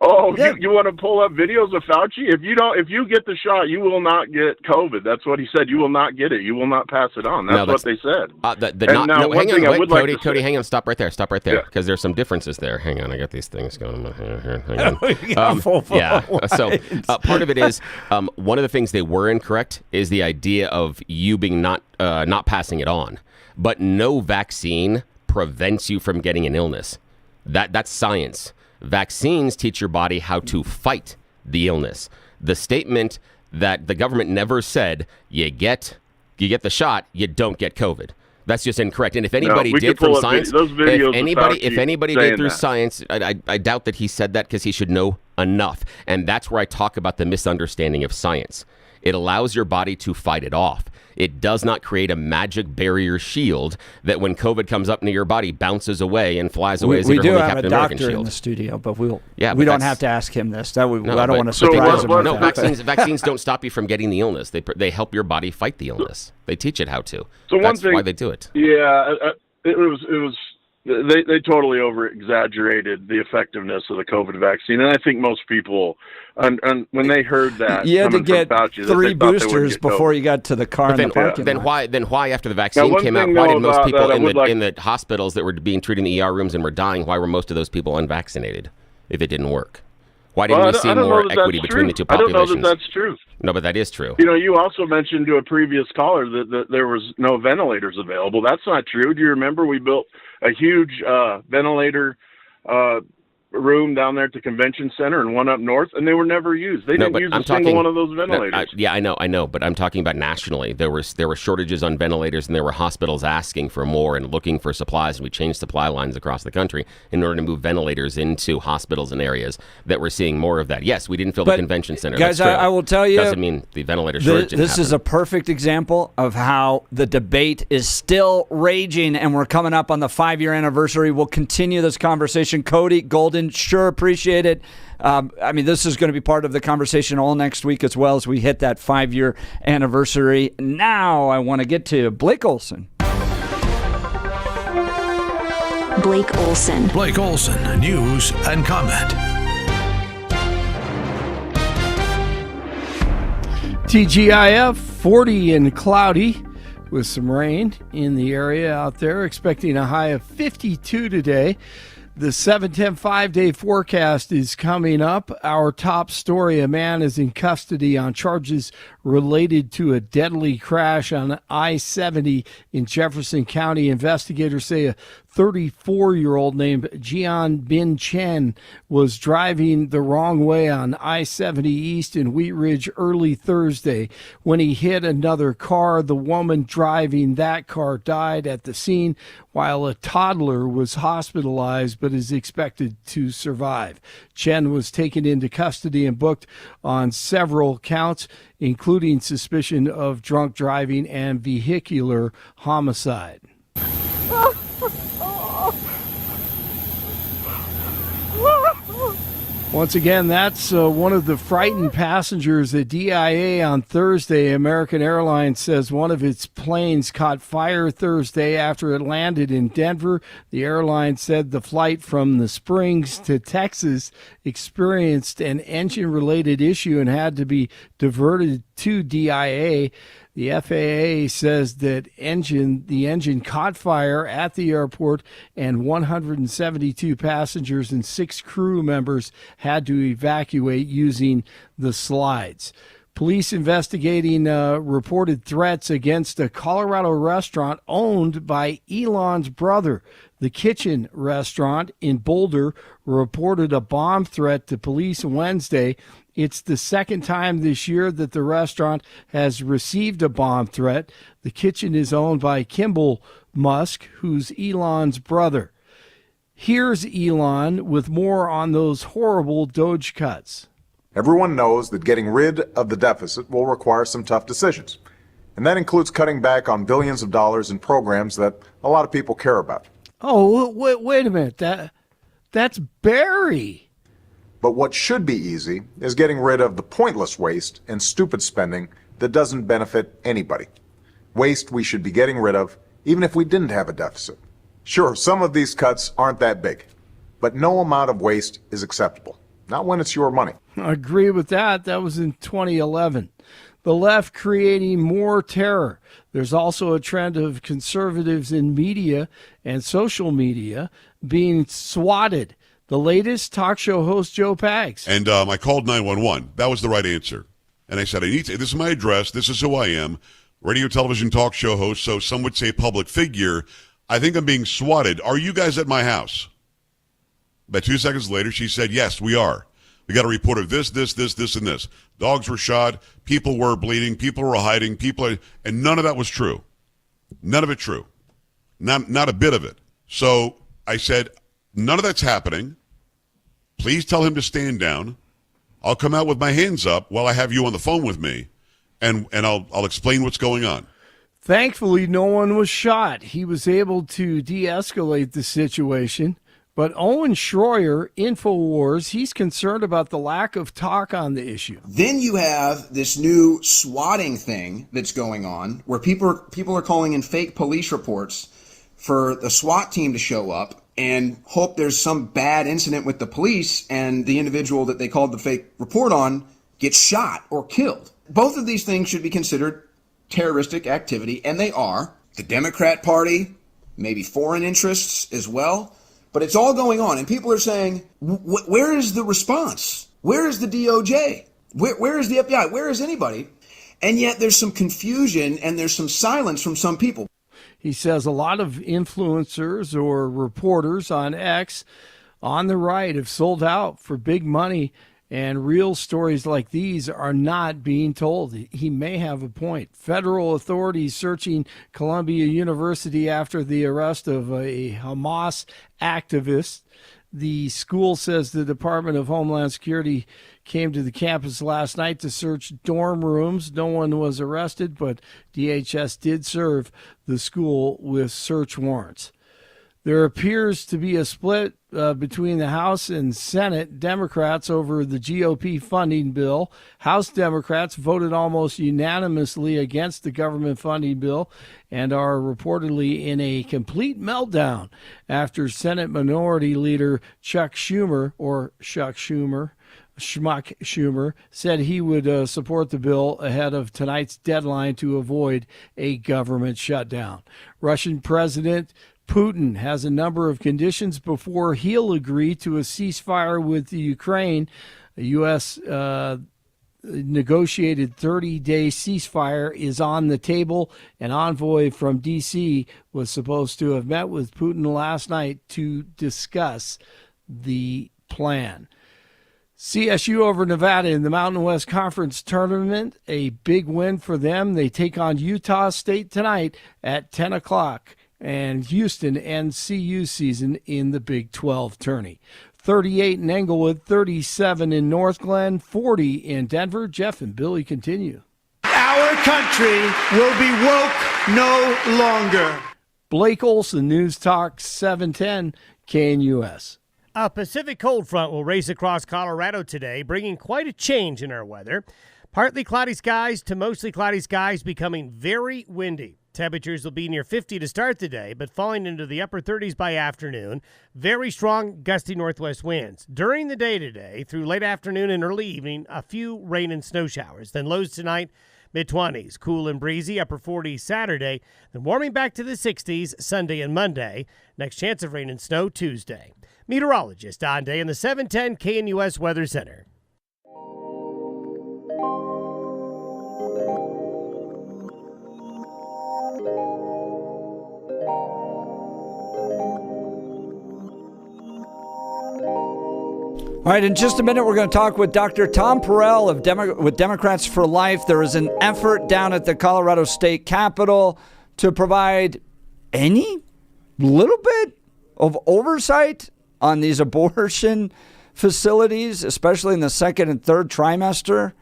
You want to pull up videos of Fauci? If you get the shot, you will not get COVID. That's what he said. You will not get it. You will not pass it on. That's what they said. Cody, hang on. Stop right there. Because there's some differences there. Hang on. I got these things going on here. Hang on. So part of it is one of the things they were incorrect is the idea of you being not passing it on. But no vaccine prevents you from getting an illness. That's science. Vaccines teach your body how to fight the illness. The statement that the government never said, you get the shot, you don't get COVID. That's just incorrect. And if anybody did from science, if anybody did through science, I doubt that he said that because he should know enough. And that's where I talk about the misunderstanding of science. It allows your body to fight it off. It does not create a magic barrier shield that when COVID comes up near your body, bounces away and flies away as if you're holding Captain American shield. We do have a doctor in the studio, but we don't have to ask him this. I don't want to surprise him. No, vaccines don't stop you from getting the illness. They help your body fight the illness. They teach it how to. So that's why they do it. Yeah, it was. They totally over-exaggerated the effectiveness of the COVID vaccine, and I think most people, and when they heard that, you had to get Fauci, 3 boosters before you got to the car in the parking lot. Then why after the vaccine came out, why did most people in the hospitals that were being treated in the ER rooms and were dying, why were most of those people unvaccinated if it didn't work? Why didn't we see more equity between the two populations? I don't know that that's true. No, but that is true. You also mentioned to a previous caller that there was no ventilators available. That's not true. Do you remember we built a huge ventilator room down there at the convention center and one up north, and they were never used. They didn't use a single one of those ventilators. I know, but I'm talking about nationally. There were shortages on ventilators, and there were hospitals asking for more and looking for supplies, and we changed supply lines across the country in order to move ventilators into hospitals and areas that were seeing more of that. Yes, we didn't fill the convention center. Guys, I will tell you, doesn't mean the ventilator shortage didn't happen. Is a perfect example of how the debate is still raging, and we're coming up on the 5-year anniversary. We'll continue this conversation. Cody Golden, sure appreciate it. This is going to be part of the conversation all next week as well as we hit that 5-year anniversary. Now I want to get to Blake Olson. Blake Olson. Blake Olson, news and comment. TGIF, 40 and cloudy with some rain in the area out there. Expecting a high of 52 today. The 7-10 5-day forecast is coming up. Our top story, a man is in custody on charges related to a deadly crash on I-70 in Jefferson County. Investigators say a 34-year-old named Jian Bin Chen was driving the wrong way on I-70 East in Wheat Ridge early Thursday. When he hit another car, the woman driving that car died at the scene, while a toddler was hospitalized but is expected to survive. Chen was taken into custody and booked on several counts, including suspicion of drunk driving and vehicular homicide. Once again, that's one of the frightened passengers at DIA on Thursday. American Airlines says one of its planes caught fire Thursday after it landed in Denver. The airline said the flight from the Springs to Texas experienced an engine-related issue and had to be diverted to DIA. The FAA says that the engine caught fire at the airport, and 172 passengers and 6 crew members had to evacuate using the slides. Police investigating reported threats against a Colorado restaurant owned by Elon's brother. The Kitchen restaurant in Boulder reported a bomb threat to police Wednesday. It's the second time this year that the restaurant has received a bomb threat. The Kitchen is owned by Kimball Musk, who's Elon's brother. Here's Elon with more on those horrible Doge cuts. Everyone knows that getting rid of the deficit will require some tough decisions. And that includes cutting back on billions of dollars in programs that a lot of people care about. Oh, wait a minute. That's Barry. But what should be easy is getting rid of the pointless waste and stupid spending that doesn't benefit anybody. Waste we should be getting rid of even if we didn't have a deficit. Sure, some of these cuts aren't that big, but no amount of waste is acceptable. Not when it's your money. I agree with that. That was in 2011. The left creating more terror. There's also a trend of conservatives in media and social media being swatted. The latest, talk show host Joe Pags. And I called 911. That was the right answer. And I said, this is my address. This is who I am. Radio, television, talk show host. So some would say public figure. I think I'm being swatted. Are you guys at my house? About 2 seconds later, she said, yes, we are. We got a report of this, and this. Dogs were shot. People were bleeding. People were hiding. And none of that was true. None of it true. Not a bit of it. So I said, none of that's happening. Please tell him to stand down. I'll come out with my hands up while I have you on the phone with me, and I'll explain what's going on. Thankfully, no one was shot. He was able to de-escalate the situation. But Owen Schroyer, InfoWars, he's concerned about the lack of talk on the issue. Then you have this new swatting thing that's going on where people are calling in fake police reports for the SWAT team to show up and hope there's some bad incident with the police and the individual that they called the fake report on gets shot or killed. Both of these things should be considered terroristic activity, and they are. The Democrat Party, maybe foreign interests as well. But it's all going on, and people are saying, where is the response? Where is the DOJ? Where is the FBI? Where is anybody? And yet there's some confusion and there's some silence from some people. He says a lot of influencers or reporters on X on the right have sold out for big money, and real stories like these are not being told. He may have a point. Federal authorities searching Columbia University after the arrest of a Hamas activist. The school says the Department of Homeland Security came to the campus last night to search dorm rooms. No one was arrested, but DHS did serve the school with search warrants. There appears to be a split between the House and Senate Democrats over the GOP funding bill. House Democrats voted almost unanimously against the government funding bill and are reportedly in a complete meltdown after Senate Minority Leader Schmuck Schumer said he would support the bill ahead of tonight's deadline to avoid a government shutdown. Russian President Putin has a number of conditions before he'll agree to a ceasefire with the Ukraine. A U.S. negotiated 30-day ceasefire is on the table. An envoy from D.C. was supposed to have met with Putin last night to discuss the plan. CSU over Nevada in the Mountain West Conference Tournament, a big win for them. They take on Utah State tonight at 10 o'clock. And Houston ends CU season in the Big 12 tourney. 38 in Englewood, 37 in North Glen, 40 in Denver. Jeff and Billy continue. Our country will be woke no longer. Blake Olson, News Talk 710 KNUS. A Pacific cold front will race across Colorado today, bringing quite a change in our weather. Partly cloudy skies to mostly cloudy skies, becoming very windy. Temperatures will be near 50 to start the day, but falling into the upper 30s by afternoon. Very strong gusty northwest winds. During the day today, through late afternoon and early evening, a few rain and snow showers. Then lows tonight, mid-20s. Cool and breezy, upper 40s Saturday. Then warming back to the 60s Sunday and Monday. Next chance of rain and snow Tuesday. Meteorologist Don Day in the 710 KNUS Weather Center. All right, in just a minute, we're going to talk with Dr. Tom Perille with Democrats for Life. There is an effort down at the Colorado State Capitol to provide any little bit of oversight on these abortion facilities, especially in the second and third trimester.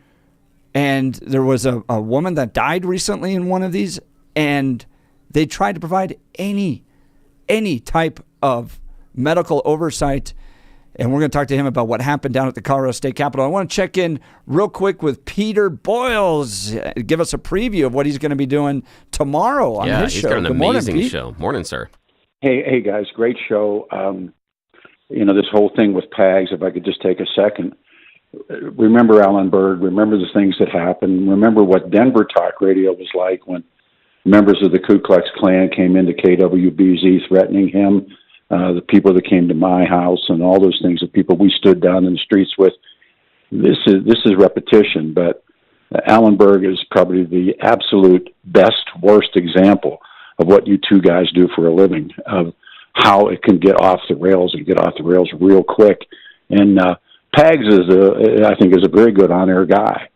And there was a woman that died recently in one of these, and they tried to provide any type of medical oversight. And we're going to talk to him about what happened down at the Colorado State Capitol. I want to check in real quick with Peter Boyles, give us a preview of what he's going to be doing tomorrow on his show. He's got an Good amazing morning, Pete. show. Morning, sir. Hey, guys, great show. This whole thing with PAGs, if I could just take a second. Remember Alan Berg, remember the things that happened, remember what Denver Talk Radio was like when members of the Ku Klux Klan came into KWBZ threatening him. The people that came to my house and all those things, the people we stood down in the streets with. This is repetition, but Alan Berg is probably the absolute worst example of what you two guys do for a living, of how it can get off the rails and get off the rails real quick. And Pags I think is a very good on-air guy.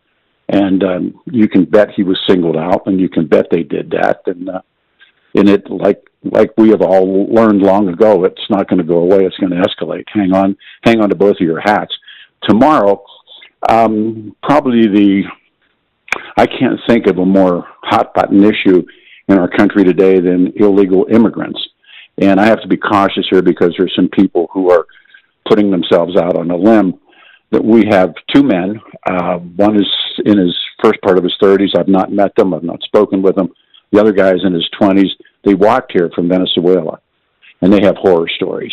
And you can bet he was singled out, and you can bet they did that. And it, like we have all learned long ago, it's not going to go away. It's going to escalate. Hang on to both of your hats. Tomorrow, probably I can't think of a more hot-button issue in our country today than illegal immigrants. And I have to be cautious here because there's some people who are putting themselves out on a limb. That we have two men. One is in his first part of his 30s. I've not met them. I've not spoken with them. The other guy is in his 20s. They walked here from Venezuela, and they have horror stories.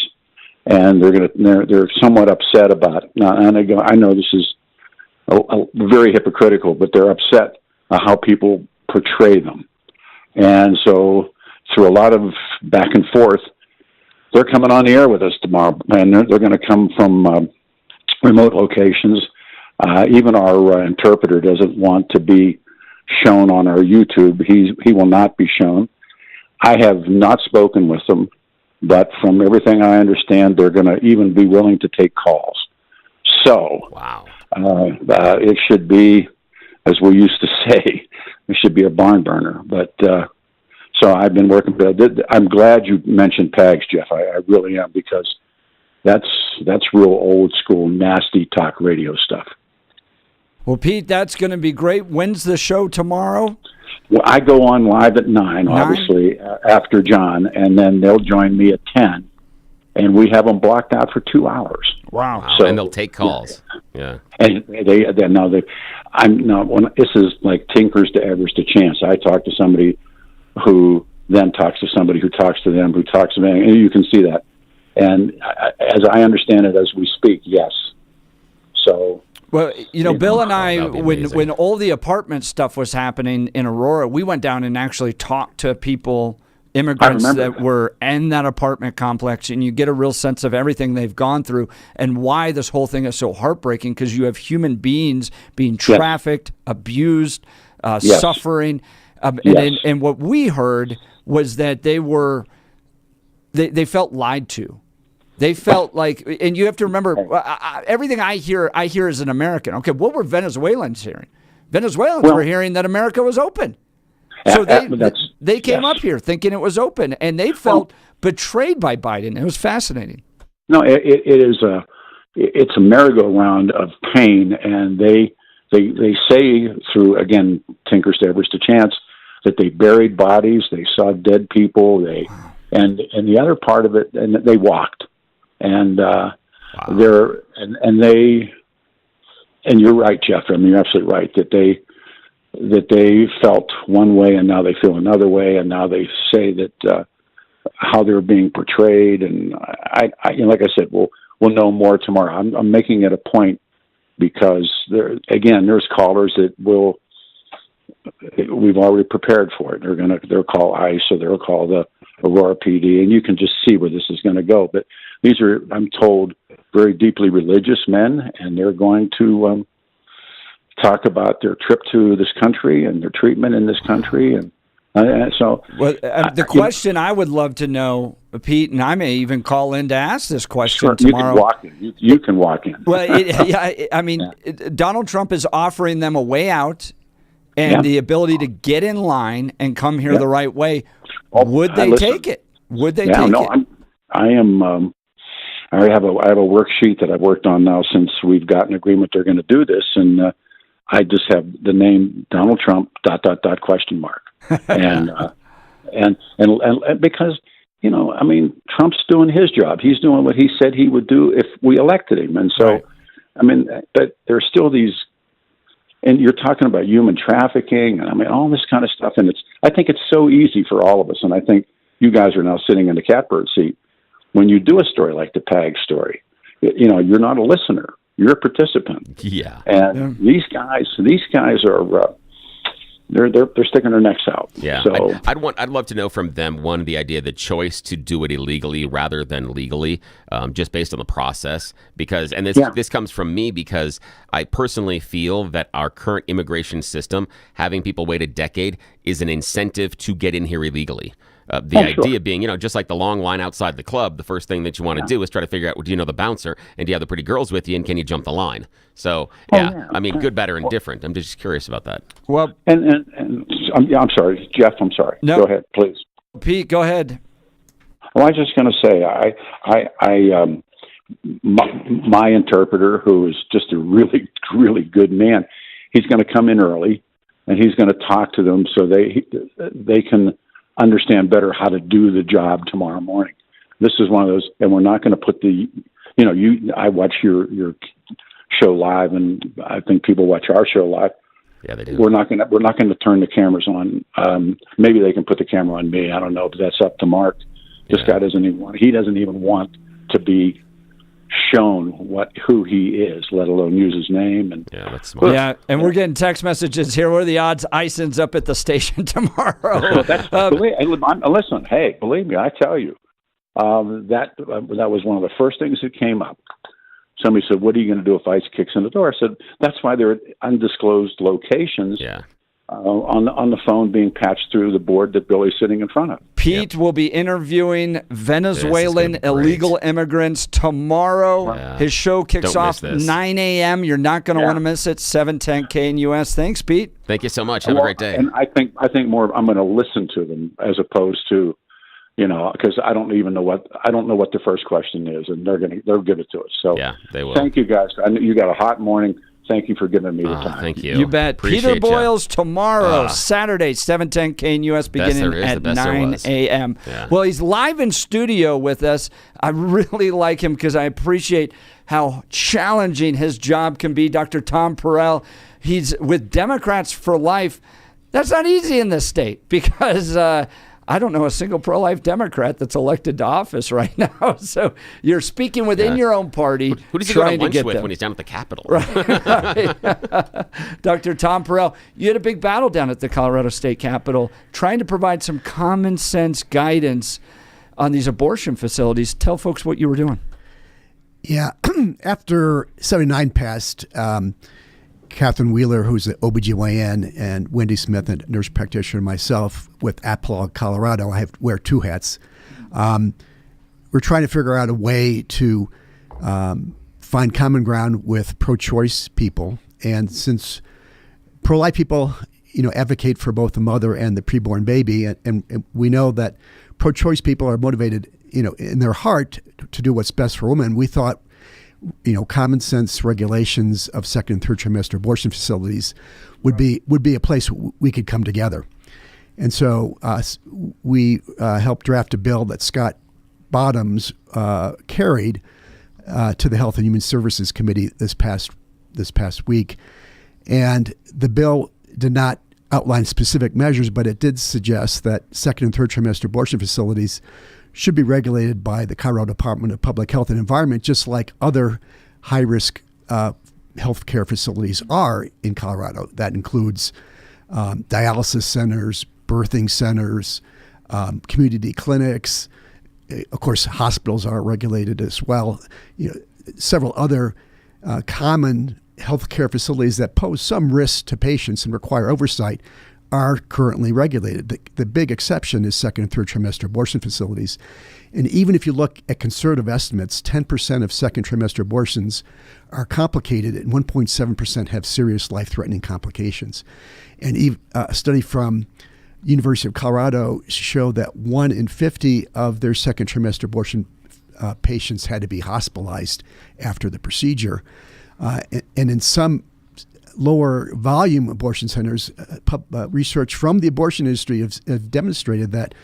And they're somewhat upset about it. Now, and I know this is very hypocritical, but they're upset how people portray them. And so, through a lot of back and forth, they're coming on the air with us tomorrow, and they're going to come from remote locations. Even our interpreter doesn't want to be shown on our YouTube. He will not be shown. I have not spoken with them, but from everything I understand, they're going to even be willing to take calls. So, wow. It should be, as we used to say, it should be a barn burner. But so I've been working. I'm glad you mentioned PAGs, Jeff. I really am, because that's real old school, nasty talk radio stuff. Well, Pete, that's going to be great. When's the show tomorrow? Well, I go on live at 9, obviously, after John, and then they'll join me at 10, and we have them blocked out for 2 hours. Wow! So, and they'll take calls. Yeah. And this is like tinkers to Evers to chance. I talk to somebody who then talks to somebody who talks to them, who talks to them, and you can see that. And as I understand it as we speak, yes. So. Well, Bill and I, when all the apartment stuff was happening in Aurora, we went down and actually talked to people, immigrants that were in that apartment complex, and you get a real sense of everything they've gone through and why this whole thing is so heartbreaking, because you have human beings being trafficked, abused, suffering. And what we heard was that they felt lied to. They felt like, and you have to remember, everything I hear as an American. Okay, what were Venezuelans hearing? Venezuelans were hearing that America was open. So they came up here thinking it was open, and they felt betrayed by Biden. It was fascinating. No, it's a merry-go-round of pain, and they say through, again, tinkers to Evers to chance, that they buried bodies, they saw dead people, and the other part of it, and they walked. And They're and you're right, Jeff. I mean, you're absolutely right that they felt one way and now they feel another way, and now they say that how they're being portrayed. And I like I said, we'll know more tomorrow. I'm making it a point because there's callers that we've already prepared for it. They'll call ICE or they'll call the Aurora PD, and you can just see where this is going to go. But these are, I'm told, very deeply religious men, and they're going to talk about their trip to this country and their treatment in this country. And so, the question I would love to know, Pete, and I may even call in to ask this question tomorrow. You can walk in. Well, Donald Trump is offering them a way out and the ability to get in line and come here the right way. Would they take it? Would they take it? I have a worksheet that I've worked on now since we've got an agreement they're going to do this, and I just have the name Donald Trump ... and because Trump's doing his job. He's doing what he said he would do if we elected him, and so but there's still these. And you're talking about human trafficking, and all this kind of stuff. And I think it's so easy for all of us. And I think you guys are now sitting in the catbird seat. When you do a story like the PAG story, you're not a listener; you're a participant. Yeah. And these guys are they're sticking their necks out. Yeah. So I'd love to know from them, one, the idea, the choice to do it illegally rather than legally, just based on the process. Because, and this comes from me because I personally feel that our current immigration system, having people wait a decade, is an incentive to get in here illegally. The idea being, just like the long line outside the club, the first thing that you want to do is try to figure out, do you know the bouncer, and do you have the pretty girls with you, and can you jump the line? So, good, better, and different. I'm just curious about that. Well, and I'm sorry, Jeff. I'm sorry. No. Go ahead, please. Pete, go ahead. Well, I was just going to say, my interpreter, who is just a really, really good man, he's going to come in early, and he's going to talk to them so they can understand better how to do the job tomorrow morning. This is one of those, and we're not going to put I watch your show live, and I think people watch our show live. Yeah, they do. We're not going to turn the cameras on. Maybe they can put the camera on me. I don't know, but that's up to Mark. This guy doesn't even want to be shown who he is, let alone use his name. And that's smart. Yeah, and we're getting text messages here. What are the odds ICE ends up at the station tomorrow? Listen, hey, believe me, I tell you, that was one of the first things that came up. Somebody said, "What are you going to do if ICE kicks in the door?" I said, "That's why they're at undisclosed locations." Yeah. On the phone being patched through the board that Billy's sitting in front of. Pete will be interviewing Venezuelan illegal immigrants tomorrow. Yeah. His show kicks off 9 a.m. You're not going to want to miss it. 710 KNUS. Thanks, Pete. Thank you so much. Have a great day. And I think more. I'm going to listen to them as opposed to, because I don't know what the first question is, and they'll give it to us. So yeah, they will. Thank you guys. I know you got a hot morning. Thank you for giving me the time. Thank you. You bet. Appreciate Peter Boyles tomorrow, Saturday, 710 KNUS, beginning at 9 a.m. Yeah. Well, he's live in studio with us. I really like him because I appreciate how challenging his job can be. Dr. Tom Perille, he's with Democrats for Life. That's not easy in this state because I don't know a single pro-life Democrat that's elected to office right now. So you're speaking within your own party. Who does he go to trying lunch get with them. when he's down at the Capitol? Right. Dr. Tom Perille, you had a big battle down at the Colorado State Capitol trying to provide some common sense guidance on these abortion facilities. Tell folks what you were doing. Yeah. After 79 passed, Catherine Wheeler, who's an OBGYN, and Wendy Smith, a nurse practitioner, myself with Applaud, Colorado. I wear two hats. We're trying to figure out a way to find common ground with pro-choice people. And since pro-life people, advocate for both the mother and the preborn baby, and we know that pro-choice people are motivated, in their heart to do what's best for women, we thought common sense regulations of second and third trimester abortion facilities would be a place we could come together. And so we helped draft a bill that Scott Bottoms carried to the Health and Human Services Committee this past week, and the bill did not outline specific measures, but it did suggest that second and third trimester abortion facilities should be regulated by the Colorado Department of Public Health and Environment, just like other high-risk healthcare facilities are in Colorado. That includes dialysis centers, birthing centers, community clinics. Of course, hospitals are regulated as well. Several other common healthcare facilities that pose some risk to patients and require oversight are currently regulated. The big exception is second and third trimester abortion facilities. And even if you look at conservative estimates, 10% of second trimester abortions are complicated and 1.7% have serious life-threatening complications. And a study from University of Colorado showed that 1 in 50 of their second trimester abortion patients had to be hospitalized after the procedure. And in some lower volume abortion centers, research from the abortion industry have demonstrated that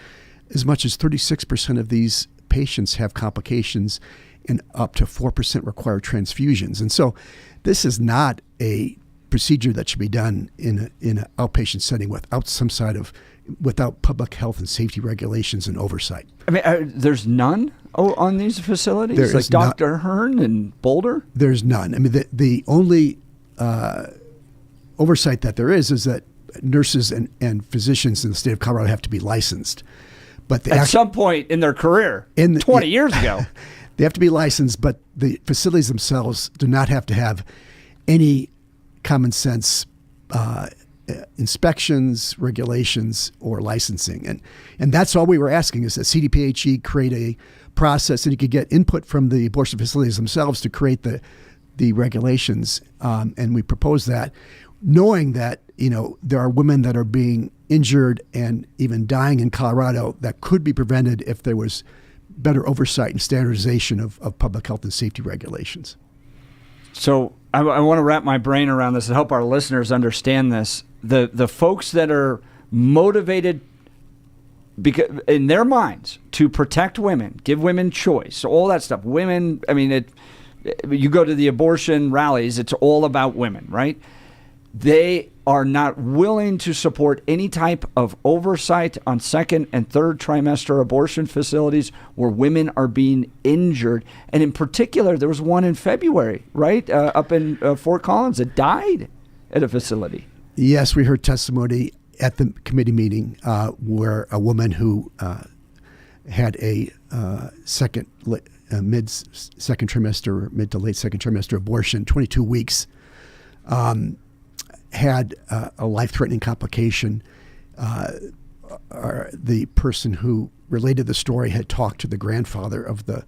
as much as 36% of these patients have complications and up to 4% require transfusions. And so this is not a procedure that should be done in an outpatient setting without public health and safety regulations and oversight. I mean, there's none on these facilities? There like Dr. Hearn in Boulder? There's none. I mean, the only oversight that there is that nurses and physicians in the state of Colorado have to be licensed. But at some point in their career, 20 years ago. They have to be licensed, but the facilities themselves do not have to have any common sense inspections, regulations, or licensing. And that's all we were asking, is that CDPHE create a process, and you could get input from the abortion facilities themselves to create the regulations. And we proposed that, knowing that there are women that are being injured and even dying in Colorado that could be prevented if there was better oversight and standardization of public health and safety regulations. So I want to wrap my brain around this and help our listeners understand this. The folks that are motivated because in their minds to protect women, give women choice, all that stuff. Women, I mean, you go to the abortion rallies, it's all about women, right? They are not willing to support any type of oversight on second and third trimester abortion facilities where women are being injured. And in particular, there was one in February, right, up in Fort Collins that died at a facility. Yes, we heard testimony at the committee meeting where a woman who had a mid to late second trimester abortion, 22 weeks, had a life-threatening complication. The person who related the story had talked to the grandfather of the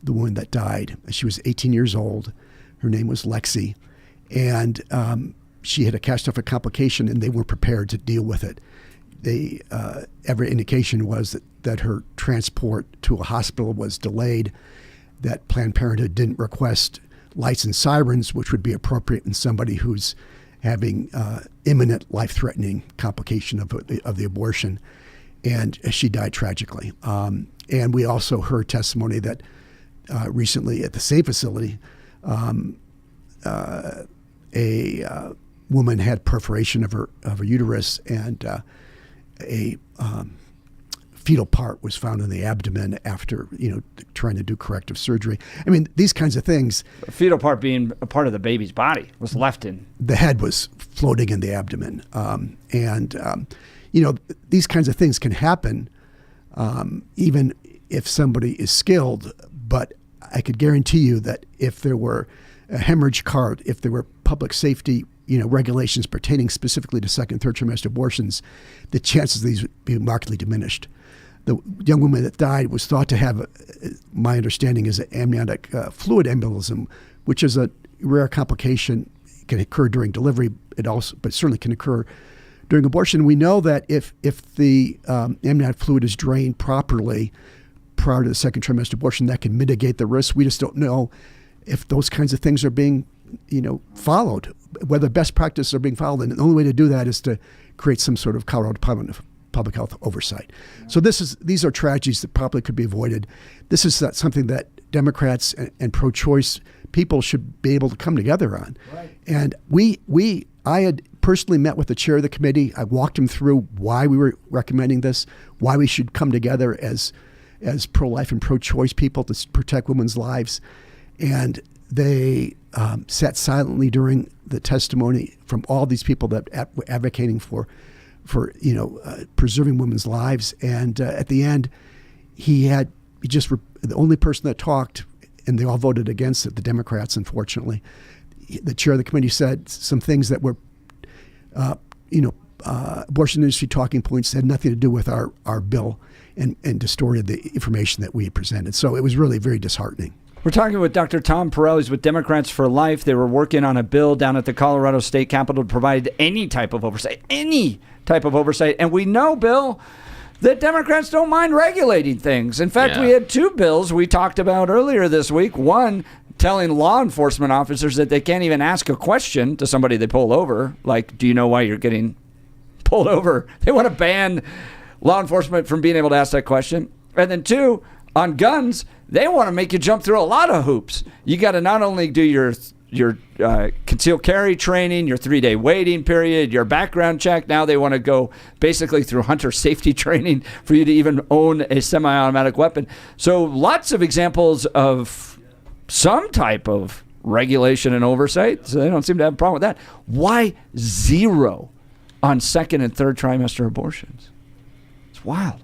woman that died. She was 18 years old. Her name was Lexi. And she had a catastrophic complication, and they weren't prepared to deal with it. Every indication was that her transport to a hospital was delayed, that Planned Parenthood didn't request lights and sirens, which would be appropriate in somebody who's having imminent life-threatening complication of the abortion, and she died tragically. And we also heard testimony that recently at the same facility, a woman had perforation of her uterus, and a fetal part was found in the abdomen after trying to do corrective surgery. I mean, these kinds of things. A fetal part being a part of the baby's body was left in. The head was floating in the abdomen, these kinds of things can happen even if somebody is skilled. But I could guarantee you that if there were a hemorrhage cart, if there were public safety regulations pertaining specifically to second, third trimester abortions, the chances of these would be markedly diminished. The young woman that died was thought to have, my understanding is, an amniotic fluid embolism, which is a rare complication. It can occur during delivery, but certainly can occur during abortion. We know that if the amniotic fluid is drained properly prior to the second trimester abortion, that can mitigate the risk. We just don't know if those kinds of things are being followed, whether best practices are being followed. And the only way to do that is to create some sort of Colorado Department of Public Health oversight. So these are tragedies that probably could be avoided. This is not something that Democrats and pro-choice people should be able to come together on. Right. And I had personally met with the chair of the committee. I walked him through why we were recommending this, why we should come together as pro-life and pro-choice people to protect women's lives. And they sat silently during the testimony from all these people that were advocating for preserving women's lives. And at the end, the only person that talked, and they all voted against it, the Democrats, unfortunately. The chair of the committee said some things that were, abortion industry talking points had nothing to do with our bill and distorted the information that we had presented. So it was really very disheartening. We're talking with Dr. Tom Perille. He's with Democrats for Life. They were working on a bill down at the Colorado State Capitol to provide any type of oversight. And we know, Bill, that Democrats don't mind regulating things. In fact, we had two bills we talked about earlier this week. One, telling law enforcement officers that they can't even ask a question to somebody they pull over. Like, do you know why you're getting pulled over? They want to ban law enforcement from being able to ask that question. And then two, on guns, they want to make you jump through a lot of hoops. You got to not only do your concealed carry training, your 3-day waiting period, your background check. Now they want to go basically through hunter safety training for you to even own a semi-automatic weapon. So lots of examples of some type of regulation and oversight. So they don't seem to have a problem with that. Why 0 on second and third trimester abortions? It's wild.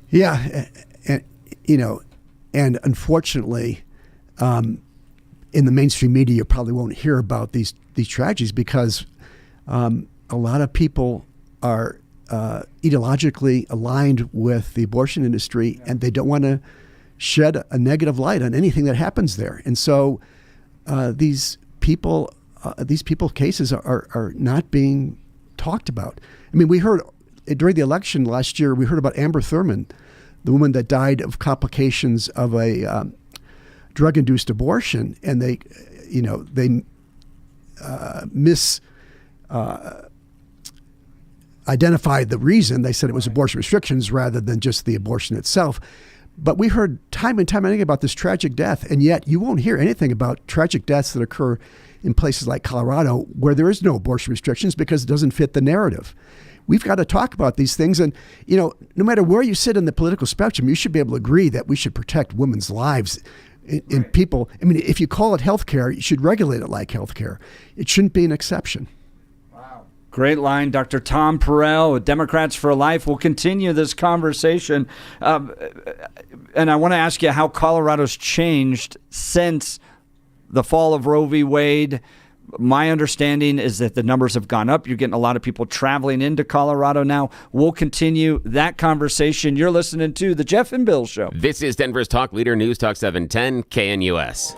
Yeah, and unfortunately, in the mainstream media, you probably won't hear about these tragedies because a lot of people are ideologically aligned with the abortion industry, and they don't want to shed a negative light on anything that happens there. And so these people cases are not being talked about. I mean, we heard during the election last year, we heard about Amber Thurman, the woman that died of complications of a drug-induced abortion, and they identified the reason. They said it was abortion restrictions rather than just the abortion itself. But we heard time and time again about this tragic death, and yet you won't hear anything about tragic deaths that occur in places like Colorado where there is no abortion restrictions because it doesn't fit the narrative. We've got to talk about these things, and no matter where you sit in the political spectrum, you should be able to agree that we should protect women's lives. In people, I mean, if you call it healthcare, you should regulate it like healthcare. It shouldn't be an exception. Wow. Great line. Dr. Tom Perille with Democrats for Life. We'll continue this conversation. And I want to ask you how Colorado's changed since the fall of Roe v. Wade. My understanding is that the numbers have gone up. You're getting a lot of people traveling into Colorado now. We'll continue that conversation. You're listening to The Jeff and Bill Show. This is Denver's Talk Leader News Talk 710 KNUS.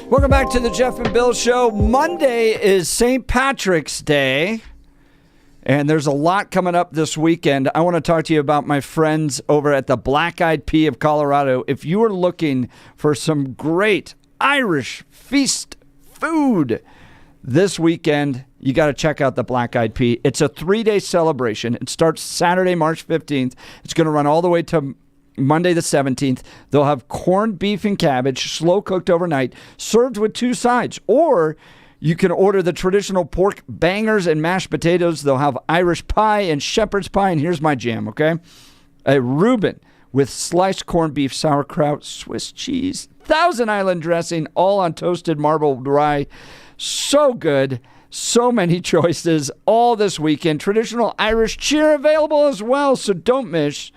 Welcome back to the Jeff and Bill Show. Monday is St. Patrick's Day, and there's a lot coming up this weekend. I want to talk to you about my friends over at the Black Eyed Pea of Colorado. If you are looking for some great Irish feast food this weekend, you got to check out the Black Eyed Pea. It's a 3-day celebration. It starts Saturday, March 15th. It's going to run all the way to Monday the 17th. They'll have corned beef and cabbage, slow cooked overnight, served with 2 sides. Or you can order the traditional pork bangers and mashed potatoes. They'll have Irish pie and shepherd's pie. And here's my jam, okay? A Reuben with sliced corned beef, sauerkraut, Swiss cheese, Thousand Island dressing, all on toasted marbled rye. So good. So many choices all this weekend. Traditional Irish cheer available as well, so don't miss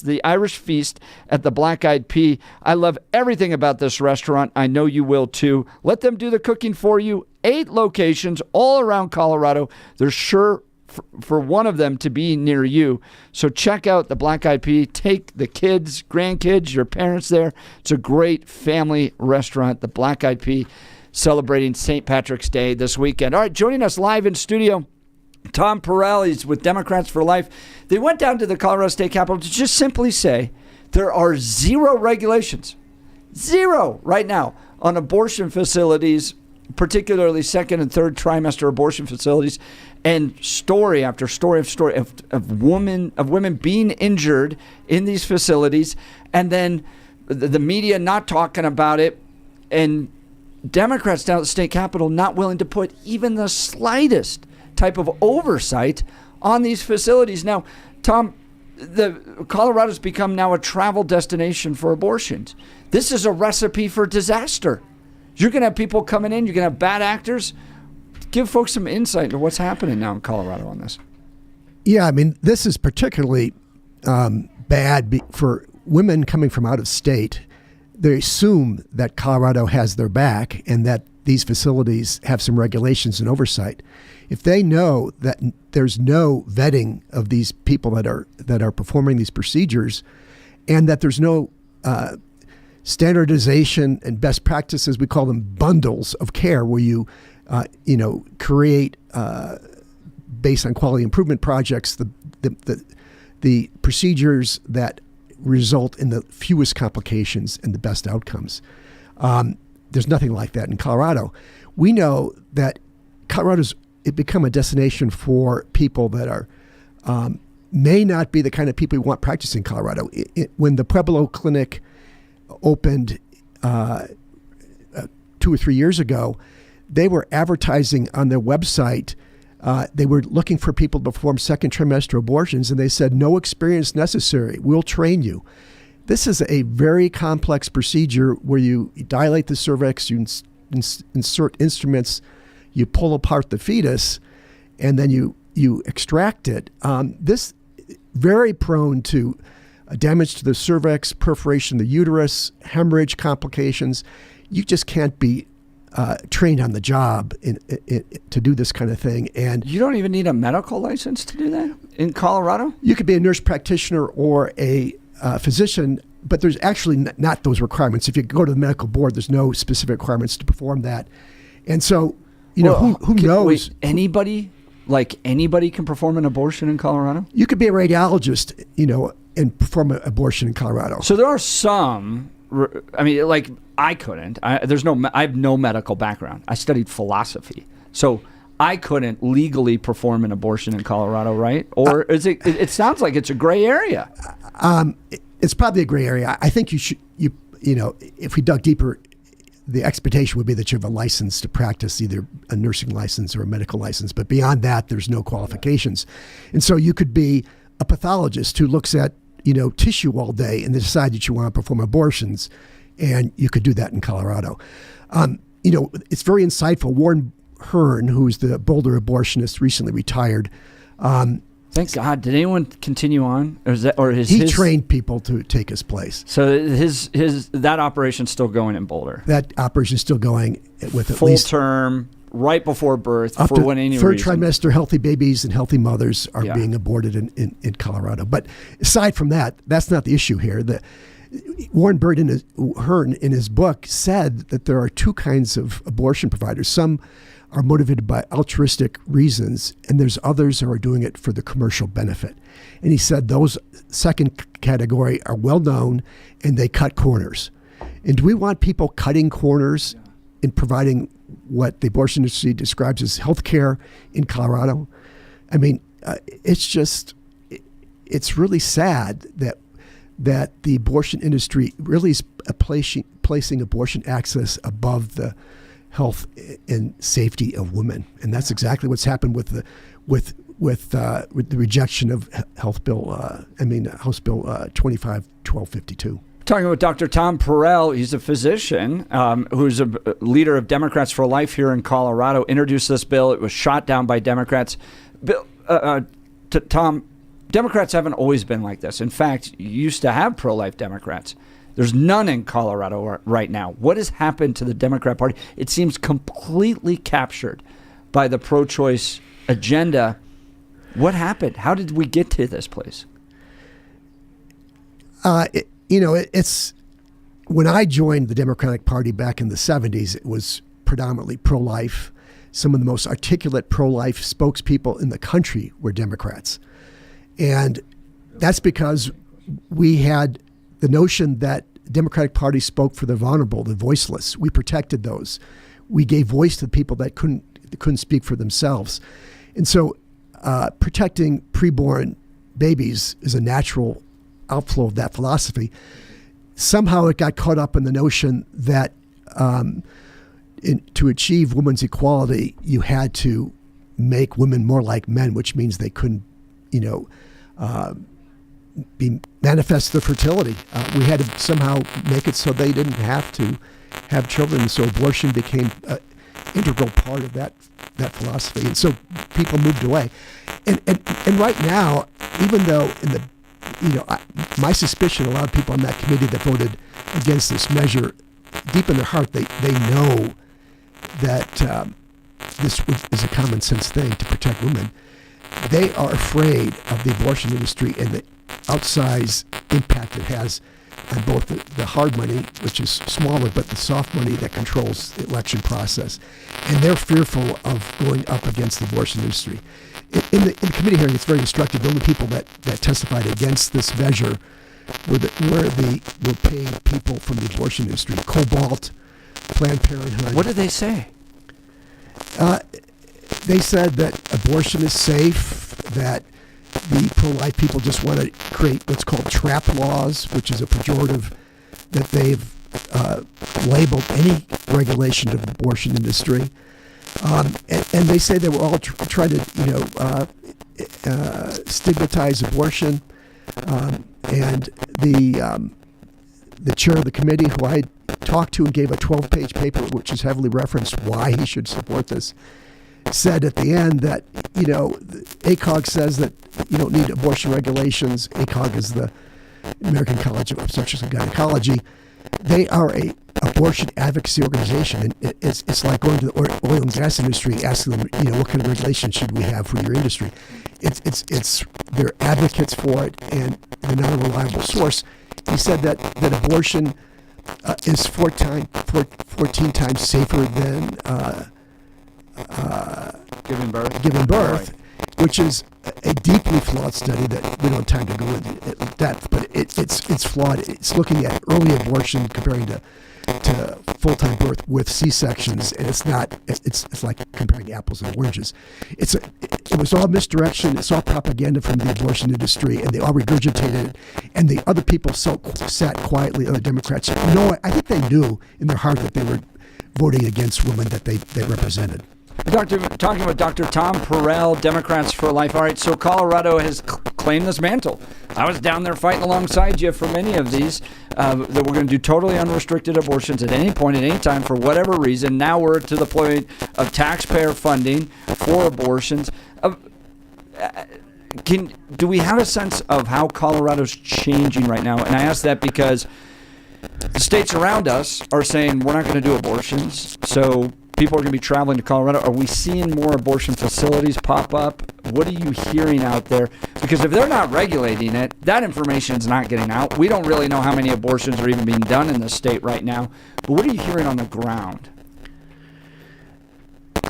the Irish feast at the Black Eyed Pea. I love everything about this restaurant. I know you will too. Let them do the cooking for you. 8 locations all around Colorado. They're sure for one of them to be near you. So check out the Black Eyed Pea. Take the kids, grandkids, your parents there. It's a great family restaurant, the Black Eyed Pea, celebrating St. Patrick's Day this weekend. All right, joining us live in studio, Tom Perille. He's with Democrats for Life. They went down to the Colorado State Capitol to just simply say there are 0 regulations, 0 right now, on abortion facilities, particularly second and third trimester abortion facilities, and story after story of women being injured in these facilities, and then the media not talking about it, and Democrats down at the state capitol not willing to put even the slightest type of oversight on these facilities. Now, Tom, Colorado's become now a travel destination for abortions. This is a recipe for disaster. You're going to have people coming in. You're going to have bad actors. Give folks some insight into what's happening now in Colorado on this. Yeah, I mean, this is particularly bad for women coming from out of state. They assume that Colorado has their back and that these facilities have some regulations and oversight. If they know that there's no vetting of these people that are performing these procedures, and that there's no standardization and best practices, we call them bundles of care, where you create based on quality improvement projects the procedures that result in the fewest complications and the best outcomes. There's nothing like that in Colorado. We know that Colorado's become a destination for people that are may not be the kind of people we want practicing in Colorado. When the Pueblo Clinic opened 2 or 3 years ago, they were advertising on their website. They were looking for people to perform second trimester abortions, and they said, no experience necessary. We'll train you. This is a very complex procedure where you dilate the cervix, you insert instruments, you pull apart the fetus, and then you extract it. This very prone to damage to the cervix, perforation of the uterus, hemorrhage complications. You just can't be trained on the job to do this kind of thing. And you don't even need a medical license to do that in Colorado? You could be a nurse practitioner or a physician, but there's actually not those requirements. If you go to the medical board, there's no specific requirements to perform that. And so, who knows? Wait, anybody can perform an abortion in Colorado? You could be a radiologist, and perform an abortion in Colorado. So there are some. I couldn't. I have no medical background. I studied philosophy, so I couldn't legally perform an abortion in Colorado, right? Or is it? It sounds like it's a gray area. It's probably a gray area. I think you should. If we dug deeper, the expectation would be that you have a license to practice, either a nursing license or a medical license. But beyond that, there's no qualifications, and so you could be a pathologist who looks at tissue all day and decide that you want to perform abortions, and you could do that in Colorado. It's very insightful. Warren Hearn, who's the Boulder abortionist, recently retired. Thank God. Did anyone continue on, he trained people to take his place? So that operation's still going in Boulder. That operation's still going with at full least term, right before birth, up for to when any third reason. trimester, healthy babies and healthy mothers are being aborted in Colorado. But aside from that, that's not the issue here. Warren Hearn in his book said that there are two kinds of abortion providers. Some are motivated by altruistic reasons, and there's others who are doing it for the commercial benefit. And he said those second category are well known, and they cut corners. And do we want people cutting corners in providing what the abortion industry describes as health care in Colorado? I mean, it's really sad that the abortion industry really is placing abortion access above the health and safety of women, and that's exactly what's happened with the rejection of House Bill 25-1252. Talking with Dr. Tom Perille. He's a physician who's a leader of Democrats for Life here in Colorado. Introduced this bill. It was shot down by Democrats. Tom, Democrats haven't always been like this. In fact, you used to have pro-life Democrats. There's none in Colorado right now. What has happened to the Democrat Party? It seems completely captured by the pro-choice agenda. What happened? How did we get to this place? It's when I joined the Democratic Party back in the 70s, it was predominantly pro-life. Some of the most articulate pro-life spokespeople in the country were Democrats. And that's because we had the notion that the Democratic Party spoke for the vulnerable, the voiceless. We protected those. We gave voice to the people that couldn't speak for themselves. And so protecting preborn babies is a natural outflow of that philosophy. Somehow it got caught up in the notion that to achieve women's equality, you had to make women more like men, which means they couldn't, manifest their fertility. We had to somehow make it so they didn't have to have children. So abortion became an integral part of that philosophy. And so people moved away. And right now, even though my suspicion, a lot of people on that committee that voted against this measure, deep in their heart, they know that this is a common sense thing to protect women. They are afraid of the abortion industry and the outsized impact it has on both the hard money, which is smaller, but the soft money that controls the election process. And they're fearful of going up against the abortion industry. In the committee hearing, it's very instructive. The only people that testified against this measure were paying people from the abortion industry, Cobalt, Planned Parenthood. What did they say? They said that abortion is safe, that the pro-life people just want to create what's called trap laws, which is a pejorative that they've labeled any regulation of the abortion industry. And they say they were all trying to, stigmatize abortion. And the chair of the committee, who I talked to and gave a 12-page paper, which is heavily referenced why he should support this, said at the end that, ACOG says that you don't need abortion regulations. ACOG is the American College of Obstetrics and Gynecology. They are a abortion advocacy organization, and it's like going to the oil and gas industry, asking them, what kind of regulations should we have for your industry? They're advocates for it, and they're not a reliable source. He said that abortion is 14 times safer than giving birth, which is a deeply flawed study that we don't have time to go into depth, but it's flawed. It's looking at early abortion comparing to full-time birth with C-sections, and it's like comparing apples and oranges. It was all misdirection. It's all propaganda from the abortion industry, and they all regurgitated it. And the other people sat quietly, other Democrats. I think they knew in their heart that they were voting against women that they represented. Talking with Dr. Tom Perille, Democrats for Life. All right, so Colorado has claimed this mantle. I was down there fighting alongside you for many of these, that we're going to do totally unrestricted abortions at any point, at any time, for whatever reason. Now we're to the point of taxpayer funding for abortions. Do we have a sense of how Colorado's changing right now? And I ask that because the states around us are saying we're not going to do abortions, so people are going to be traveling to Colorado. Are we seeing more abortion facilities pop up? What are you hearing out there? Because if they're not regulating it, that information is not getting out. We don't really know how many abortions are even being done in the state right now. But what are you hearing on the ground?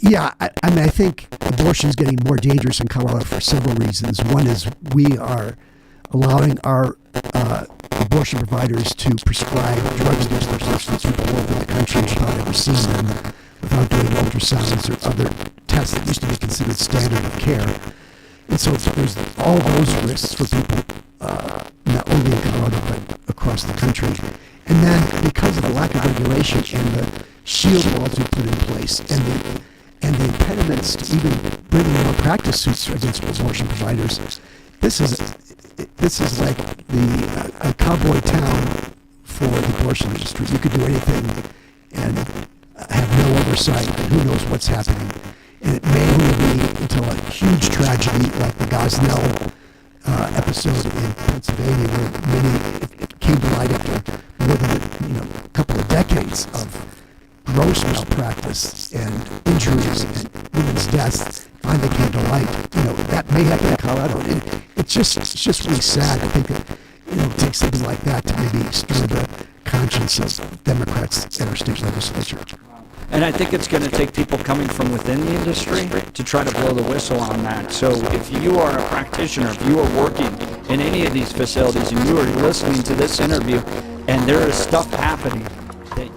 Yeah, I think abortion is getting more dangerous in Colorado for several reasons. One is we are allowing our abortion providers to prescribe drugs against their substance people all over the country without ever seeing them, without doing ultrasounds or other tests that used to be considered standard of care. And so there's all those risks for people, not only in Colorado, but across the country. And then because of the lack of regulation and the shield laws we put in place and the impediments to even bringing malpractice suits against abortion providers, this is like a cowboy town for the abortion industry. You could do anything and have no oversight, and who knows what's happening. And it may only be until a huge tragedy like the Gosnell episode in Pennsylvania, where it came to light after more than a couple of decades of gross malpractice and injuries and women's deaths finally came to light. That may happen in Colorado. It's just really sad. I think that it takes something like that to maybe stir the conscience of Democrats in our state legislature. And I think it's going to take people coming from within the industry to try to blow the whistle on that. So if you are a practitioner, if you are working in any of these facilities and you are listening to this interview and there is stuff happening that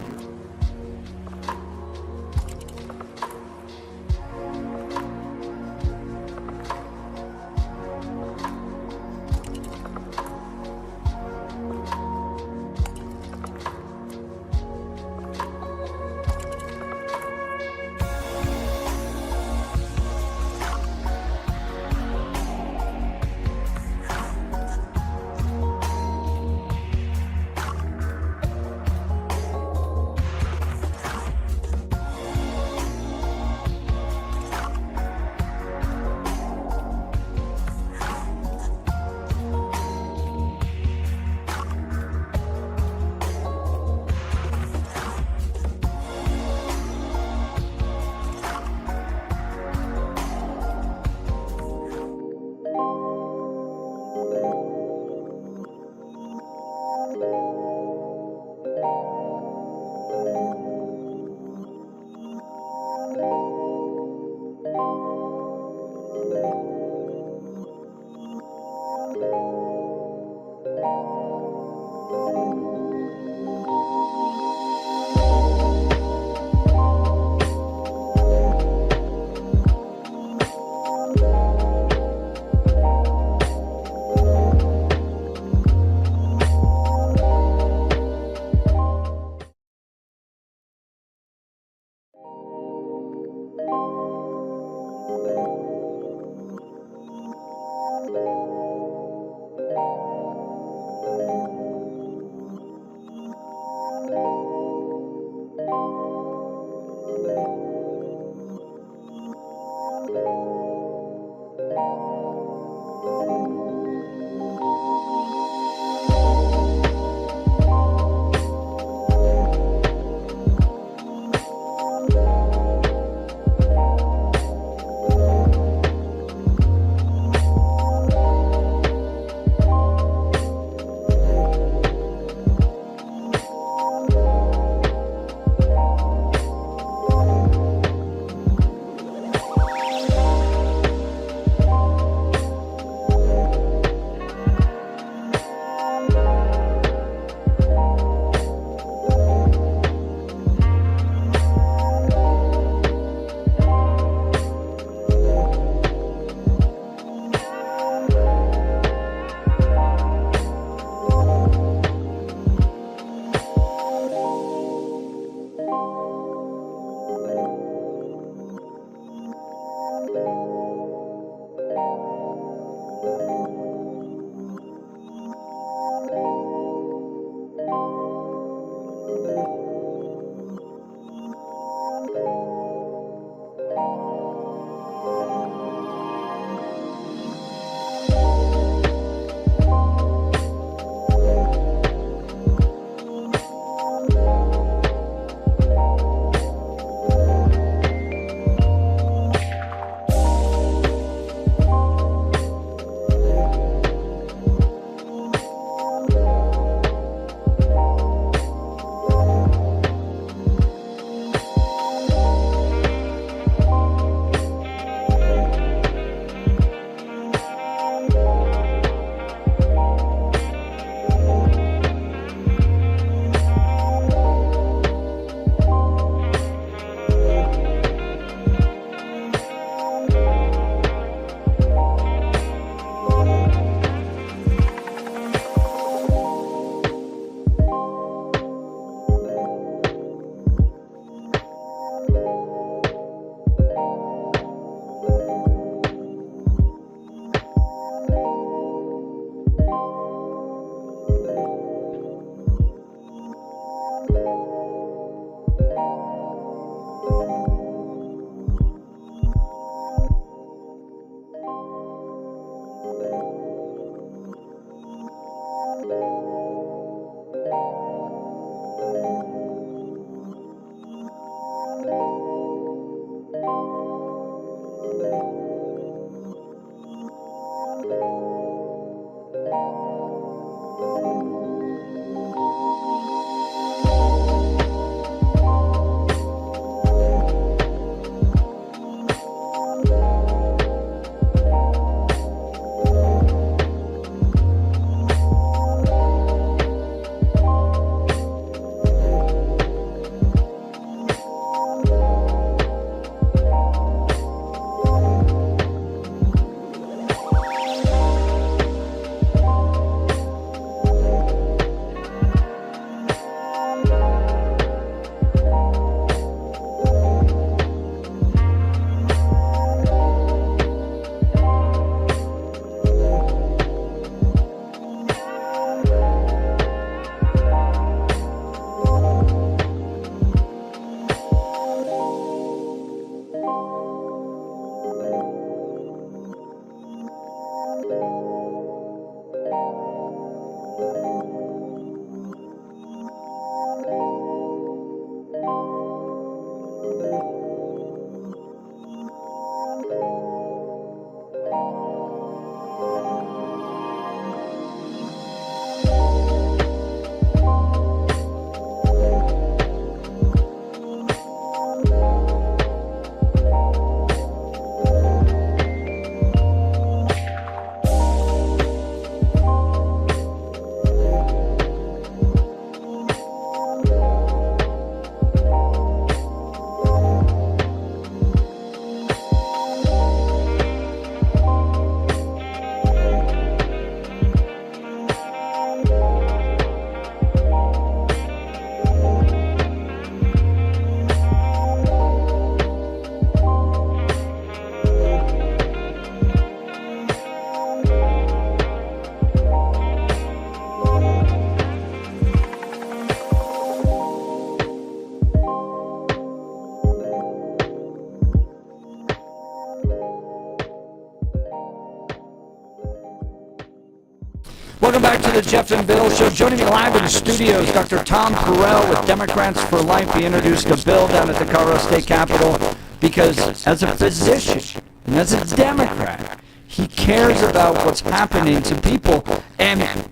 to the Jeff and Bill Show. Joining me live in the studio is Dr. Tom Perille with Democrats for Life. He introduced a bill down at the Colorado State Capitol because as a physician and as a Democrat, he cares about what's happening to people, and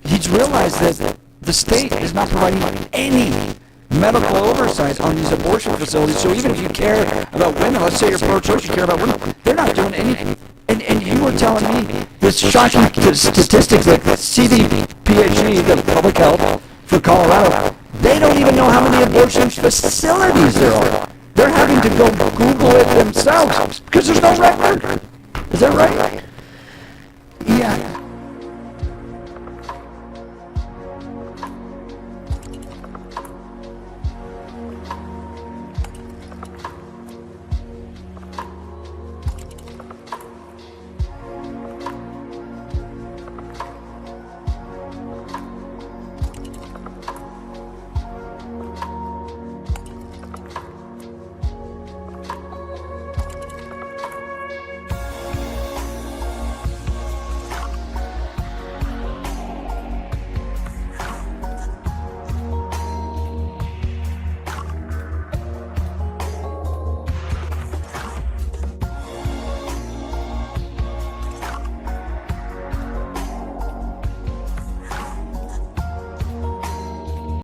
he's realized that the state is not providing any medical oversight on these abortion facilities. So even if you care about women, let's say you're pro-choice, you care about women, they're not doing anything. And you were telling me this shocking statistic that CDPHE, the public health for Colorado, they don't even know how many abortion facilities there are. They're having to go Google it themselves because there's no record. Is that right?